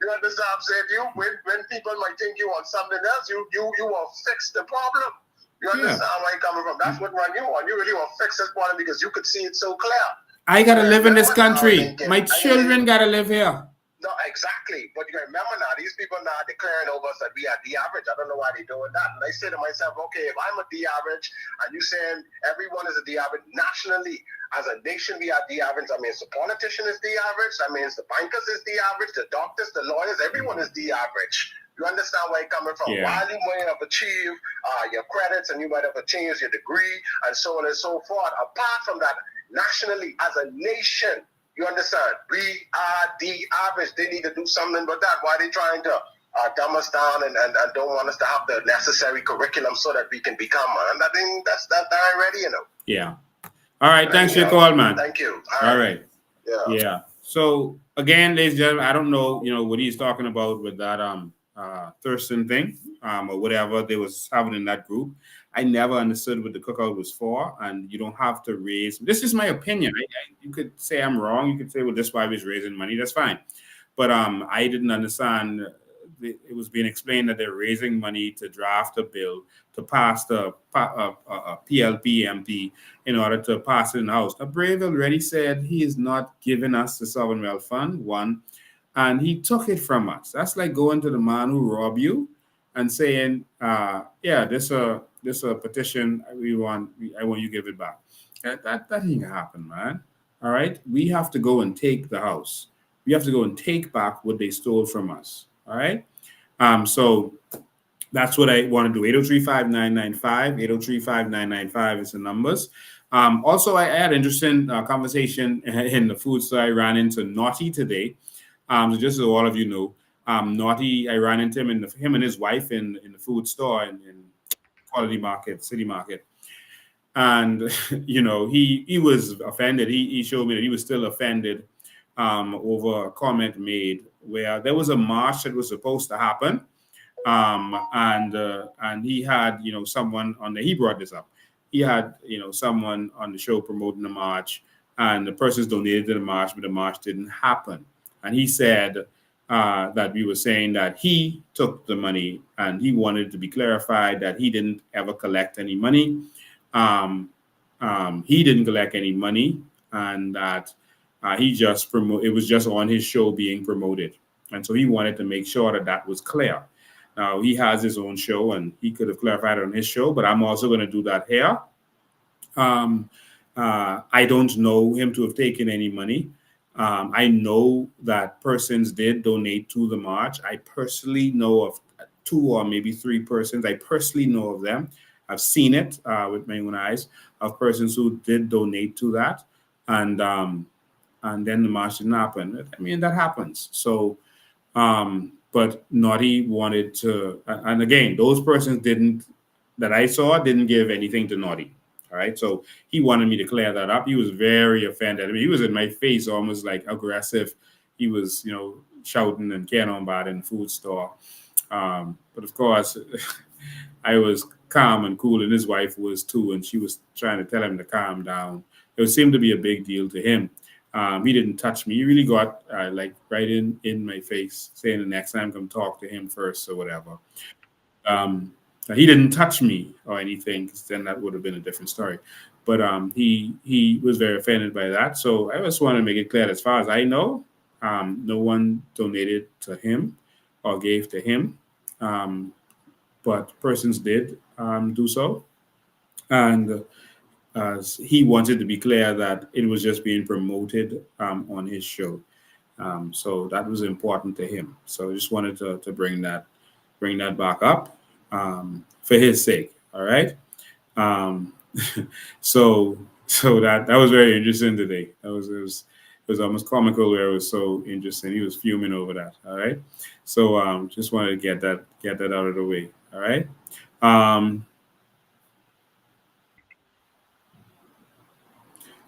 You understand what I'm saying? When people might think you want something else, you will fix the problem. You understand where I'm coming from? That's what you want. You really want to fix this problem because you could see it so clear. I gotta live in this country. My children gotta live here. No, exactly. But you remember now, these people now declaring over us that we are the average. I don't know why they're doing that. And I say to myself, okay, if I'm a the average and you saying everyone is a the average nationally, as a nation we are the average. That means the politician is the average. That means the bankers is the average. The doctors, the lawyers, everyone is the average. You understand where you're coming from? Yeah. While you might have achieved your credits and you might have achieved your degree and so on and so forth, apart from that, nationally, as a nation, you understand? We are the average. They need to do something about that. Why are they trying to dumb us down and don't want us to have the necessary curriculum so that we can become? And I think that's already, you know. Yeah. All right. Thanks for your call, man. Thank you. All right. Yeah. So again, ladies and gentlemen, I don't know, what he's talking about with that Thurston thing, or whatever they was having in that group. I never understood what the cookout was for, and you don't have to raise. This is my opinion. You could say I'm wrong. You could say, well, this why he's raising money. That's fine. But I didn't understand. It was being explained that they're raising money to draft a bill to pass the PLP MP in order to pass it in the House. Now, Brave already said he is not giving us the Sovereign Wealth Fund, one, and he took it from us. That's like going to the man who robbed you and saying, this a petition I want you to give it back. That ain't gonna happen, man. All right, we have to go and take the House. We have to go and take back what they stole from us. All right. So that's what I want to do. 803-5995, 803-5995 is the numbers. Also, I had an interesting conversation in the food store. I ran into Naughty today. So just so all of you know, Naughty, I ran into him and his wife in the food store in Quality Market, City Market. And, he was offended. He showed me that he was still offended over a comment made where there was a march that was supposed to happen. And he had, someone on he brought this up. He had, someone on the show promoting the march, and the persons donated to the march, but the march didn't happen. And he said that we were saying that he took the money, and he wanted to be clarified that he didn't ever collect any money. He didn't collect any money, and that it was just on his show being promoted. And so he wanted to make sure that was clear. Now, he has his own show, and he could have clarified it on his show, but I'm also going to do that here. I don't know him to have taken any money. I know that persons did donate to the march. I personally know of 2 or maybe 3 persons. I personally know of them. I've seen it with my own eyes of persons who did donate to that. And then the march didn't happen. I mean, that happens. So, but Naughty wanted to, and again, those persons that I saw didn't give anything to Naughty. All right. So he wanted me to clear that up. He was very offended. I mean, he was in my face, almost like aggressive. He was, shouting and carrying on bad in the food store. But of course, I was calm and cool, and his wife was too, and she was trying to tell him to calm down. It seemed to be a big deal to him. He didn't touch me. He really got right in my face, saying the next time come talk to him first or whatever. He didn't touch me or anything, because then that would have been a different story. But he was very offended by that. So I just want to make it clear, as far as I know, no one donated to him or gave to him, but persons did do so. And he wanted to be clear that it was just being promoted on his show. So that was important to him. So I just wanted to bring that back up for his sake. All right. So So that was very interesting today. It was almost comical where it was so interesting. He was fuming over that. All right. So just wanted to get that out of the way. All right. Um,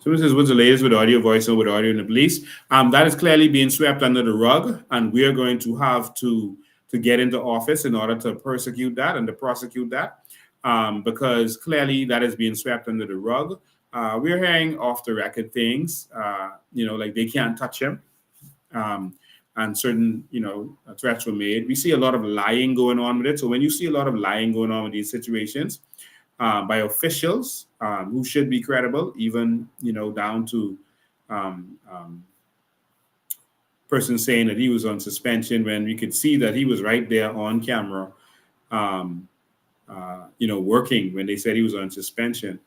so this is what's the latest with audio, voice, and with audio in the police. That is clearly being swept under the rug, and we are going to have to get into office in order to persecute that and to prosecute that, because clearly that is being swept under the rug. We're hearing off the record things, like they can't touch him, um, and certain threats were made. We see a lot of lying going on with it. So when you see a lot of lying going on with these situations, by officials who should be credible, even down to person saying that he was on suspension when we could see that he was right there on camera, um, working when they said he was on suspension.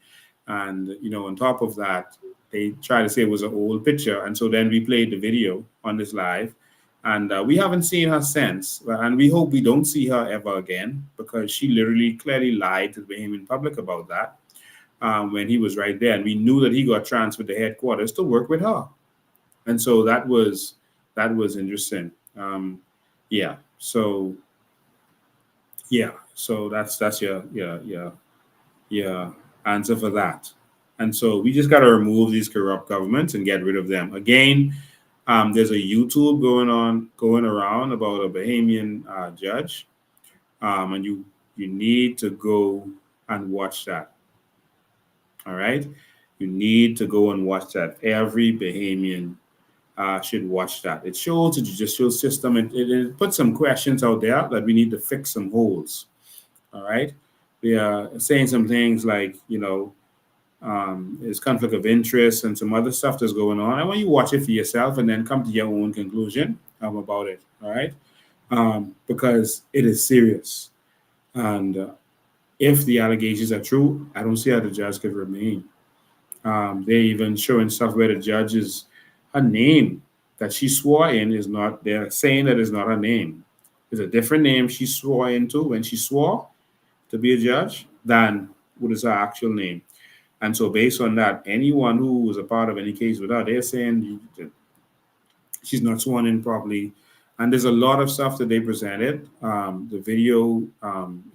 And on top of that, they try to say it was an old picture, and so then we played the video on this live, and we haven't seen her since, and we hope we don't see her ever again because she literally clearly lied to the Bahamian public about that when he was right there, and we knew that he got transferred to headquarters to work with her, and so that was interesting. Yeah, so that's your answer for that. And so we just got to remove these corrupt governments and get rid of them. Again, there's a YouTube going around about a Bahamian judge, and you need to go and watch that. All right, you need to go and watch that. Every Bahamian should watch that. It shows the judicial system. It puts some questions out there that we need to fix some holes. All right, they are saying some things like there's conflict of interest and some other stuff that's going on. I want you to watch it for yourself and then come to your own conclusion about it. All right, because it is serious, and if the allegations are true, I don't see how the judge could remain. They even showing stuff where the judge is her name that she swore in is not. They're saying that is not her name. It's a different name she swore into when she swore to be a judge than what is her actual name. And so, based on that, anyone who was a part of any case with her, they're saying that she's not sworn in properly. And there's a lot of stuff that they presented. The video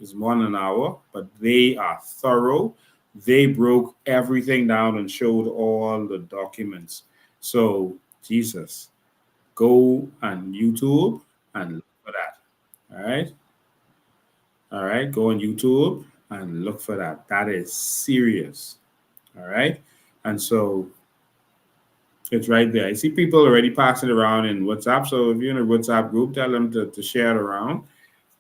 is more than an hour, but they are thorough. They broke everything down and showed all the documents. So, Jesus, go on YouTube and look for that. All right. All right. Go on YouTube and look for that. That is serious. All right. And so it's right there. I see people already passing it around in WhatsApp. So if you're in a WhatsApp group, tell them to share it around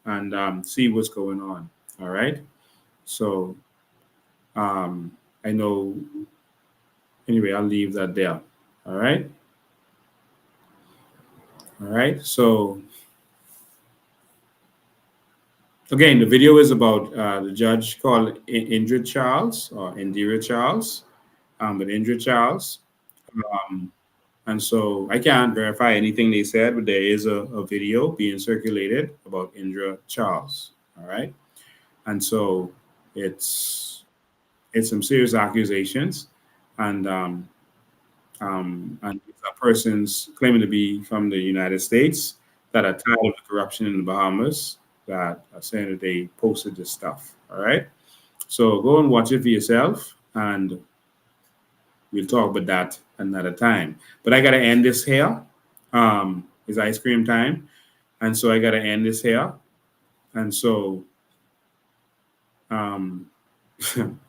and see what's going on. All right. So I know, anyway, I'll leave that there. All right. All right. So again, the video is about the judge called Indra Charles or Indira Charles, but Indra Charles. Um, and so I can't verify anything they said, but there is a video being circulated about Indra Charles. All right. And so it's some serious accusations, and it's a person's claiming to be from the United States that are tired of the corruption in the Bahamas that are saying that they posted this stuff. All right. So go and watch it for yourself, and we'll talk about that another time. But I gotta end this here. It's ice cream time, and so I gotta end this here. And so, um,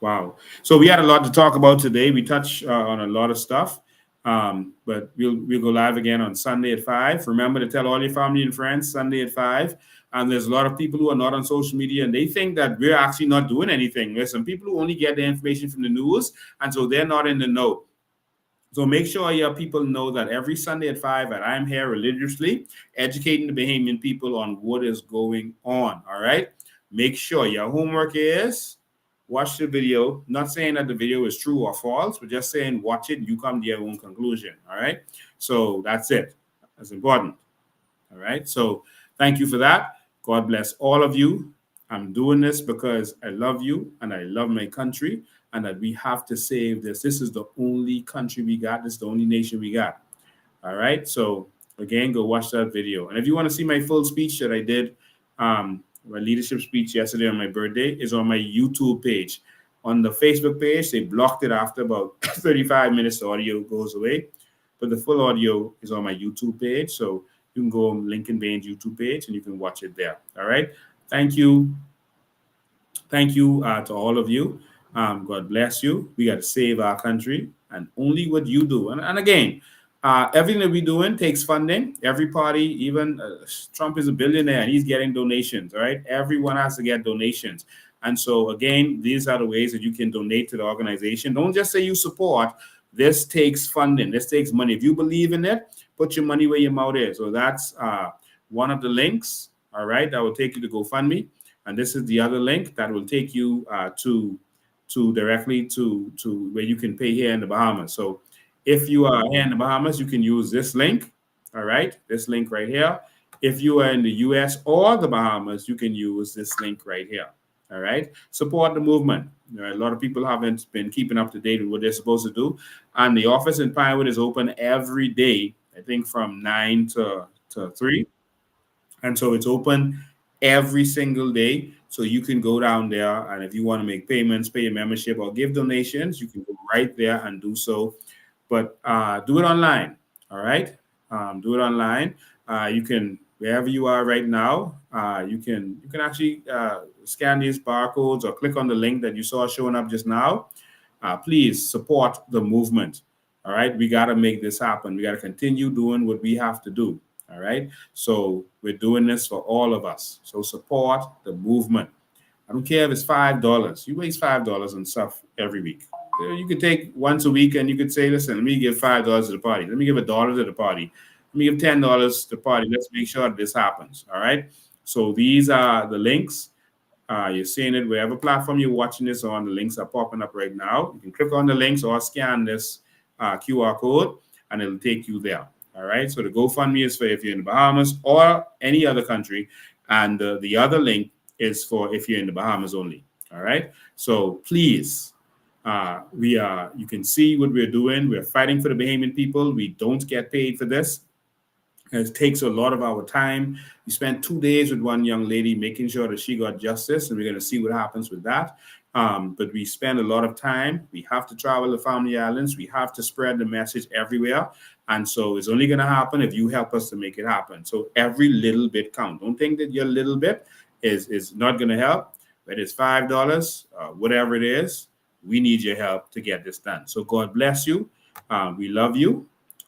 wow. So we had a lot to talk about today. We touched on a lot of stuff. But we'll go live again on Sunday at 5. Remember to tell all your family and friends Sunday at 5. And there's a lot of people who are not on social media and they think that we're actually not doing anything. There's some people who only get the information from the news, and so they're not in the know. So make sure your people know that every Sunday at 5 that I'm here religiously educating the Bahamian people on what is going on. All right. Make sure your homework is watch the video. Not saying that the video is true or false, but just saying watch it and you come to your own conclusion. All right. So that's it. That's important. All right. So thank you for that. God bless all of you. I'm doing this because I love you and I love my country. and that we have to save this. This is the only country we got. This is the only nation we got. All right. So again, go watch that video. And if you want to see my full speech that I did, my leadership speech yesterday on my birthday is on my YouTube page. On the Facebook page, they blocked it after about 35 minutes. The audio goes away, but the full audio is on my YouTube page. So you can go on Lincoln Bain's YouTube page and you can watch it there. All right. Thank you. Thank you to all of you. God bless you. We got to save our country, and only what you do. And again, everything that we're doing takes funding. Every party, even Trump is a billionaire and he's getting donations. All right. Everyone has to get donations. And so, again, these are the ways that you can donate to the organization. Don't just say you support. This takes funding. This takes money. If you believe in it, put your money where your mouth is. So that's one of the links. All right. That will take you to GoFundMe. And this is the other link that will take you to directly to where you can pay here in the Bahamas. So if you are here in the Bahamas, you can use this link. All right. This link right here. If you are in the US or the Bahamas, you can use this link right here. All right. Support the movement. A lot of people haven't been keeping up to date with what they're supposed to do. And the office in Pinewood is open every day, I think from 9 to 3. And so it's open every single day. So you can go down there, and if you want to make payments, pay your membership, or give donations, you can go right there and do so. But do it online. All right. Do it online. You can, wherever you are right now, you can actually scan these barcodes or click on the link that you saw showing up just now. Please support the movement. All right. We got to make this happen. We got to continue doing what we have to do. All right. So we're doing this for all of us. So support the movement. I don't care if it's $5. You waste $5 on stuff every week. You could take once a week and you could say, listen, let me give $5 to the party. Let me give $1 to the party. Let me give $10 to the party. Let's make sure that this happens. All right. So these are the links. You're seeing it wherever platform you're watching this on. The links are popping up right now. You can click on the links or scan this QR code and it'll take you there. All right. So the GoFundMe is for if you're in the Bahamas or any other country. And the other link is for if you're in the Bahamas only. All right. So please, you can see what we're doing. We're fighting for the Bahamian people. We don't get paid for this. It takes a lot of our time. We spent 2 days with one young lady making sure that she got justice, and we're going to see what happens with that. But we spend a lot of time. We have to travel to Family Islands. We have to spread the message everywhere. And so it's only going to happen if you help us to make it happen. So every little bit counts. Don't think that your little bit is not going to help. Whether it's $5, whatever it is, we need your help to get this done. So God bless you. We love you.